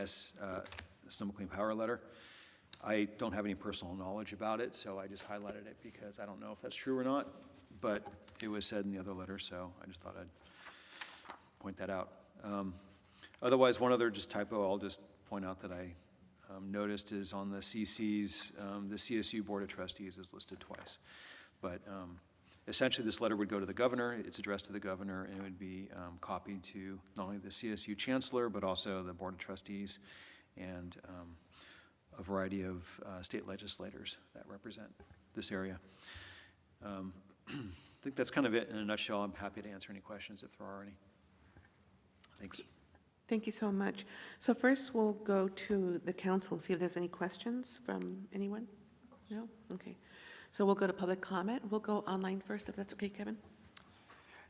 Sonoma Clean Power letter. I don't have any personal knowledge about it, so I just highlighted it because I don't know if that's true or not, but it was said in the other letter, so I just thought I'd point that out. Otherwise, one other just typo I'll just point out that I noticed is on the CCs, the CSU Board of Trustees is listed twice. But essentially, this letter would go to the governor, it's addressed to the governor, and it would be copied to not only the CSU chancellor, but also the Board of Trustees and a variety of state legislators that represent this area. I think that's kind of it in a nutshell. I'm happy to answer any questions if there are any. Thanks. Thank you so much. So first, we'll go to the council and see if there's any questions from anyone. No? Okay. So we'll go to public comment. We'll go online first, if that's okay, Kevin.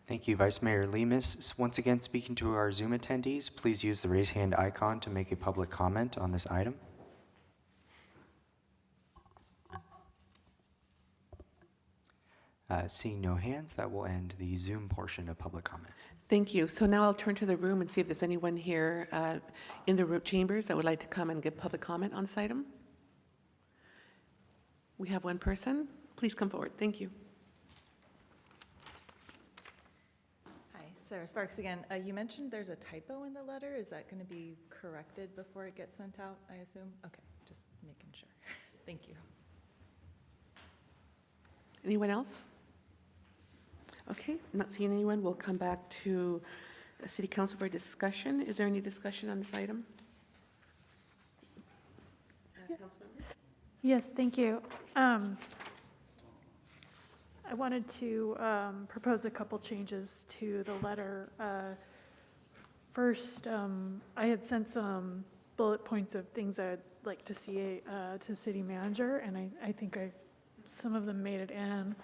Thank you, Vice Mayor Lemus. Once again, speaking to our Zoom attendees, please use the raise hand icon to make a public comment on this item. Seeing no hands, that will end the Zoom portion of public comment. Thank you. So now I'll turn to the room and see if there's anyone here in the chambers that would like to come and give public comment on this item. We have one person. Please come forward. Thank you. Hi, Sarah Sparks again. You mentioned there's a typo in the letter. Is that going to be corrected before it gets sent out, I assume? Okay, just making sure. Thank you. Anyone else? Okay, not seeing anyone. We'll come back to City Council for discussion. Is there any discussion on this item? Councilmember? Yes, thank you. I wanted to propose a couple changes to the letter. First, I had sent some bullet points of things I'd like to see to city manager, and I think some of them made it in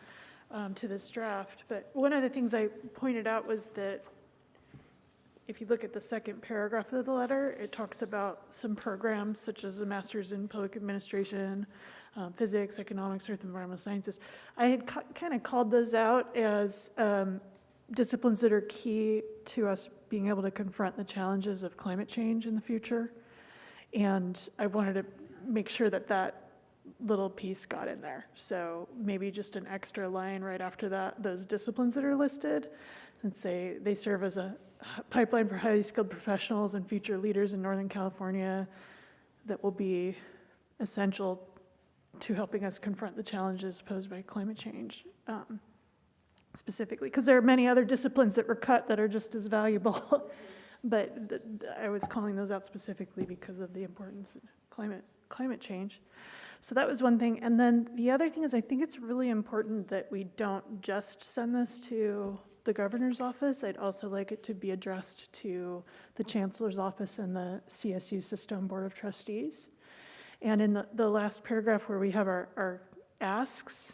to this draft. But one of the things I pointed out was that if you look at the second paragraph of the letter, it talks about some programs such as a master's in public administration, physics, economics, earth and environmental sciences. I had kind of called those out as disciplines that are key to us being able to confront the challenges of climate change in the future. And I wanted to make sure that that little piece got in there. So maybe just an extra line right after that, those disciplines that are listed, and say they serve as a pipeline for highly skilled professionals and future leaders in Northern California that will be essential to helping us confront the challenges posed by climate change, specifically, because there are many other disciplines that were cut that are just as valuable. But I was calling those out specifically because of the importance of climate change. So that was one thing. And then the other thing is I think it's really important that we don't just send this to the governor's office. I'd also like it to be addressed to the chancellor's office and the CSU System Board of Trustees. And in the last paragraph where we have our asks,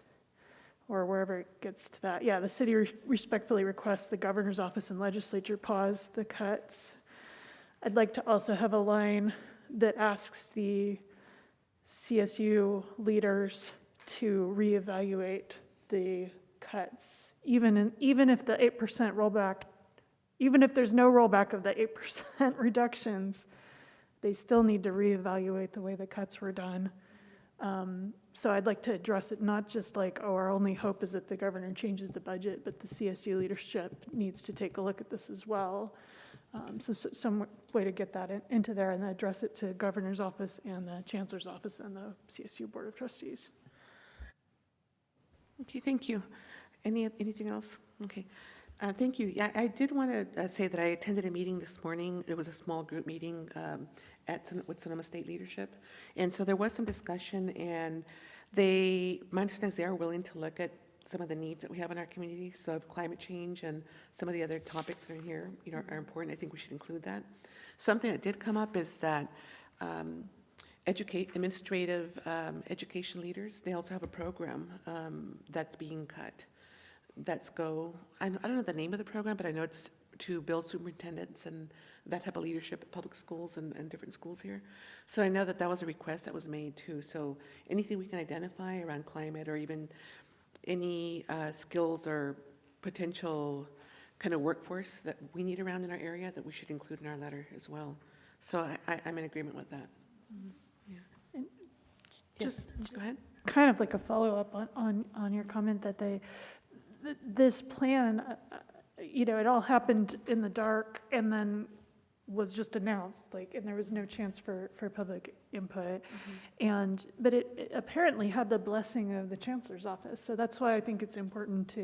or wherever it gets to that. Yeah, the city respectfully requests the governor's office and legislature pause the cuts. I'd like to also have a line that asks the CSU leaders to reevaluate the cuts, even if the 8% rollback, even if there's no rollback of the 8% reductions, they still need to reevaluate the way the cuts were done. So I'd like to address it not just like, oh, our only hope is that the governor changes the budget, but the CSU leadership needs to take a look at this as well. So some way to get that into there and then address it to governor's office and the chancellor's office and the CSU board of trustees. Okay, thank you. Anything else? Okay. Thank you. Yeah, I did want to say that I attended a meeting this morning. It was a small group meeting with Sonoma State leadership. And so there was some discussion, and my understanding is they are willing to look at some of the needs that we have in our community. So if climate change and some of the other topics that are here, are important, I think we should include that. Something that did come up is that administrative education leaders, they also have a program that's being cut. That's I don't know the name of the program, but I know it's to build superintendents and that type of leadership at public schools and different schools here. So I know that was a request that was made too. So anything we can identify around climate or even any skills or potential kind of workforce that we need around in our area that we should include in our letter as well. So I'm in agreement with that. Yeah. And Yes, go ahead. Kind of like a follow-up on your comment that this plan, it all happened in the dark and then was just announced, and there was no chance for public input. But it apparently had the blessing of the chancellor's office. So that's why I think it's important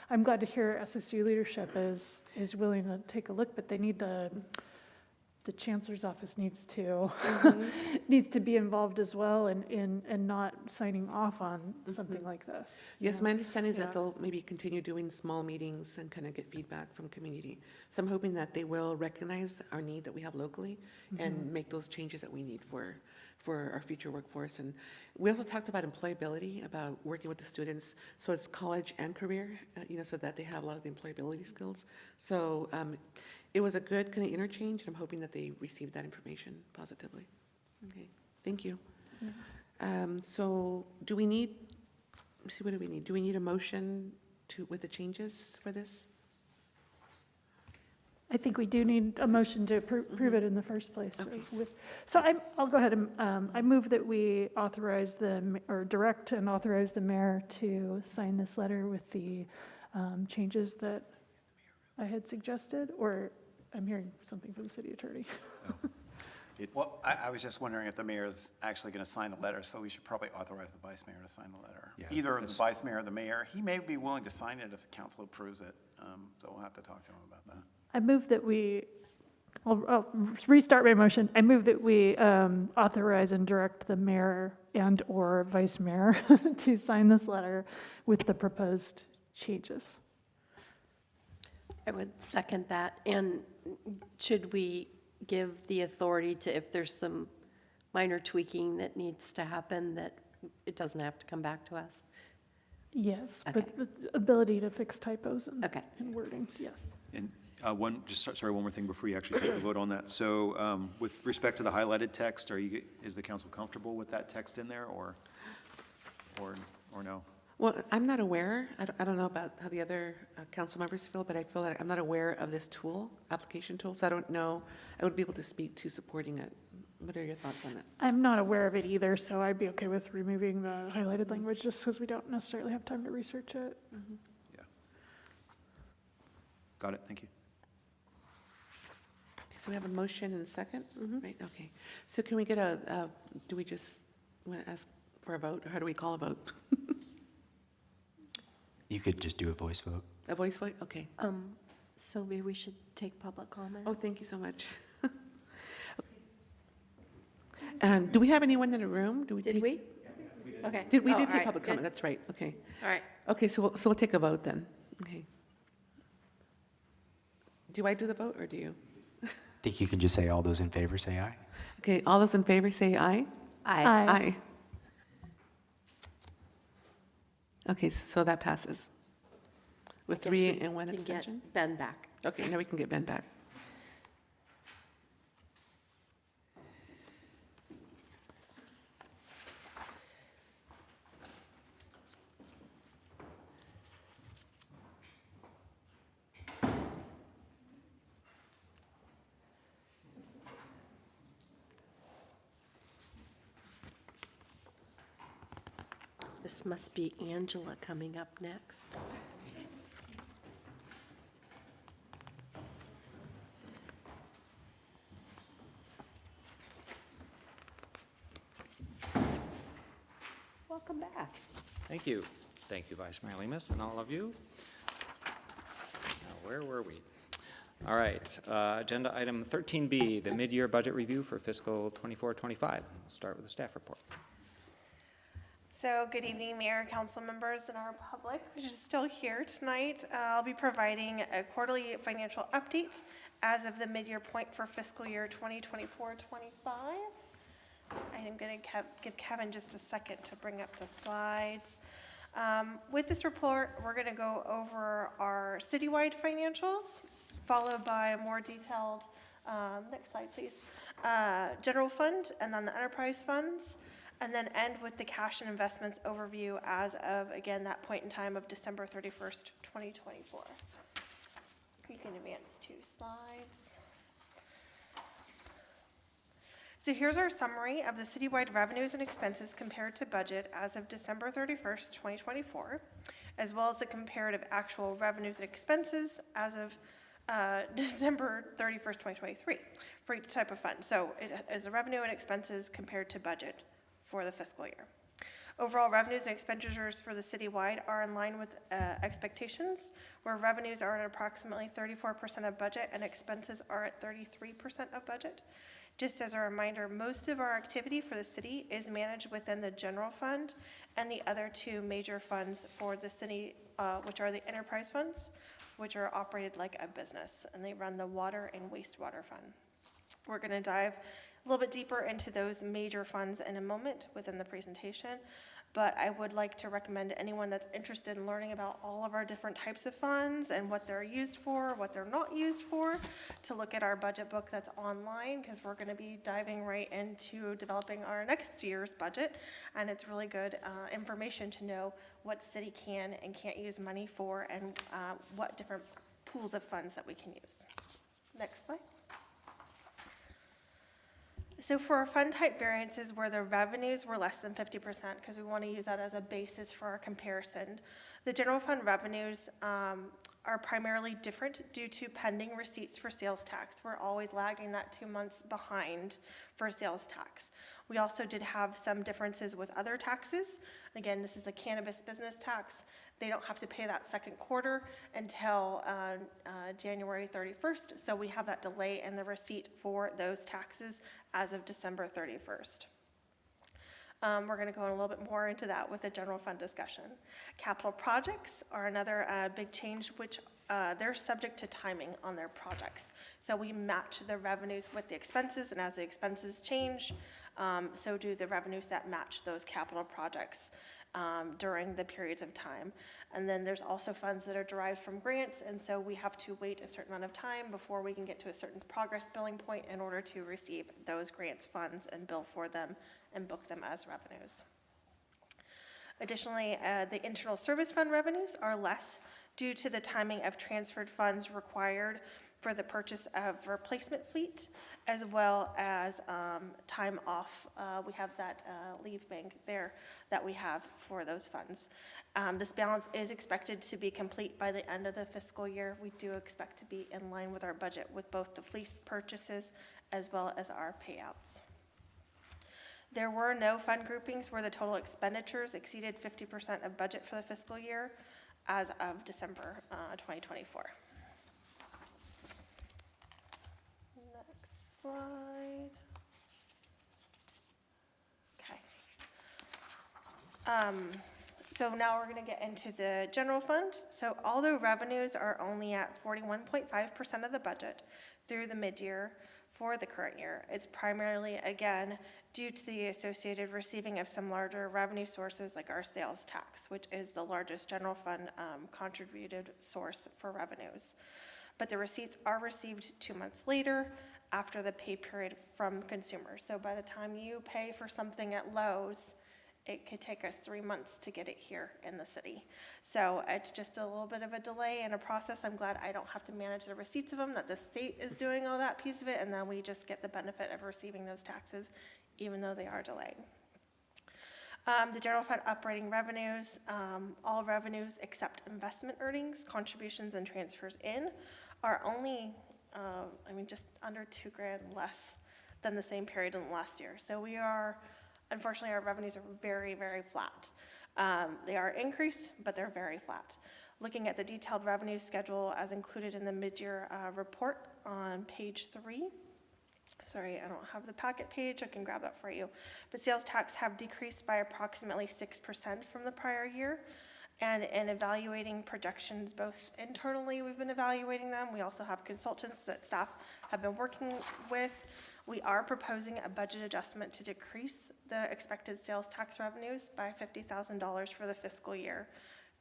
I'm glad to hear SSU leadership is willing to take a look, but they need the chancellor's office needs to needs to be involved as well and not signing off on something like this. Yes, my understanding is that they'll maybe continue doing small meetings and kind of get feedback from community. So I'm hoping that they will recognize our need that we have locally and make those changes that we need for our future workforce. And we also talked about employability, about working with the students. So it's college and career, so that they have a lot of the employability skills. So it was a good kind of interchange, and I'm hoping that they received that information positively. Okay, thank you. So do we need, let's see, what do we need? Do we need a motion with the changes for this? I think we do need a motion to approve it in the first place. Okay. So I'll go ahead and, I move that we authorize direct and authorize the mayor to sign this letter with the changes that I had suggested, or I'm hearing something from the city attorney. Well, I was just wondering if the mayor is actually going to sign the letter, so we should probably authorize the vice mayor to sign the letter. Yeah, Either the vice mayor or the mayor. He may be willing to sign it if the council approves it, so we'll have to talk to him about that. I move that I'll restart my motion. I move that we authorize and direct the mayor and/or vice mayor to sign this letter with the proposed changes. I would second that. And should we give the authority to, if there's some minor tweaking that needs to happen, that it doesn't have to come back to us? Yes, Okay. but with ability to fix typos and Okay. and wording, yes. And one more thing before you actually take the vote on that. So with respect to the highlighted text, is the council comfortable with that text in there, or no? Well, I'm not aware, I don't know about how the other council members feel, but I feel like I'm not aware of this application tool, so I don't know, I would be able to speak to supporting it. What are your thoughts on that? I'm not aware of it either, so I'd be okay with removing the highlighted language just because we don't necessarily have time to research it. Yeah. Got it, thank you. Okay, so we have a motion and a second, right? Okay. So can we get do we just want to ask for a vote, or how do we call a vote? You could just do a voice vote. A voice vote? Okay. So maybe we should take public comment? Oh, thank you so much. Do we have anyone in the room? Did we? Okay. We Oh, did all take right, public good. comment, that's right, okay. All right. Okay, so we'll take a vote then. Okay. Do I do the vote, or do you? I think you can just say all those in favor, say aye. Okay, all those in favor say aye. Aye. Aye. Okay, so that passes. With I guess 3 we and 1 can get abstention? Ben back. Okay, now we can get Ben back. This must be Angela coming up next. Welcome back. Thank you. Thank you, Vice Mayor Lemus, and all of you. Now, where were we? All right, agenda item 13B, the mid-year budget review for fiscal 24-25. We'll start with the staff report. So good evening, Mayor, council members, and our public, which is still here tonight. I'll be providing a quarterly financial update as of the mid-year point for fiscal year 2024-25. I'm going to give Kevin just a second to bring up the slides. With this report, we're going to go over our citywide financials, followed by a more detailed, next slide please, general fund, and then the enterprise funds, and then end with the cash and investments overview as of, again, that point in time of December 31st, 2024. You can advance 2 slides. So here's our summary of the citywide revenues and expenses compared to budget as of December 31st, 2024, as well as the comparative actual revenues and expenses as of December 31st, 2023 for each type of fund. So it is a revenue and expenses compared to budget for the fiscal year. Overall revenues and expenditures for the citywide are in line with expectations, where revenues are at approximately 34% of budget and expenses are at 33% of budget. Just as a reminder, most of our activity for the city is managed within the general fund and the other 2 major funds for the city, which are the enterprise funds, which are operated like a business, and they run the water and wastewater fund. We're going to dive a little bit deeper into those major funds in a moment within the presentation, but I would like to recommend anyone that's interested in learning about all of our different types of funds and what they're used for, what they're not used for, to look at our budget book that's online, because we're going to be diving right into developing our next year's budget, and it's really good information to know what the city can and can't use money for, and what different pools of funds that we can use. Next slide. So for our fund type variances where the revenues were less than 50%, because we want to use that as a basis for our comparison, the general fund revenues are primarily different due to pending receipts for sales tax. We're always lagging that 2 months behind for sales tax. We also did have some differences with other taxes. Again, this is a cannabis business tax. They don't have to pay that second quarter until January 31st. So we have that delay in the receipt for those taxes as of December 31st. We're going to go in a little bit more into that with the general fund discussion. Capital projects are another big change, which they're subject to timing on their projects. So we match the revenues with the expenses, and as the expenses change, so do the revenues that match those capital projects during the periods of time. And then there's also funds that are derived from grants, and so we have to wait a certain amount of time before we can get to a certain progress billing point in order to receive those grants funds and bill for them and book them as revenues. Additionally, the internal service fund revenues are less due to the timing of transferred funds required for the purchase of replacement fleet, as well as time off. We have that leave bank there that we have for those funds. This balance is expected to be complete by the end of the fiscal year. We do expect to be in line with our budget with both the fleet purchases as well as our payouts. There were no fund groupings where the total expenditures exceeded 50% of budget for the fiscal year as of December 2024. Next slide. Okay. So now we're going to get into the general fund. So although revenues are only at 41.5% of the budget through the mid-year for the current year. It's primarily, again, due to the associated receiving of some larger revenue sources like our sales tax, which is the largest general fund contributed source for revenues. But the receipts are received 2 months later after the pay period from consumers. So by the time you pay for something at Lowe's, it could take us 3 months to get it here in the city. So it's just a little bit of a delay in a process. I'm glad I don't have to manage the receipts of them, that the state is doing all that piece of it, and then we just get the benefit of receiving those taxes, even though they are delayed. The general fund operating revenues, all revenues except investment earnings, contributions, and transfers in are only, just under $2,000 less than the same period in the last year. So we are, unfortunately, our revenues are very, very flat. They are increased, but they're very flat. Looking at the detailed revenue schedule as included in the mid-year report on page 3. Sorry, I don't have the packet page. I can grab that for you. But sales tax have decreased by approximately 6% from the prior year. And in evaluating projections, both internally, we've been evaluating them. We also have consultants that staff have been working with. We are proposing a budget adjustment to decrease the expected sales tax revenues by $50,000 for the fiscal year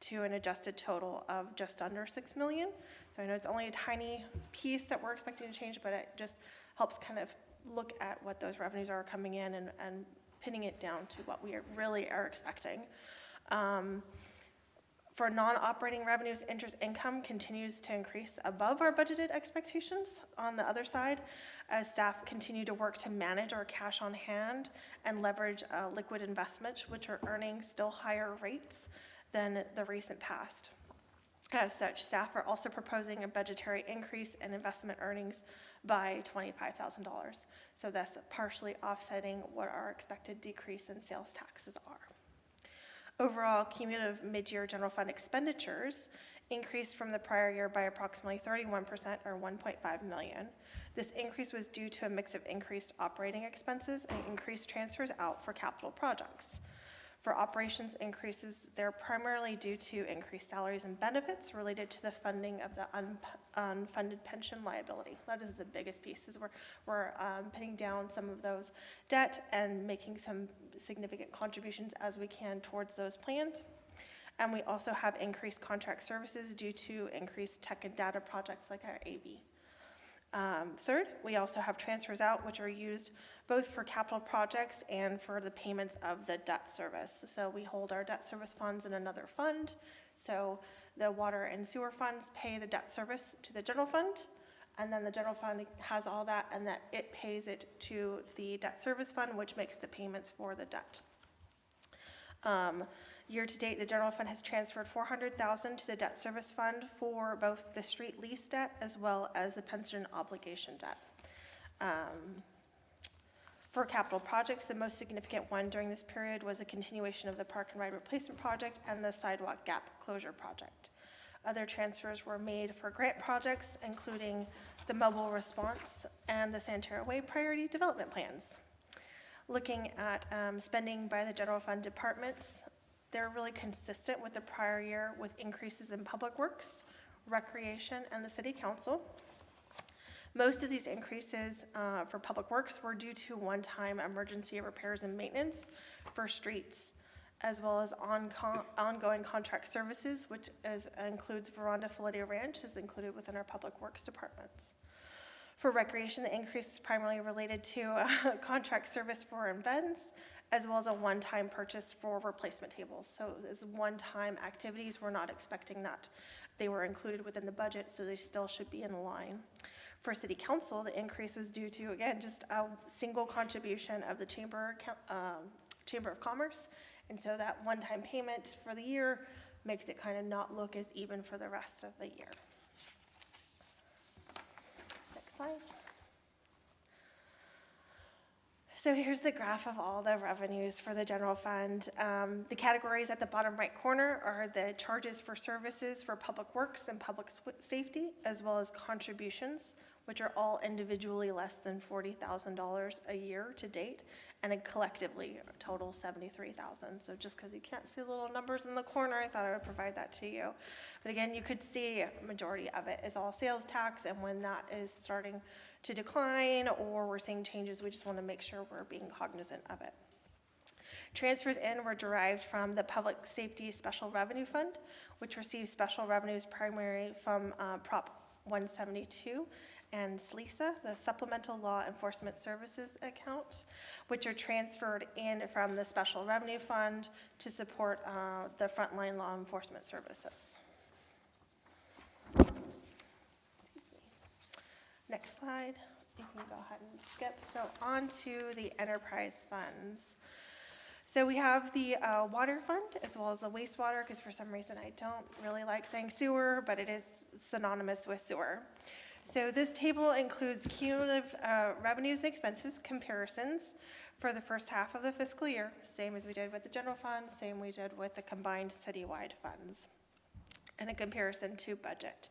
to an adjusted total of just under $6 million. So I know it's only a tiny piece that we're expecting to change, but it just helps kind of look at what those revenues are coming in and pinning it down to what we really are expecting. For non-operating revenues, interest income continues to increase above our budgeted expectations on the other side, as staff continue to work to manage our cash on hand and leverage liquid investments, which are earning still higher rates than the recent past. As such, staff are also proposing a budgetary increase in investment earnings by $25,000. So that's partially offsetting what our expected decrease in sales taxes are. Overall, cumulative mid-year general fund expenditures increased from the prior year by approximately 31% or $1.5 million. This increase was due to a mix of increased operating expenses and increased transfers out for capital projects. For operations increases, they're primarily due to increased salaries and benefits related to the funding of the unfunded pension liability. That is the biggest piece, is we're putting down some of those debt and making some significant contributions as we can towards those plans. And we also have increased contract services due to increased tech and data projects like our AV. Third, we also have transfers out, which are used both for capital projects and for the payments of the debt service. So we hold our debt service funds in another fund. So the water and sewer funds pay the debt service to the general fund, and then the general fund has all that, and that it pays it to the debt service fund, which makes the payments for the debt. Year to date, the general fund has transferred $400,000 to the debt service fund for both the street lease debt as well as the pension obligation debt. For capital projects, the most significant one during this period was a continuation of the Park and Ride Replacement Project and the Sidewalk Gap Closure Project. Other transfers were made for grant projects, including the Mobile Response and the Santara Way Priority Development Plans. Looking at spending by the general fund departments, they're really consistent with the prior year, with increases in Public Works, Recreation, and the City Council. Most of these increases for Public Works were due to one-time emergency repairs and maintenance for streets, as well as ongoing contract services, which includes Veranda Felidia Ranch, is included within our Public Works departments. For Recreation, the increase is primarily related to contract service for events, as well as a one-time purchase for replacement tables. So it's one-time activities. We're not expecting that. They were included within the budget, so they still should be in line. For City Council, the increase was due to, again, just a single contribution of the Chamber of Commerce. And so that one-time payment for the year makes it kind of not look as even for the rest of the year. Next slide. So here's the graph of all the revenues for the general fund. The categories at the bottom right corner are the charges for services for Public Works and Public Safety, as well as contributions, which are all individually less than $40,000 a year to date, and collectively total $73,000. So just because you can't see the little numbers in the corner, I thought I would provide that to you. But again, you could see majority of it is all sales tax, and when that is starting to decline or we're seeing changes, we just want to make sure we're being cognizant of it. Transfers in were derived from the Public Safety Special Revenue Fund, which receives special revenues primarily from Prop 172 and SLESA, the Supplemental Law Enforcement Services account, which are transferred in from the Special Revenue Fund to support the frontline law enforcement services. Excuse me. Next slide. You can go ahead and skip. So on to the enterprise funds. So we have the water fund as well as the wastewater, because for some reason I don't really like saying sewer, but it is synonymous with sewer. So this table includes cumulative revenues and expenses comparisons for the first half of the fiscal year, same as we did with the general fund, same we did with the combined citywide funds, and a comparison to budget.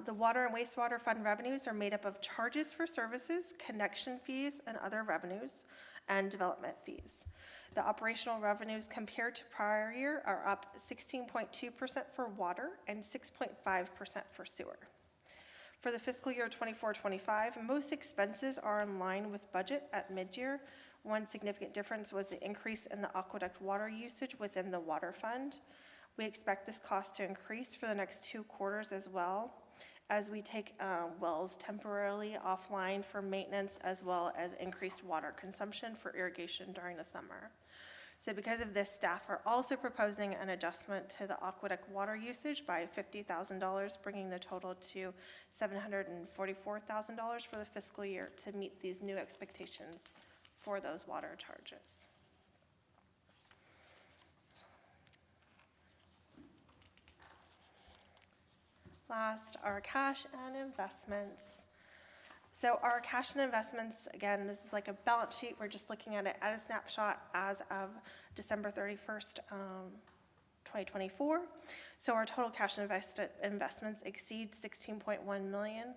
The water and wastewater fund revenues are made up of charges for services, connection fees, and other revenues, and development fees. The operational revenues compared to prior year are up 16.2% for water and 6.5% for sewer. For the fiscal year 24-25, most expenses are in line with budget at mid-year. One significant difference was the increase in the aqueduct water usage within the water fund. We expect this cost to increase for the next 2 quarters as well, as we take wells temporarily offline for maintenance, as well as increased water consumption for irrigation during the summer. So because of this, staff are also proposing an adjustment to the aqueduct water usage by $50,000, bringing the total to $744,000 for the fiscal year to meet these new expectations for those water charges. Last, our cash and investments. So our cash and investments, again, this is like a balance sheet. We're just looking at it at a snapshot as of December 31st, 2024. So our total cash and investments exceed $16.1 million.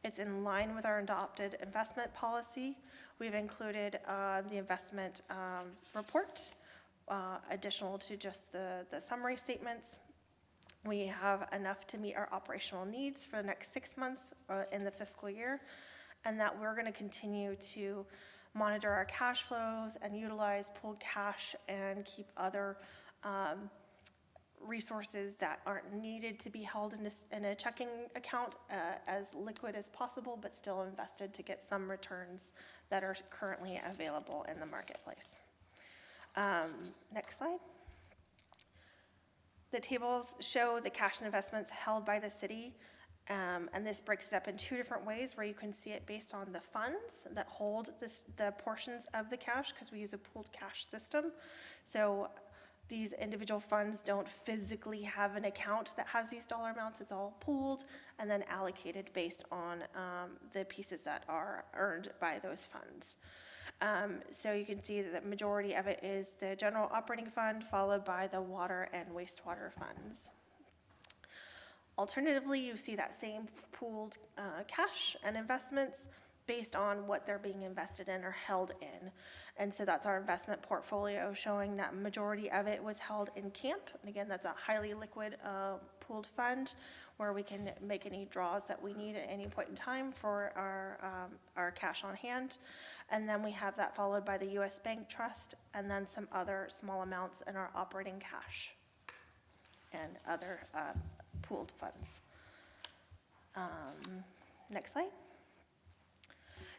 It's in line with our adopted investment policy. We've included the investment report, additional to just the summary statements. We have enough to meet our operational needs for the next 6 months in the fiscal year, and that we're going to continue to monitor our cash flows and utilize pooled cash and keep other resources that aren't needed to be held in a checking account as liquid as possible, but still invested to get some returns that are currently available in the marketplace. Next slide. The tables show the cash and investments held by the city, and this breaks it up in 2 different ways, where you can see it based on the funds that hold the portions of the cash, because we use a pooled cash system. So these individual funds don't physically have an account that has these dollar amounts. It's all pooled and then allocated based on the pieces that are earned by those funds. So you can see that the majority of it is the general operating fund, followed by the water and wastewater funds. Alternatively, you see that same pooled cash and investments based on what they're being invested in or held in. And so that's our investment portfolio, showing that majority of it was held in CAMP. And again, that's a highly liquid pooled fund where we can make any draws that we need at any point in time for our cash on hand. And then we have that followed by the U.S. Bank Trust, and then some other small amounts in our operating cash and other pooled funds. Next slide.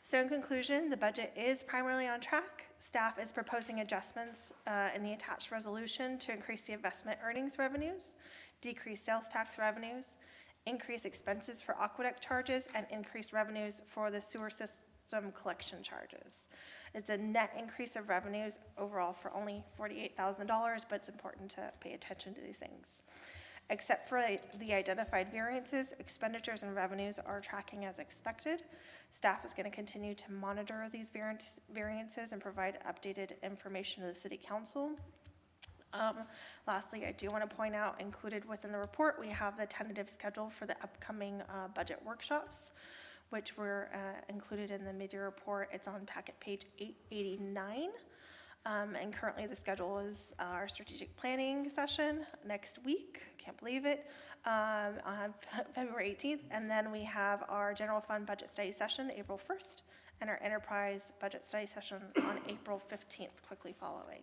So in conclusion, the budget is primarily on track. Staff is proposing adjustments in the attached resolution to increase the investment earnings revenues, decrease sales tax revenues, increase expenses for aqueduct charges, and increase revenues for the sewer system collection charges. It's a net increase of revenues overall for only $48,000, but it's important to pay attention to these things. Except for the identified variances, expenditures and revenues are tracking as expected. Staff is going to continue to monitor these variances and provide updated information to the City Council. Lastly, I do want to point out, included within the report, we have the tentative schedule for the upcoming budget workshops. which were included in the mid-year report. It's on packet page 889. And currently the schedule is our strategic planning session next week, can't believe it, on February 18th. And then we have our general fund budget study session April 1st and our enterprise budget study session on April 15th, quickly following.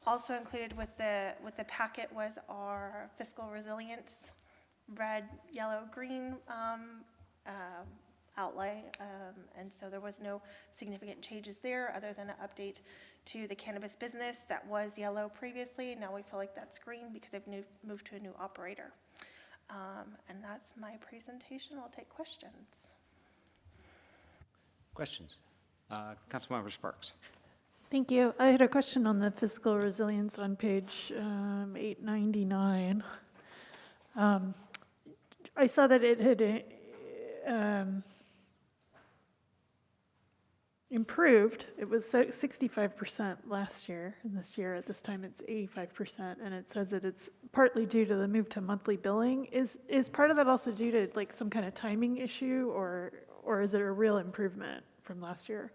Also included with the packet was our fiscal resilience red, yellow, green outlay, and so there was no significant changes there other than an update to the cannabis business that was yellow previously. Now we feel like that's green because they've moved to a new operator. And that's my presentation. I'll take questions. Questions? Councilmember Sparks. Thank you. I had a question on the fiscal resilience on page 899. I saw that it had improved. It was 65% last year, and this year at this time it's 85%, and it says that it's partly due to the move to monthly billing. Is part of that also due to like some kind of timing issue, or is it a real improvement from last year?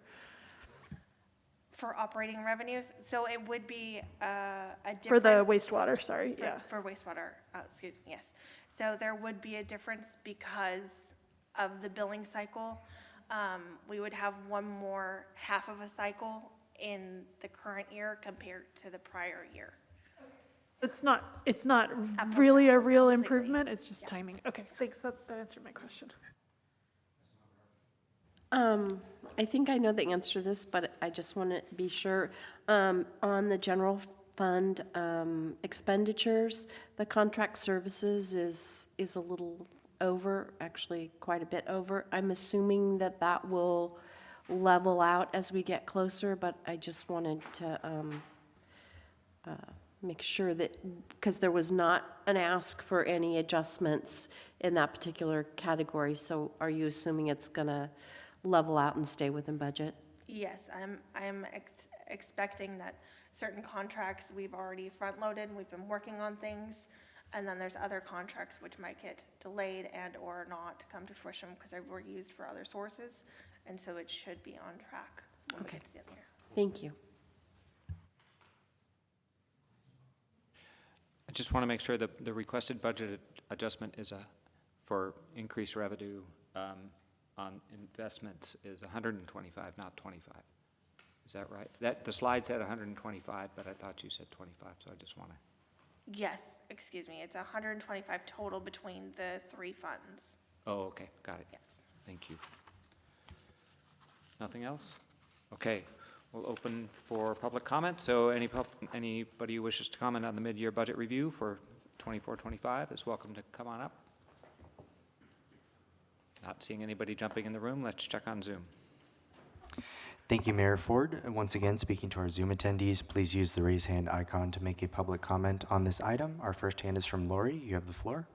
For operating revenues, so it would be a difference. For the wastewater, sorry, yeah. For wastewater, excuse me, yes. So there would be a difference because of the billing cycle. We would have one more half of a cycle in the current year compared to the prior year. It's not really a real improvement, it's just timing. Okay, thanks, that answered my question. I think I know the answer to this, but I just want to be sure. On the general fund expenditures, the contract services is a little over, actually quite a bit over. I'm assuming that will level out as we get closer, but I just wanted to make sure that, because there was not an ask for any adjustments in that particular category. So are you assuming it's going to level out and stay within budget? Yes, I'm expecting that certain contracts we've already front-loaded, we've been working on things, and then there's other contracts which might get delayed and or not come to fruition because they were used for other sources, and so it should be on track when we get to the end of the year. Thank you. I just want to make sure that the requested budget adjustment is for increased revenue on investments is 125, not 25. Is that right? The slide said 125, but I thought you said 25, so I just want to. Yes, excuse me, it's 125 total between the three funds. Oh, okay, got it. Yes. Thank you. Nothing else? Okay, we'll open for public comment. So anybody who wishes to comment on the mid-year budget review for 24-25 is welcome to come on up. Not seeing anybody jumping in the room, let's check on Zoom. Thank you, Mayor Ford. Once again, speaking to our Zoom attendees, please use the raise hand icon to make a public comment on this item. Our first hand is from Lori. You have the floor.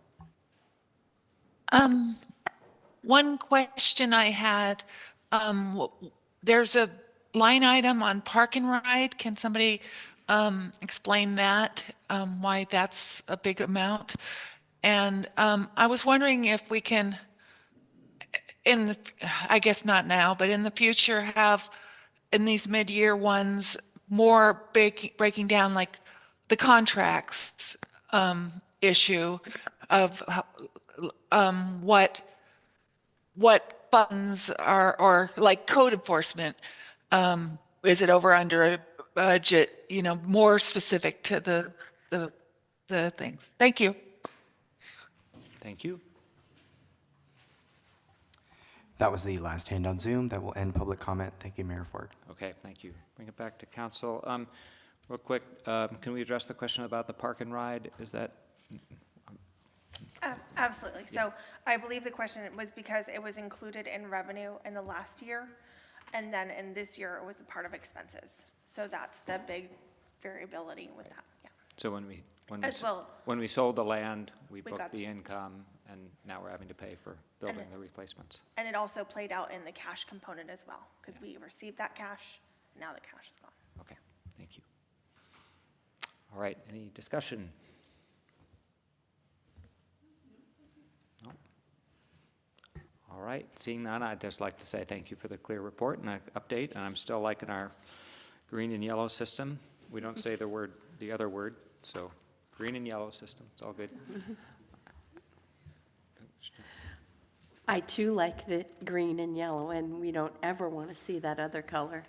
One question I had, there's a line item on park and ride. Can somebody explain that, why that's a big amount? And I was wondering if we can, I guess not now, but in the future, have in these mid-year ones more breaking down like the contracts issue of what funds are, or like code enforcement. Is it over under a budget? More specific to the things. Thank you. Thank you. That was the last hand on Zoom. That will end public comment. Thank you, Mayor Ford. Okay, thank you. Bring it back to council. Real quick, can we address the question about the park and ride? Is that? Absolutely. So I believe the question was because it was included in revenue in the last year, and then in this year it was a part of expenses. So that's the big variability with that. Yeah. So when we sold the land, we booked got the income, and now we're having to pay for building the replacements. And it also played out in the cash component as well, because we received that cash, now the cash is gone. Okay, thank you. All right, any discussion? No? right, seeing none, I'd just like to say thank you for the clear report and update, and I'm still liking our green and yellow system. We don't say the other word, so green and yellow system, it's all good. I too like the green and yellow, and we don't ever want to see that other color.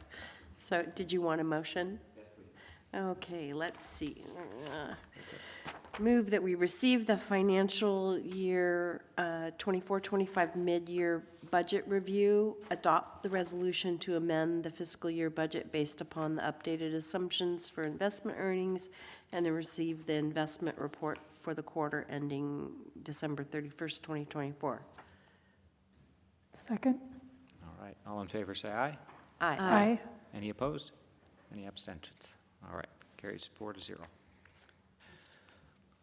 So did you want a motion? Yes, please. Okay, let's see. Move that we receive the financial year 24-25 mid-year budget review, adopt the resolution to amend the fiscal year budget based upon the updated assumptions for investment earnings, and to receive the investment report for the quarter ending December 31st, 2024. Second? All right, all in favor, say aye. Aye. Aye. Any opposed? Any abstentions? All right, carries 4-0.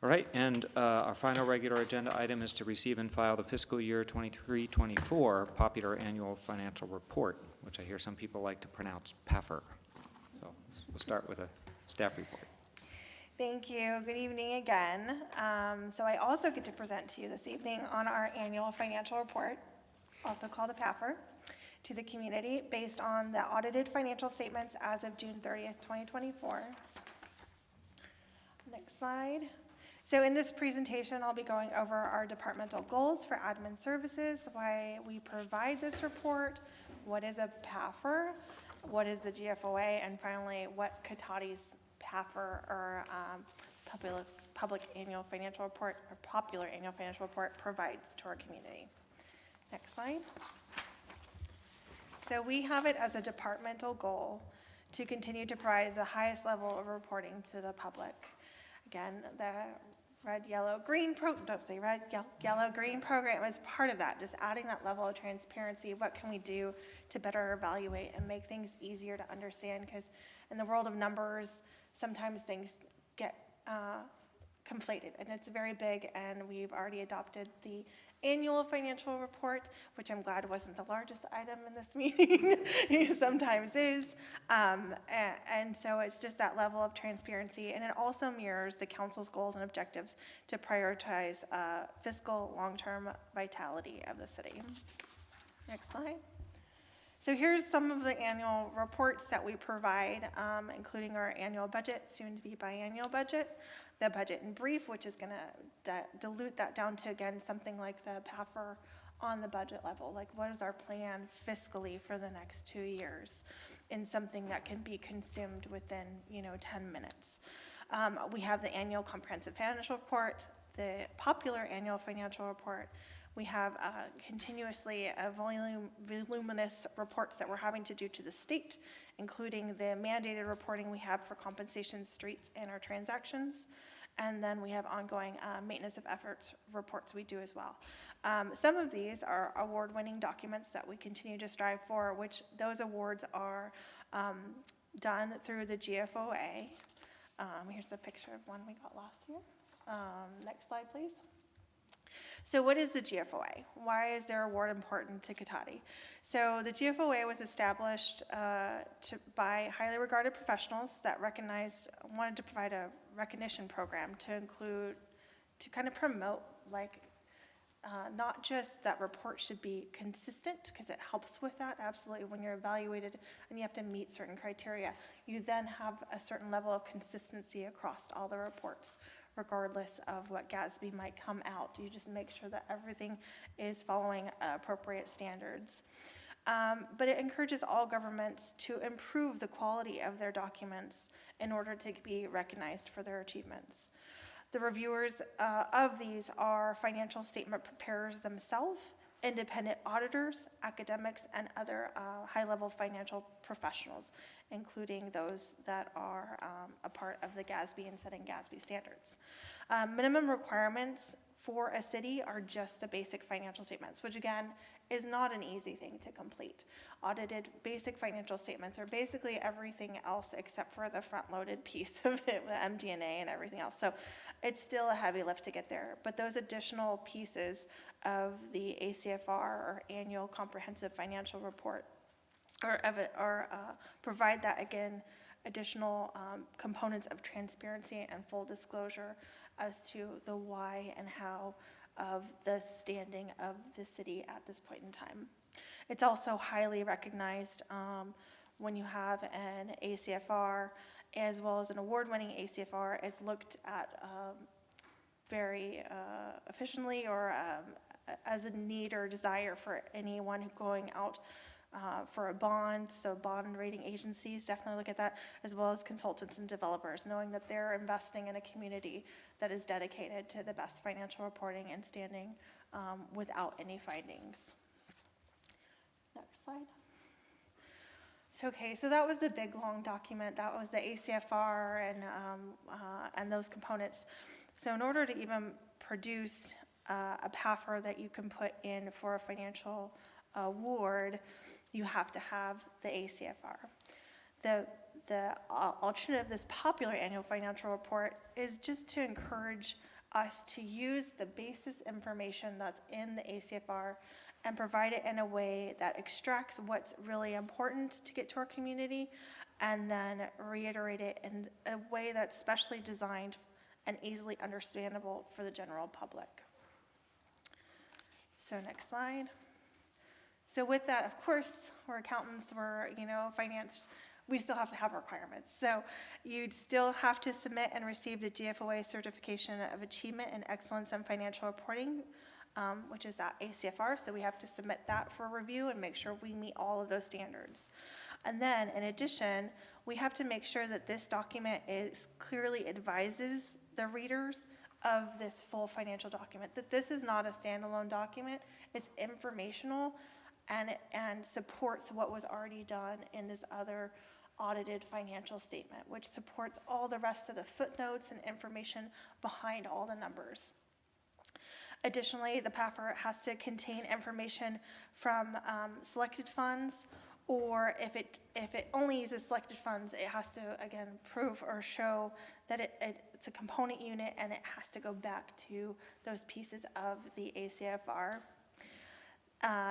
All right, and our final regular agenda item is to receive and file the fiscal year 23-24 popular annual financial report, which I hear some people like to pronounce PAFR. So we'll start with a staff report. Thank you. Good evening again. So I also get to present to you this evening on our annual financial report, also called a PAFR, to the community based on the audited financial statements as of June 30th, 2024. Next slide. So in this presentation, I'll be going over our departmental goals for admin services, why we provide this report, what is a PAFR, what is the GFOA, and finally, what Cotati's PAFR, or public annual financial report, or popular annual financial report, provides to our community. Next slide. So we have it as a departmental goal to continue to provide the highest level of reporting to the public. Again, the red, yellow, green yellow, green program is part of that, just adding that level of transparency. What can we do to better evaluate and make things easier to understand? Because in the world of numbers, sometimes things get conflated, and it's very big, and we've already adopted the annual financial report, which I'm glad wasn't the largest item in this meeting. It sometimes is. And so it's just that level of transparency, and it also mirrors the council's goals and objectives to prioritize fiscal long-term vitality of the city. Next slide. So here's some of the annual reports that we provide, including our annual budget, soon to be biannual budget, the budget in brief, which is going to dilute that down to, again, something like the PAFR on the budget level. Like, what is our plan fiscally for the next 2 years in something that can be consumed within, 10 minutes. We have the annual comprehensive financial report, the popular annual financial report. We have continuously voluminous reports that we're having to do to the state, including the mandated reporting we have for compensation, streets, and our transactions. And then we have ongoing maintenance of efforts reports we do as well. Some of these are award-winning documents that we continue to strive for, which those awards are done through the GFOA. Here's a picture of one we got last year. Next slide, please. So what is the GFOA? Why is their award important to Cotati? So the GFOA was established by highly regarded professionals that wanted to provide a recognition program to kind of promote, not just that reports should be consistent, because it helps with that, absolutely. When you're evaluated and you have to meet certain criteria, you then have a certain level of consistency across all the reports, regardless of what GASB might come out. You just make sure that everything is following appropriate standards. But it encourages all governments to improve the quality of their documents in order to be recognized for their achievements. The reviewers of these are financial statement preparers themselves, independent auditors, academics, and other high-level financial professionals, including those that are a part of the GASB and setting GASB standards. Minimum requirements for a city are just the basic financial statements, which again is not an easy thing to complete. Audited basic financial statements are basically everything else except for the front-loaded piece of it, the MD&A and everything else. So it's still a heavy lift to get there. But those additional pieces of the ACFR, or Annual Comprehensive Financial Report, provide that, again, additional components of transparency and full disclosure as to the why and how of the standing of the city at this point in time. It's also highly recognized when you have an ACFR as well as an award-winning ACFR. It's looked at very efficiently or as a need or desire for anyone going out for a bond. So bond rating agencies definitely look at that, as well as consultants and developers, knowing that they're investing in a community that is dedicated to the best financial reporting and standing without any findings. Next slide. So, okay, so that was the big, long document. That was the ACFR and those components. So in order to even produce a PAFR that you can put in for a financial award, you have to have the ACFR. The alternative, this popular annual financial report, is just to encourage us to use the basis information that's in the ACFR and provide it in a way that extracts what's really important to get to our community, and then reiterate it in a way that's specially designed and easily understandable for the general public. So next slide. So with that, of course, we're accountants, we're, finance, we still have to have requirements. So you'd still have to submit and receive the GFOA Certification of Achievement and Excellence in Financial Reporting, which is that ACFR. So we have to submit that for review and make sure we meet all of those standards. And then in addition, we have to make sure that this document clearly advises the readers of this full financial document, that this is not a standalone document, it's informational and supports what was already done in this other audited financial statement, which supports all the rest of the footnotes and information behind all the numbers. Additionally, the PAFR has to contain information from selected funds, or if it only uses selected funds, it has to, again, prove or show that it's a component unit, and it has to go back to those pieces of the ACFR.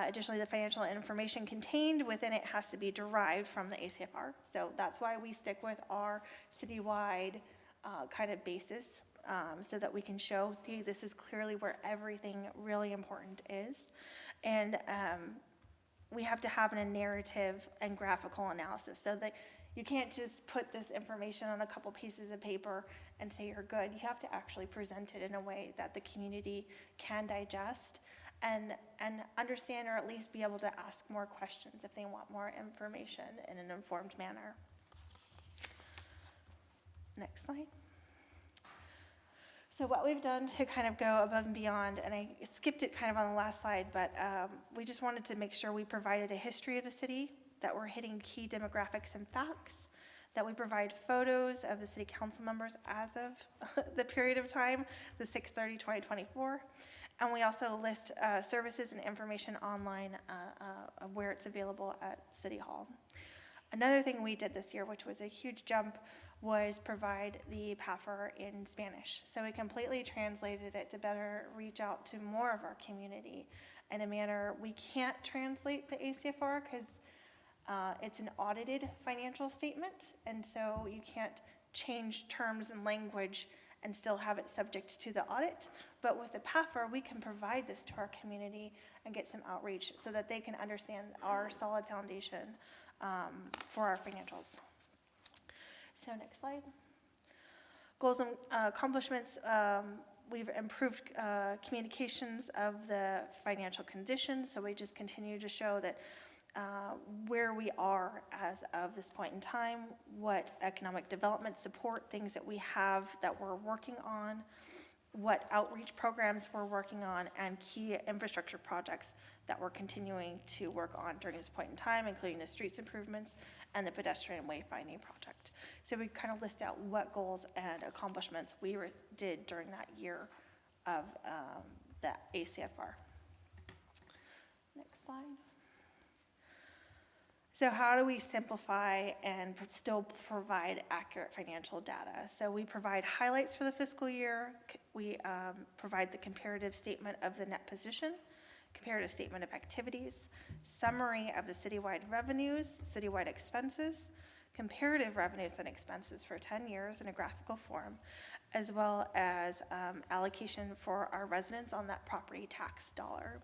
Additionally, the financial information contained within it has to be derived from the ACFR. So that's why we stick with our citywide kind of basis, so that we can show, hey, this is clearly where everything really important is. And we have to have a narrative and graphical analysis, so that you can't just put this information on a couple pieces of paper and say you're good. You have to actually present it in a way that the community can digest and understand, or at least be able to ask more questions if they want more information in an informed manner. Next slide. So what we've done to kind of go above and beyond, and I skipped it kind of on the last slide, but we just wanted to make sure we provided a history of the city, that we're hitting key demographics and facts, that we provide photos of the city council members as of the period of time, the 6/30/2024, and we also list services and information online where it's available at City Hall. Another thing we did this year, which was a huge jump, was provide the PAFR in Spanish. So we completely translated it to better reach out to more of our community in a manner we can't translate the ACFR because it's an audited financial statement, and so you can't change terms and language and still have it subject to the audit. But with the PAFR, we can provide this to our community and get some outreach so that they can understand our solid foundation for our financials. So next slide. Goals and accomplishments. We've improved communications of the financial conditions, so we just continue to show that where we are as of this point in time, what economic development support, things that we have that we're working on, what outreach programs we're working on, and key infrastructure projects that we're continuing to work on during this point in time, including the streets improvements and the pedestrian wayfinding project. So we kind of list out what goals and accomplishments we did during that year of the ACFR. Next slide. So how do we simplify and still provide accurate financial data? So we provide highlights for the fiscal year. We provide the comparative statement of the net position, comparative statement of activities, summary of the citywide revenues, citywide expenses, comparative revenues and expenses for 10 years in a graphical form, as well as allocation for our residents on that property tax dollar.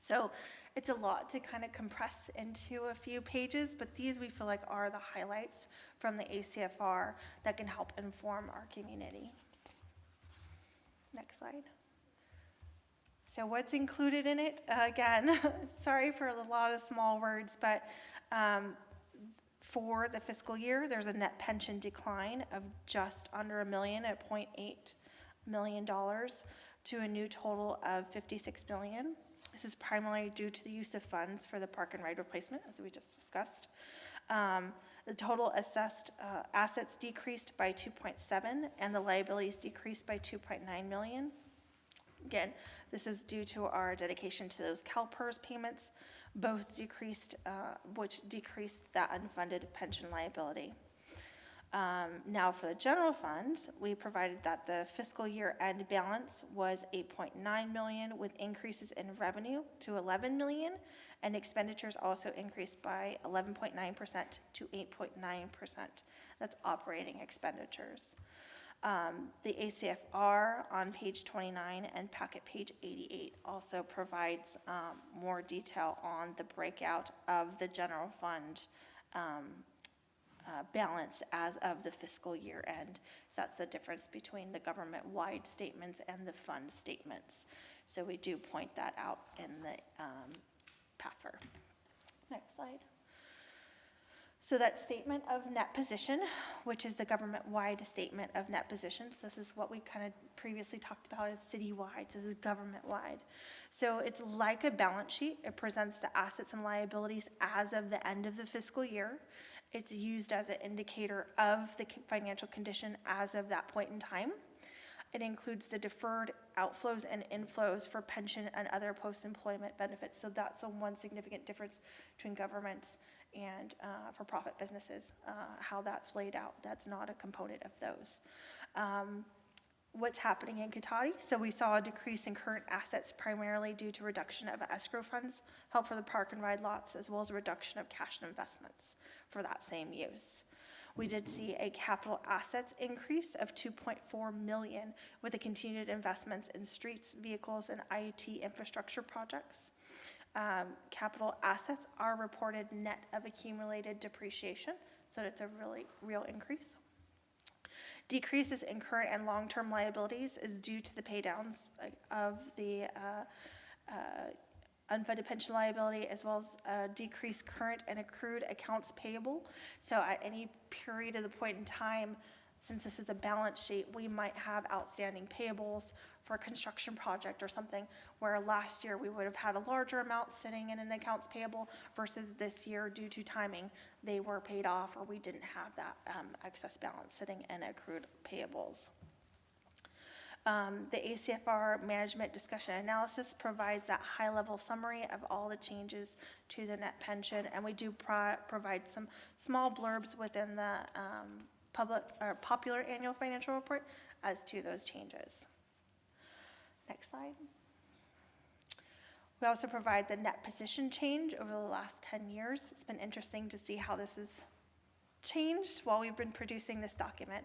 So it's a lot to kind of compress into a few pages, but these we feel like are the highlights from the ACFR that can help inform our community. Next slide. So what's included in it? Again, sorry for a lot of small words, but for the fiscal year, there's a net pension decline of just under $1 million at $0.8 million to a new total of $56 million. This is primarily due to the use of funds for the park and ride replacement, as we just discussed. The total assessed assets decreased by 2.7, and the liabilities decreased by 2.9 million. Again, this is due to our dedication to those CalPERS payments, both decreased, which decreased that unfunded pension liability. Now for the general fund, we provided that the fiscal year end balance was 8.9 million with increases in revenue to 11 million, and expenditures also increased by 11.9% to 8.9%. That's operating expenditures. The ACFR on page 29 and packet page 88 also provides more detail on the breakout of the general fund balance as of the fiscal year end. That's the difference between the government-wide statements and the fund statements. So we do point that out in the PAFR. Next slide. So that statement of net position, which is the government-wide statement of net positions, this is what we kind of previously talked about as citywide, so this is government-wide. So it's like a balance sheet. It presents the assets and liabilities as of the end of the fiscal year. It's used as an indicator of the financial condition as of that point in time. It includes the deferred outflows and inflows for pension and other post-employment benefits. So that's the one significant difference between governments and for-profit businesses, how that's laid out. That's not a component of those. What's happening in Cotati? So we saw a decrease in current assets primarily due to reduction of escrow funds held for the park and ride lots, as well as a reduction of cash and investments for that same use. We did see a capital assets increase of 2.4 million with the continued investments in streets, vehicles, and IT infrastructure projects. Capital assets are reported net of accumulated depreciation, so it's a really real increase. Decreases in current and long-term liabilities is due to the paydowns of the unfunded pension liability, as well as decreased current and accrued accounts payable. So at any period of the point in time, since this is a balance sheet, we might have outstanding payables for a construction project or something, where last year we would have had a larger amount sitting in an accounts payable versus this year, due to timing, they were paid off or we didn't have that excess balance sitting in accrued payables. The ACFR management discussion analysis provides that high-level summary of all the changes to the net pension, and we do provide some small blurbs within the popular annual financial report as to those changes. Next slide. We also provide the net position change over the last 10 years. It's been interesting to see how this has changed while we've been producing this document.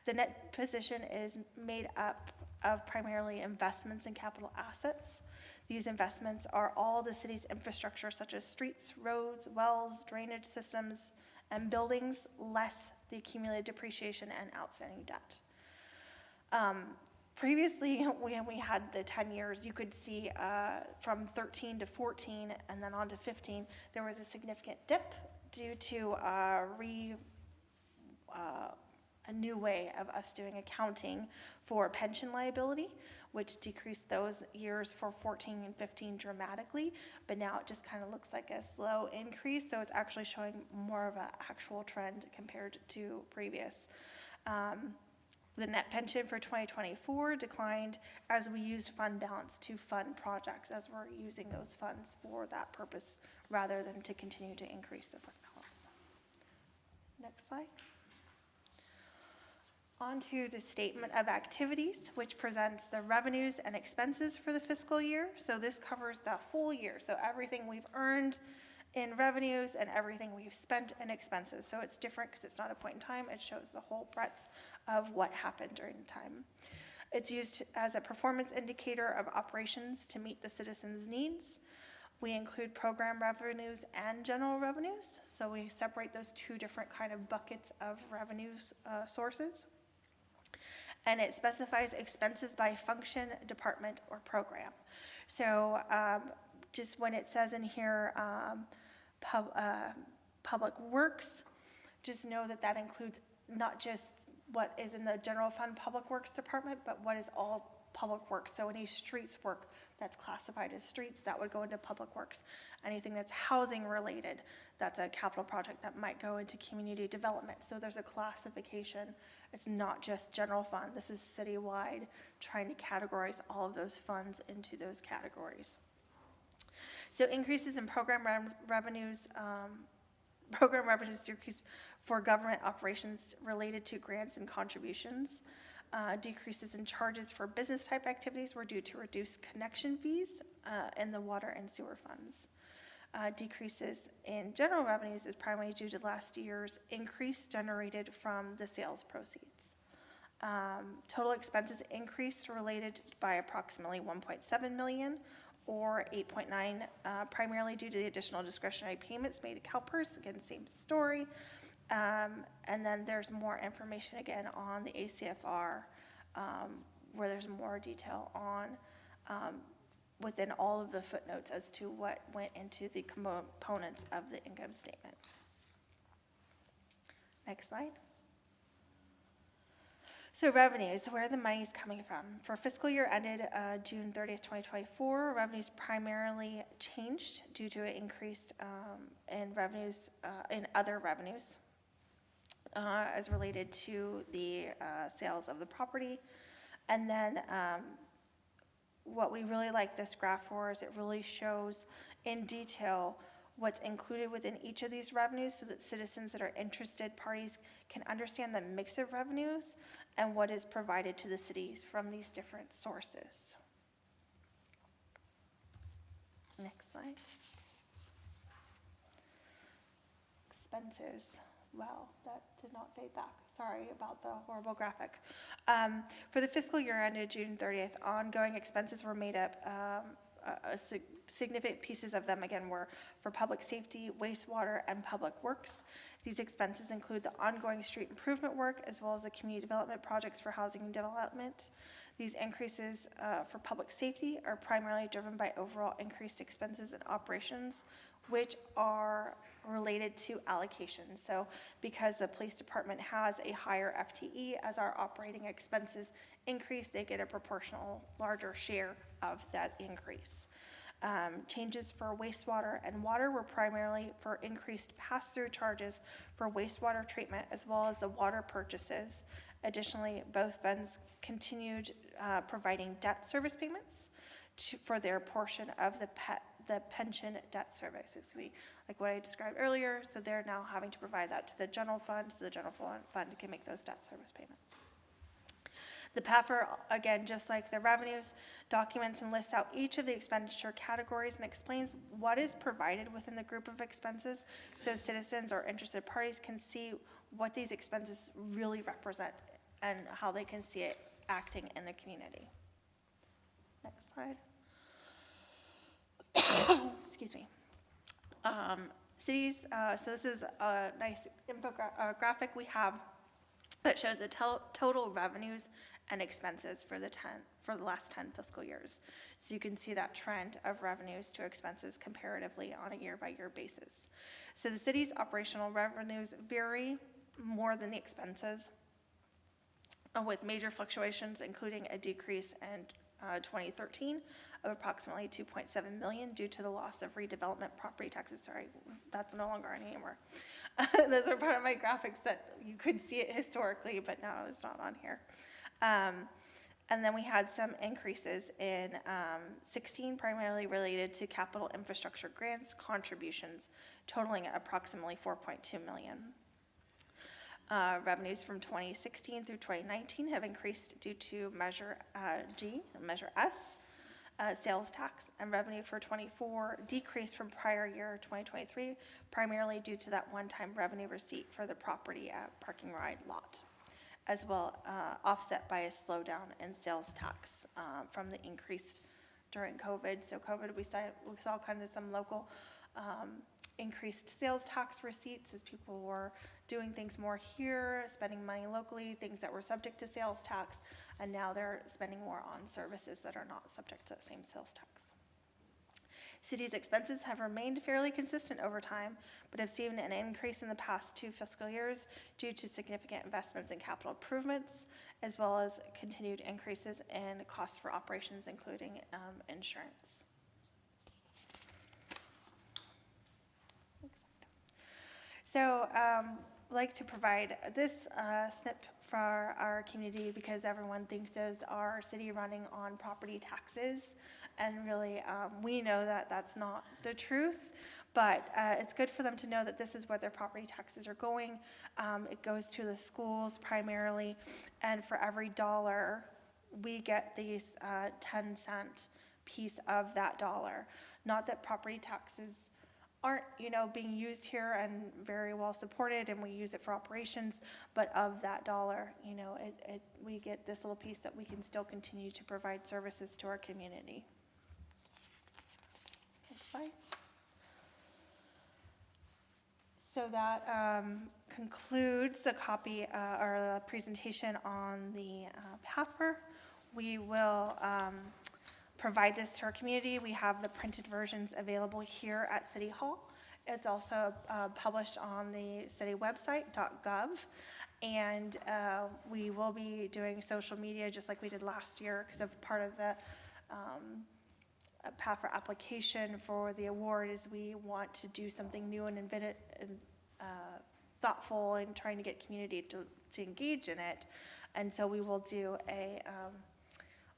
The net position is made up of primarily investments in capital assets. These investments are all the city's infrastructure, such as streets, roads, wells, drainage systems, and buildings, less the accumulated depreciation and outstanding debt. Previously, when we had the 10 years, you could see from 13 to 14 and then on to 15, there was a significant dip due to a new way of us doing accounting for pension liability, which decreased those years for 14 and 15 dramatically, but now it just kind of looks like a slow increase, so it's actually showing more of an actual trend compared to previous. The net pension for 2024 declined as we used fund balance to fund projects, as we're using those funds for that purpose rather than to continue to increase the fund balance. Next slide. On to the statement of activities, which presents the revenues and expenses for the fiscal year. So this covers the full year. So everything we've earned in revenues and everything we've spent in expenses. So it's different because it's not a point in time. It shows the whole breadth of what happened during the time. It's used as a performance indicator of operations to meet the citizens' needs. We include program revenues and general revenues. So we separate those two different kind of buckets of revenues sources. And it specifies expenses by function, department, or program. So just when it says in here, public works, just know that that includes not just what is in the general fund public works department, but what is all public works. So any streets work that's classified as streets, that would go into public works. Anything that's housing related, that's a capital project that might go into community development. So there's a classification. It's not just general fund. This is citywide, trying to categorize all of those funds into those categories. So increases in program revenues decrease for government operations related to grants and contributions. Decreases in charges for business type activities were due to reduced connection fees in the water and sewer funds. Decreases in general revenues is primarily due to last year's increase generated from the sales proceeds. Total expenses increased related by approximately 1.7 million or 8.9, primarily due to the additional discretionary payments made to CalPERS. Again, same story. And then there's more information again on the ACFR, where there's more detail on within all of the footnotes as to what went into the components of the income statement. Next slide. So revenues, where the money's coming from. For fiscal year ended June 30th, 2024, revenues primarily changed due to an increase in revenues, in other revenues as related to the sales of the property. And then what we really like this graph for is it really shows in detail what's included within each of these revenues so that citizens that are interested parties can understand the mix of revenues and what is provided to the cities from these different sources. Next slide. Expenses. Wow, that did not fade back. Sorry about the horrible graphic. For the fiscal year ended June 30th, ongoing expenses were made up, significant pieces of them, again, were for public safety, wastewater, and public works. These expenses include the ongoing street improvement work, as well as the community development projects for housing and development. These increases for public safety are primarily driven by overall increased expenses and operations, which are related to allocations. So because the police department has a higher FTE, as our operating expenses increase, they get a proportional larger share of that increase. Changes for wastewater and water were primarily for increased pass-through charges for wastewater treatment as well as the water purchases. Additionally, both funds continued providing debt service payments for their portion of the pension debt service, like what I described earlier. So they're now having to provide that to the general fund, so the general fund can make those debt service payments. The PAFR, again, just like the revenues, documents and lists out each of the expenditure categories and explains what is provided within the group of expenses so citizens or interested parties can see what these expenses really represent and how they can see it acting in the community. Next slide. Excuse me. Cities, so this is a nice infographic we have that shows the total revenues and expenses for the last 10 fiscal years. So you can see that trend of revenues to expenses comparatively on a year-by-year basis. So the city's operational revenues vary more than the expenses, with major fluctuations including a decrease in 2013 of approximately 2.7 million due to the loss of redevelopment property taxes. Sorry, that's no longer on anymore. Those are part of my graphics that you could see it historically, but now it's not on here. And then we had some increases in 16, primarily related to capital infrastructure grants contributions, totaling approximately 4.2 million. Revenues from 2016 through 2019 have increased due to Measure G and Measure S. Sales tax and revenue for '24 decreased from prior year 2023, primarily due to that one-time revenue receipt for the property at Parking Ride Lot, as well offset by a slowdown in sales tax from the increased during COVID. So COVID, we saw kind of some local increased sales tax receipts as people were doing things more here, spending money locally, things that were subject to sales tax, and now they're spending more on services that are not subject to the same sales tax. City's expenses have remained fairly consistent over time, but have seen an increase in the past 2 fiscal years due to significant investments in capital improvements, as well as continued increases in costs for operations, including insurance. So I'd like to provide this snip for our community because everyone thinks those are city running on property taxes. And really, we know that that's not the truth, but it's good for them to know that this is where their property taxes are going. It goes to the schools primarily, and for every dollar, we get these 10-cent piece of that dollar. Not that property taxes aren't, being used here and very well supported, and we use it for operations, but of that dollar, we get this little piece that we can still continue to provide services to our community. Next slide. So that concludes the copy or the presentation on the PAFR. We will provide this to our community. We have the printed versions available here at City Hall. It's also published on the city website, .gov, and we will be doing social media just like we did last year because of part of the PAFR application for the award is we want to do something new and inventive and thoughtful and trying to get community to engage in it. And so we will do a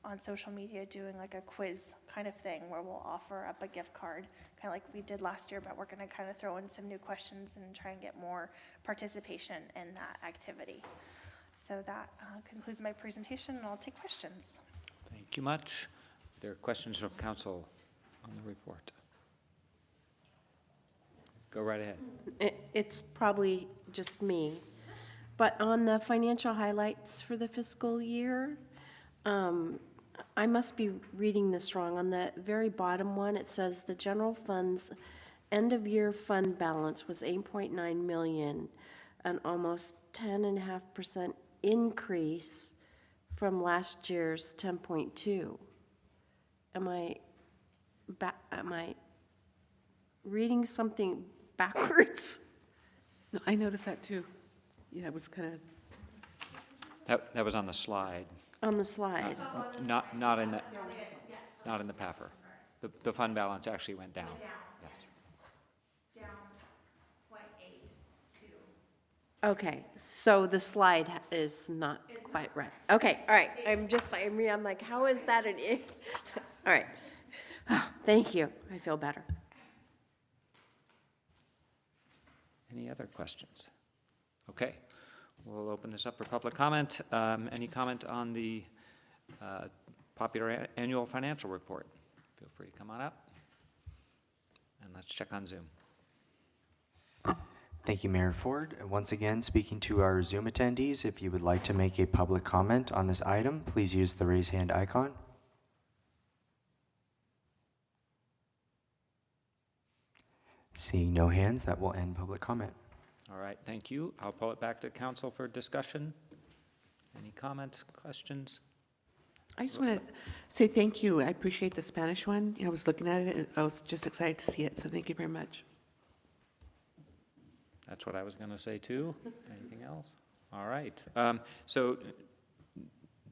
on social media doing like a quiz kind of thing where we'll offer up a gift card, kind of like we did last year, but we're going to kind of throw in some new questions and try and get more participation in that activity. So that concludes my presentation, and I'll take questions. Thank you much. There are questions from council on the report. Go right ahead. It's probably just me, but on the financial highlights for the fiscal year, I must be reading this wrong. On the very bottom one, it says the general fund's end-of-year fund balance was 8.9 million, an almost 10.5% increase from last year's 10.2. Am I reading something backwards? No, I noticed that too. Yeah, it was kind of. That was on the slide. On the slide. Not in the PAFR. The fund balance actually went down. Yes. Down 0.82. Okay, so the slide is not quite right. Okay, all right. I'm like, how is that an? All right. Oh, thank you. I feel better. Any other questions? Okay. We'll open this up for public comment. Any comment on the popular annual financial report? Feel free to come on up. And let's check on Zoom. Thank you, Mayor Ford. Once again, speaking to our Zoom attendees, if you would like to make a public comment on this item, please use the raise hand icon. Seeing no hands, that will end public comment. All right, thank you. I'll pull it back to council for discussion. Any comments, questions? I just want to say thank you. I appreciate the Spanish one. I was looking at it, and I was just excited to see it, so thank you very much. That's what I was going to say too. Anything else? All right. So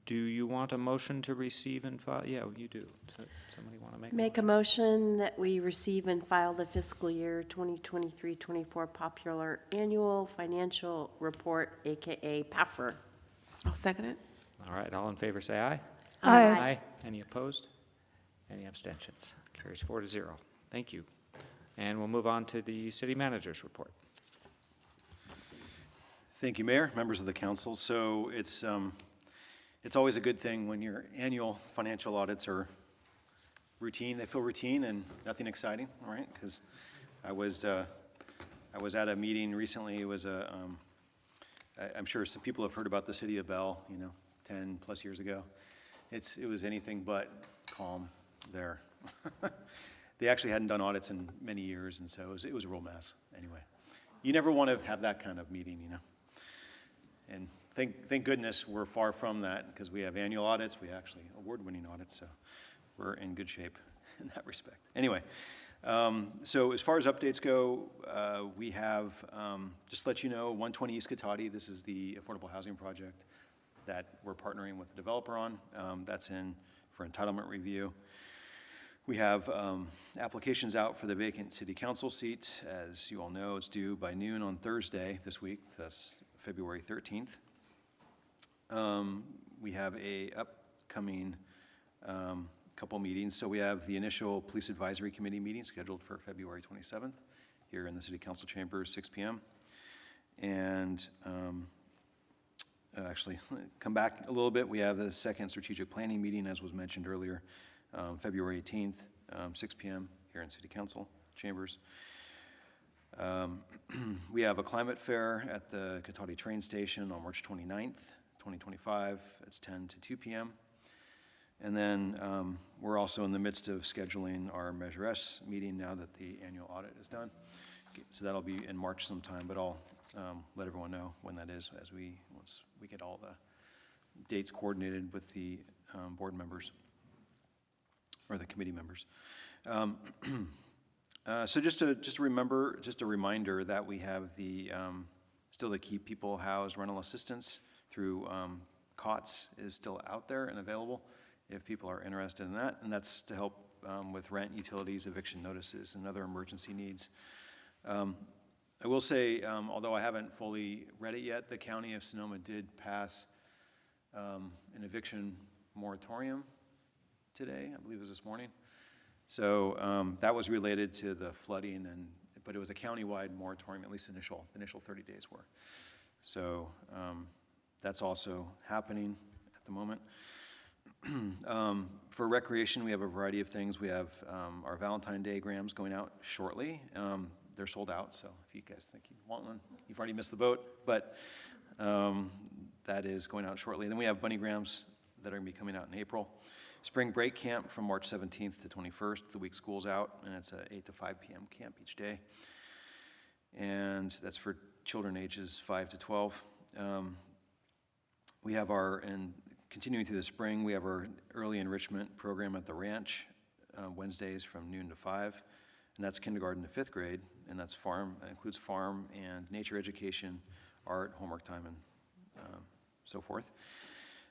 do you want a motion to receive and file? Yeah, you do. So somebody want to Make a motion that we receive and file the fiscal year 2023-24 popular annual financial report, AKA PAFR. I'll second it. All right, all in favor say aye. Aye. Aye. Any opposed? Any abstentions? Carries 4-0. Thank you. And we'll move on to the city manager's report. Thank you, Mayor, members of the council. So it's always a good thing when your annual financial audits are routine. They feel routine and nothing exciting, right? Because I was at a meeting recently. It was I'm sure some people have heard about the city of Bell, 10 plus years ago. It was anything but calm there. They actually hadn't done audits in many years, and so it was a real mess. Anyway, you never want to have that kind of meeting, And thank goodness we're far from that, because we have annual audits. We actually award-winning audits, so we're in good shape in that respect. Anyway, so as far as updates go, we have, just to let you know, 120 East Cotati. This is the affordable housing project that we're partnering with the developer on. That's in for entitlement review. We have applications out for the vacant city council seat. As you all know, it's due by noon on Thursday this week. That's February 13th. We have a upcoming couple meetings. So we have the initial Police Advisory Committee meeting scheduled for February 27th here in the City Council chambers, 6 p.m. And actually, come back a little bit. We have the second strategic planning meeting, as was mentioned earlier, February 18th, 6 p.m. here in City Council chambers. We have a climate fair at the Cotati train station on March 29th, 2025. It's 10 to 2 p.m. And then we're also in the midst of scheduling our Measure S meeting now that the annual audit is done. So that'll be in March sometime, but I'll let everyone know when that is once we get all the dates coordinated with the board members or the committee members. So just a reminder that we have the still the Keep People Housed rental assistance through COTS is still out there and available if people are interested in that, and that's to help with rent, utilities, eviction notices, and other emergency needs. I will say, although I haven't fully read it yet, the County of Sonoma did pass an eviction moratorium today. I believe it was this morning. So that was related to the flooding, but it was a countywide moratorium, at least the initial 30 days were. So that's also happening at the moment. For recreation, we have a variety of things. We have our Valentine Day grams going out shortly. They're sold out, so if you guys think you want one, you've already missed the boat, but that is going out shortly. Then we have bunny grams that are going to be coming out in April. Spring break camp from March 17th to 21st. The week school's out, and it's a 8 to 5 p.m. camp each day. And that's for children ages 5 to 12. We have and continuing through the spring, we have our early enrichment program at the ranch, Wednesdays from noon to 5. And that's kindergarten to 5th grade, and that's it includes farm and nature education, art, homework time, and so forth.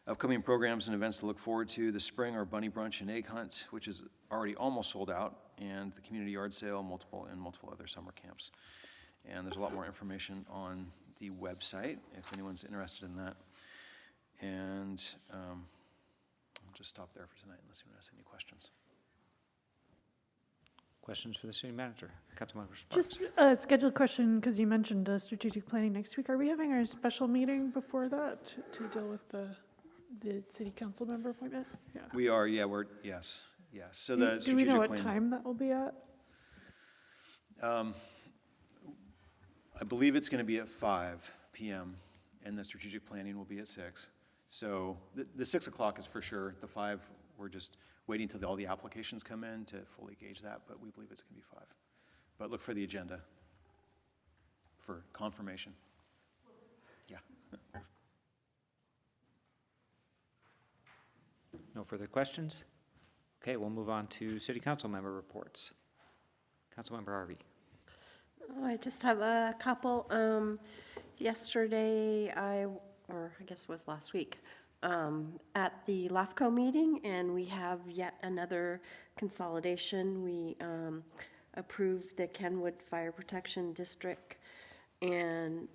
Upcoming programs and events to look forward to this spring are Bunny Brunch and Egg Hunt, which is already almost sold out, and the community yard sale, multiple other summer camps. And there's a lot more information on the website if anyone's interested in that. And I'll just stop there for tonight unless anyone has any questions. Questions for the city manager? Councilmember Sparks. Just a scheduled question, because you mentioned strategic planning next week. Are we having our special meeting before that to deal with the city council member appointment? Yeah. We are, yes. So the Do we know what strategic time that will be at? I believe it's going to be at 5 p.m. and the strategic planning will be at 6. So the 6 o'clock is for sure. The 5, we're just waiting until all the applications come in to fully gauge that, but we believe it's going to be 5. But look for the agenda for confirmation. Yeah. No further questions? Okay, we'll move on to city council member reports. Councilmember Harvey. I just have a couple. Yesterday, or I guess it was last week, at the LAFCO meeting, and we have yet another consolidation. We approved the Kenwood Fire Protection District and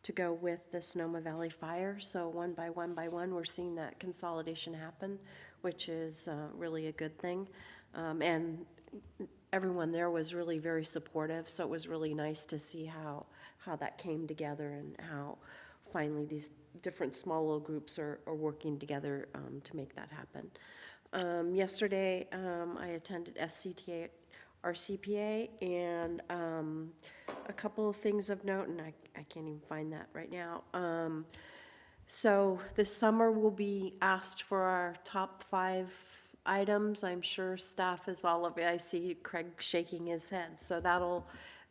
to go with the Sonoma Valley Fire. So one by one, we're seeing that consolidation happen, which is really a good thing. And everyone there was really very supportive, so it was really nice to see how that came together and how finally these different small little groups are working together to make that happen. Yesterday, I attended SCTA RCPA, and a couple of things of note, and I can't even find that right now. So this summer we'll be asked for our top 5 items. I'm sure staff is all of it. I see Craig shaking his head. So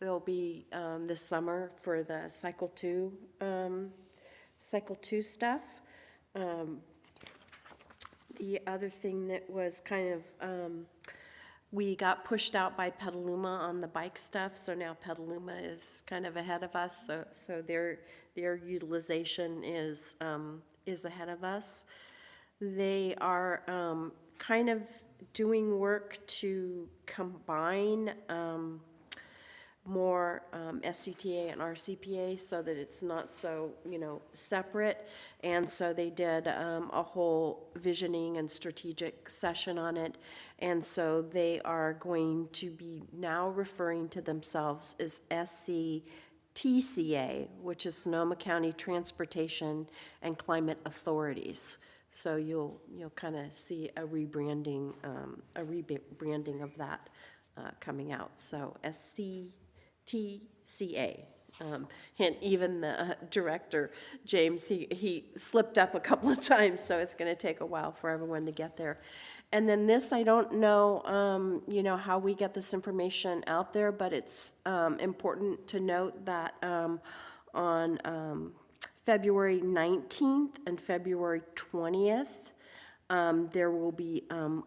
it'll be this summer for the Cycle 2 stuff. The other thing that was kind of, we got pushed out by Petaluma on the bike stuff, so now Petaluma is kind of ahead of us, so their utilization is ahead of us. They are kind of doing work to combine more SCTA and RCPA so that it's not so, separate. And so they did a whole visioning and strategic session on it. And so they are going to be now referring to themselves as SCTCA, which is Sonoma County Transportation and Climate Authorities. So you'll kind of see a rebranding of that coming out. So SCTCA. And even the director, James, he slipped up a couple of times, so it's going to take a while for everyone to get there. And then this, I don't know, how we get this information out there, but it's important to note that on February 19th and February 20th, there will be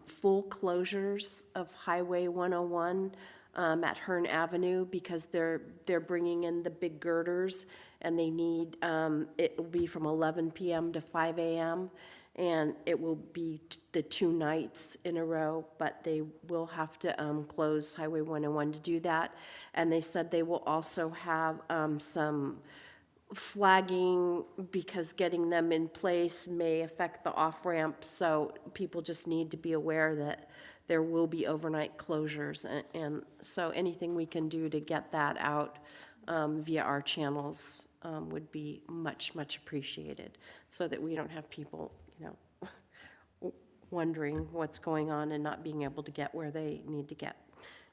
full closures of Highway 101 at Hearn Avenue because they're bringing in the big girders, and they need, it will be from 11 p.m. to 5 a.m., and it will be the 2 nights in a row, but they will have to close Highway 101 to do that. And they said they will also have some flagging because getting them in place may affect the off-ramp, so people just need to be aware that there will be overnight closures, and so anything we can do to get that out via our channels would be much, much appreciated, so that we don't have people, wondering what's going on and not being able to get where they need to get.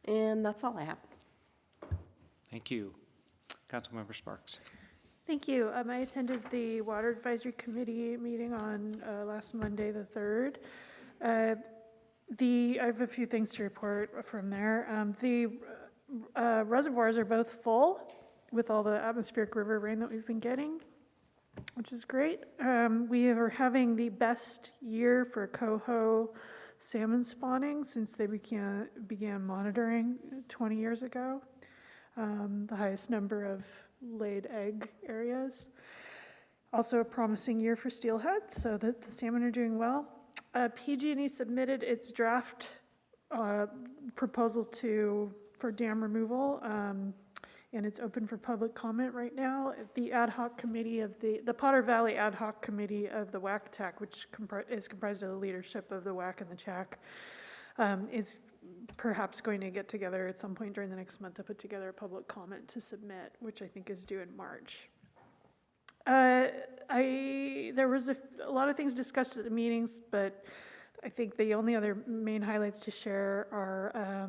And that's all I have. Thank you. Councilmember Sparks. Thank you. I attended the Water Advisory Committee meeting on last Monday, the 3rd. I have a few things to report from there. The reservoirs are both full with all the atmospheric river rain that we've been getting, which is great. We are having the best year for coho salmon spawning since they began monitoring 20 years ago. The highest number of laid egg areas. Also a promising year for steelhead, so that the salmon are doing well. PG&E submitted its draft proposal for dam removal, and it's open for public comment right now. The ad hoc committee of the Potter Valley Ad Hoc Committee of the WAC-TAC, which is comprised of the leadership of the WAC and the CHAC, is perhaps going to get together at some point during the next month to put together a public comment to submit, which I think is due in March. There was a lot of things discussed at the meetings, but I think the only other main highlights to share are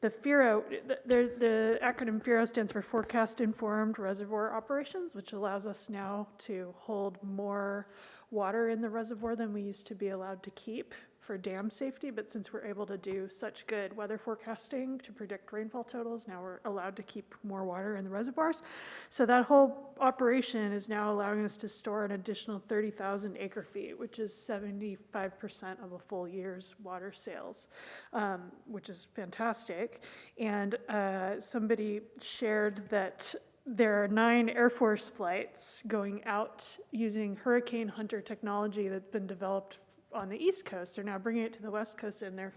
the FIRO. The acronym FIRO stands for Forecast Informed Reservoir Operations, which allows us now to hold more water in the reservoir than we used to be allowed to keep for dam safety, but since we're able to do such good weather forecasting to predict rainfall totals, now we're allowed to keep more water in the reservoirs. So that whole operation is now allowing us to store an additional 30,000 acre feet, which is 75% of a full year's water sales, which is fantastic. And somebody shared that there are 9 Air Force flights going out using Hurricane Hunter technology that's been developed on the East Coast. They're now bringing it to the West Coast, and they're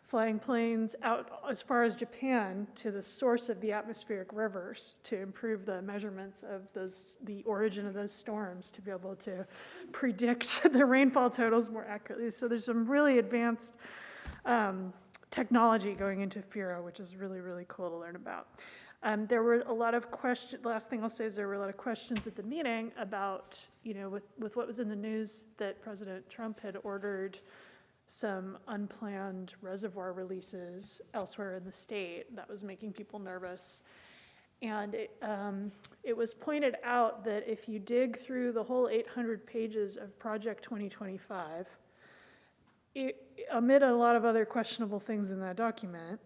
flying planes out as far as Japan to the source of the atmospheric rivers to improve the measurements of the origin of those storms, to be able to predict the rainfall totals more accurately. So there's some really advanced technology going into FIRO, which is really, really cool to learn about. There were a lot of questions. Last thing I'll say is there were a lot of questions at the meeting about, with what was in the news that President Trump had ordered some unplanned reservoir releases elsewhere in the state that was making people nervous. And it was pointed out that if you dig through the whole 800 pages of Project 2025, amid a lot of other questionable things in that document,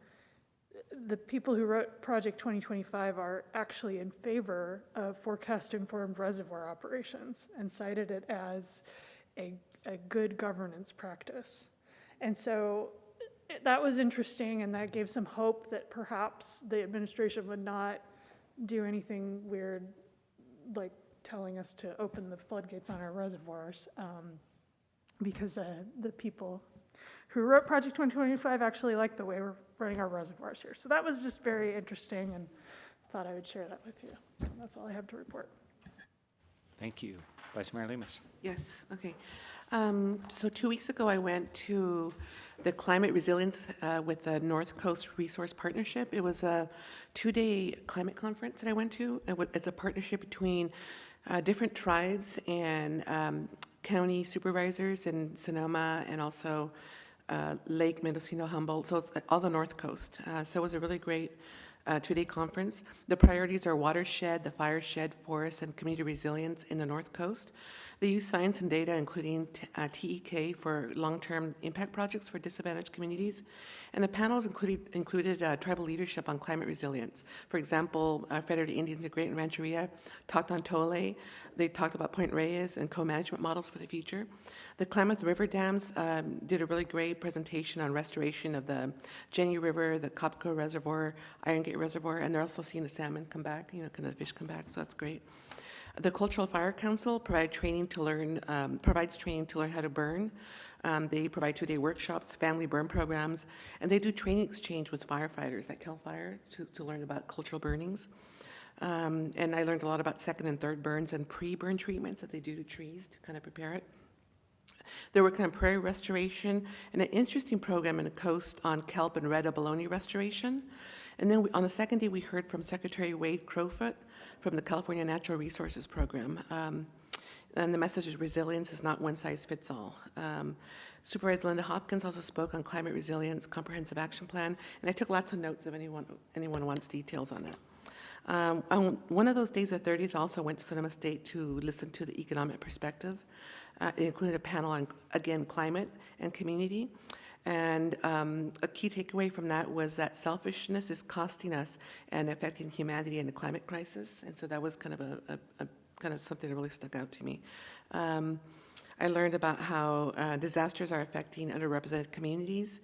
the people who wrote Project 2025 are actually in favor of forecast-informed reservoir operations and cited it as a good governance practice. And so that was interesting, and that gave some hope that perhaps the administration would not do anything weird, like telling us to open the floodgates on our reservoirs, because the people who wrote Project 2025 actually like the way we're running our reservoirs here. So that was just very interesting, and thought I would share that with you. That's all I have to report. Thank you. Vice Mayor Lemus. Yes, okay. So 2 weeks ago, I went to the climate resilience with the North Coast Resource Partnership. It was a 2-day climate conference that I went to. It's a partnership between different tribes and county supervisors in Sonoma and also Lake, Mendocino, Humboldt, so it's all the North Coast. So it was a really great 2-day conference. The priorities are watershed, the fireshed, forest, and community resilience in the North Coast. They use science and data, including TEK, for long-term impact projects for disadvantaged communities. And the panels included tribal leadership on climate resilience. For example, Federated Indians of Great Rancheria talked on Tole. They talked about Point Reyes and co-management models for the future. The Klamath River Dams did a really great presentation on restoration of the Jenny River, the Copco Reservoir, Iron Gate Reservoir, and they're also seeing the salmon come back, kind of the fish come back, so that's great. The Cultural Fire Council provides training to learn how to burn. They provide 2-day workshops, family burn programs, and they do training exchange with firefighters at CAL FIRE to learn about cultural burnings. And I learned a lot about second and third burns and pre-burn treatments that they do to trees to kind of prepare it. They're working on prairie restoration and an interesting program in the coast on kelp and red abalone restoration. And then on the second day, we heard from Secretary Wade Crowfoot from the California Natural Resources Program. And the message is resilience is not one size fits all. Supervisor Linda Hopkins also spoke on climate resilience, comprehensive action plan, and I took lots of notes if anyone wants details on that. On one of those days, the 30th, I also went to Sonoma State to listen to the economic perspective. It included a panel on, again, climate and community. And a key takeaway from that was that selfishness is costing us and affecting humanity in the climate crisis. And so that was kind of kind of something that really stuck out to me. I learned about how disasters are affecting underrepresented communities.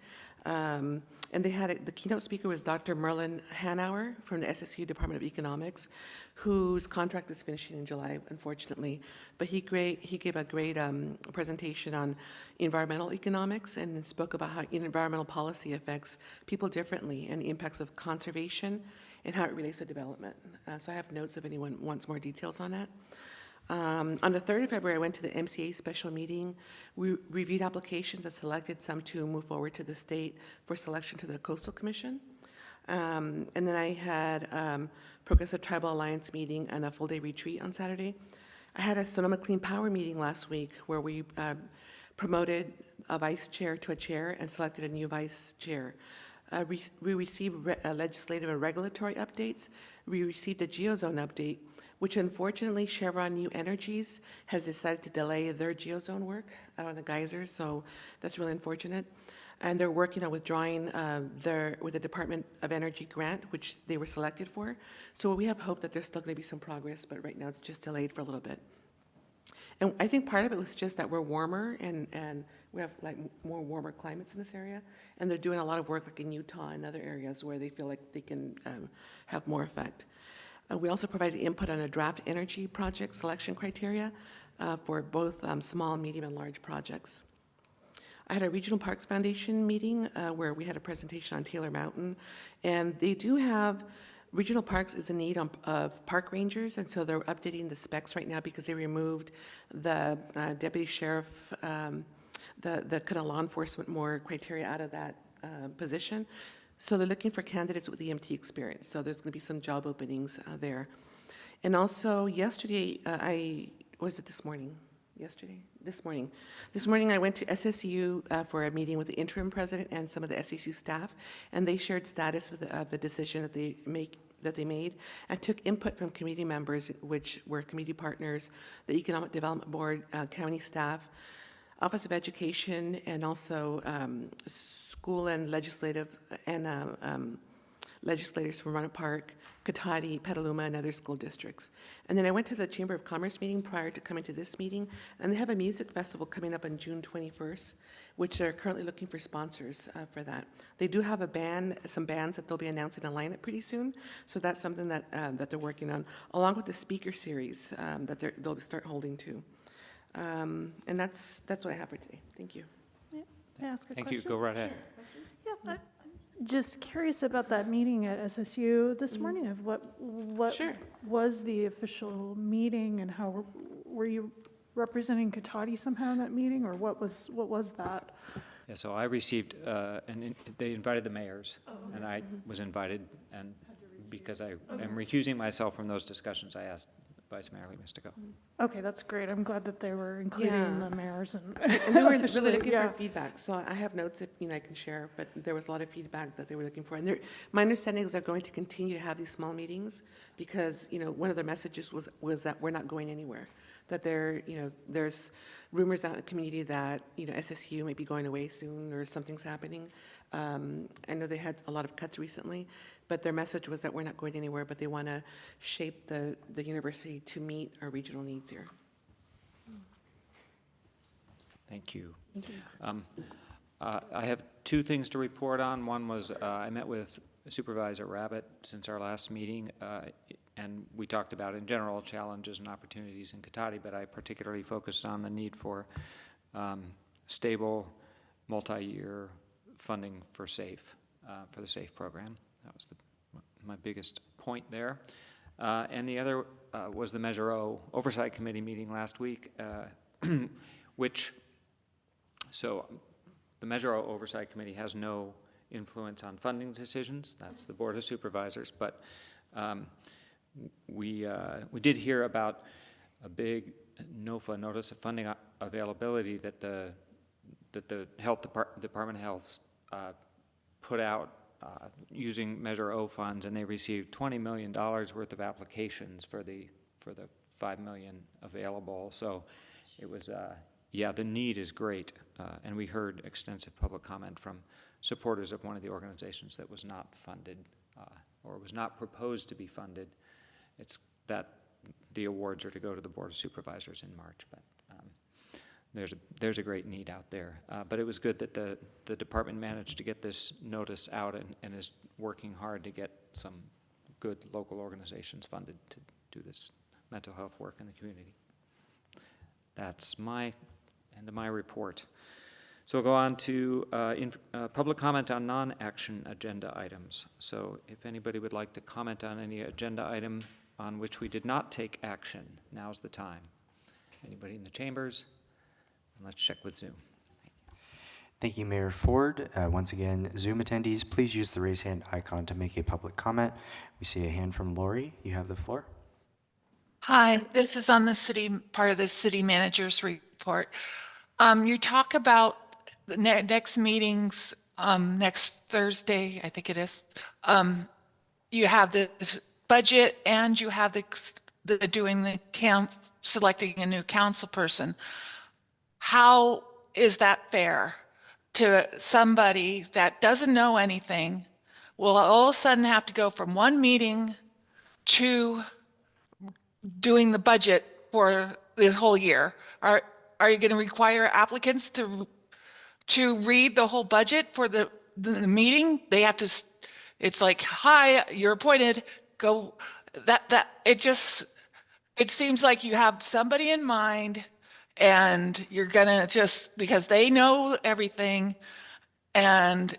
And they had the keynote speaker was Dr. Merlin Hanauer from the SSU Department of Economics, whose contract is finishing in July, unfortunately. But he gave a great presentation on environmental economics and spoke about how environmental policy affects people differently and the impacts of conservation and how it relates to development. So I have notes if anyone wants more details on that. On the 3rd of February, I went to the MCA special meeting. We reviewed applications and selected some to move forward to the state for selection to the Coastal Commission. And then I had Progressive Tribal Alliance meeting and a full-day retreat on Saturday. I had a Sonoma Clean Power meeting last week where we promoted a vice chair to a chair and selected a new vice chair. We received legislative and regulatory updates. We received a geozone update, which unfortunately Chevron New Energies has decided to delay their geozone work out on the geysers, so that's really unfortunate. And they're working on withdrawing with the Department of Energy grant, which they were selected for. So we have hope that there's still going to be some progress, but right now it's just delayed for a little bit. And I think part of it was just that we're warmer and we have like more warmer climates in this area, and they're doing a lot of work like in Utah and other areas where they feel like they can have more effect. We also provided input on a draft energy project selection criteria for both small, medium, and large projects. I had a Regional Parks Foundation meeting where we had a presentation on Taylor Mountain, and they do have, Regional Parks is in need of park rangers, and so they're updating the specs right now because they removed the deputy sheriff, the kind of law enforcement more criteria out of that position. So they're looking for candidates with EMT experience. So there's going to be some job openings there. And also yesterday, was it this morning? This morning. This morning I went to SSU for a meeting with the interim president and some of the SSU staff, and they shared status of the decision that they made and took input from committee members, which were committee partners, the Economic Development Board, county staff, Office of Education, and also school and legislators from Roanoke Park, Cotati, Petaluma, and other school districts. And then I went to the Chamber of Commerce meeting prior to coming to this meeting, and they have a music festival coming up on June 21st, which they're currently looking for sponsors for that. They do have some bands that they'll be announcing a lineup pretty soon, so that's something that they're working on, along with the speaker series that they'll start holding too. And that's what I have for today. Thank you. May I ask a Thank question? you. Go right ahead. Yeah, just curious about that meeting at SSU this morning of what was the official meeting, and how were you representing Cotati somehow in that meeting, or what was that? Yeah, so I received, they invited the mayors, and I was invited, and because I am recusing myself from those discussions, I asked Vice Mayor Lemus to go. Okay, that's great. I'm glad that they were including the mayors and. And they were really officially, looking yeah. for feedback, so I have notes if I can share, but there was a lot of feedback that they were looking for. And my understanding is they're going to continue to have these small meetings because, one of their messages was that we're not going anywhere. That there's rumors out in the community that, SSU may be going away soon or something's happening. I know they had a lot of cuts recently, but their message was that we're not going anywhere, but they want to shape the university to meet our regional needs here. Thank you. I have two things to report on. One was I met with Supervisor Rabbit since our last meeting, and we talked about, in general, challenges and opportunities in Cotati, but I particularly focused on the need for stable, multi-year funding for SAFE, for the SAFE program. That was my biggest point there. And the other was the Measure O Oversight Committee meeting last week, so the Measure O Oversight Committee has no influence on funding decisions. That's the Board of Supervisors, but we did hear about a big NOFA, Notice of Funding Availability, that the Department of Health put out using Measure O funds, and they received $20 million worth of applications for the $5 million available. So it was, the need is great, and we heard extensive public comment from supporters of one of the organizations that was not funded or was not proposed to be funded. It's that the awards are to go to the Board of Supervisors in March, but there's a great need out there. But it was good that the department managed to get this notice out and is working hard to get some good local organizations funded to do this mental health work in the community. That's my end of my report. So we'll go on to public comment on non-action agenda items. So if anybody would like to comment on any agenda item on which we did not take action, now's the time. Anybody in the chambers? And let's check with Zoom. Thank you, Mayor Ford. Once again, Zoom attendees, please use the raise hand icon to make a public comment. We see a hand from Lori. You have the floor. Hi, this is on the part of the city manager's report. You talk about the next meetings, next Thursday, I think it is. You have the budget and you have selecting a new council person. How is that fair to somebody that doesn't know anything, will all of a sudden have to go from one meeting to doing the budget for the whole year? Are you going to require applicants to read the whole budget for the meeting? They have to, it's like, hi, you're appointed, go, it seems like you have somebody in mind and you're gonna just, because they know everything, and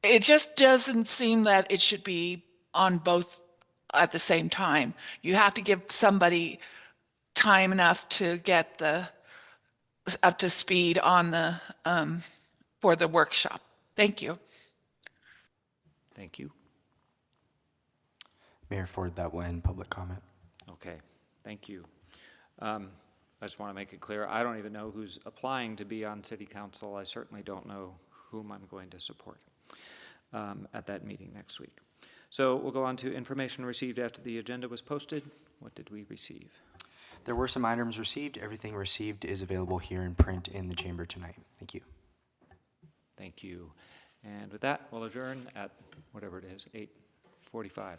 it just doesn't seem that it should be on both at the same time. You have to give somebody time enough to get up to speed on the for the workshop. Thank you. Thank you. Mayor Ford, that will end public comment. Okay, thank you. I just want to make it clear, I don't even know who's applying to be on city council. I certainly don't know whom I'm going to support at that meeting next week. So we'll go on to information received after the agenda was posted. What did we receive? There were some items received. Everything received is available here in print in the chamber tonight. Thank you. Thank you. And with that, we'll adjourn at whatever it is, 8:45.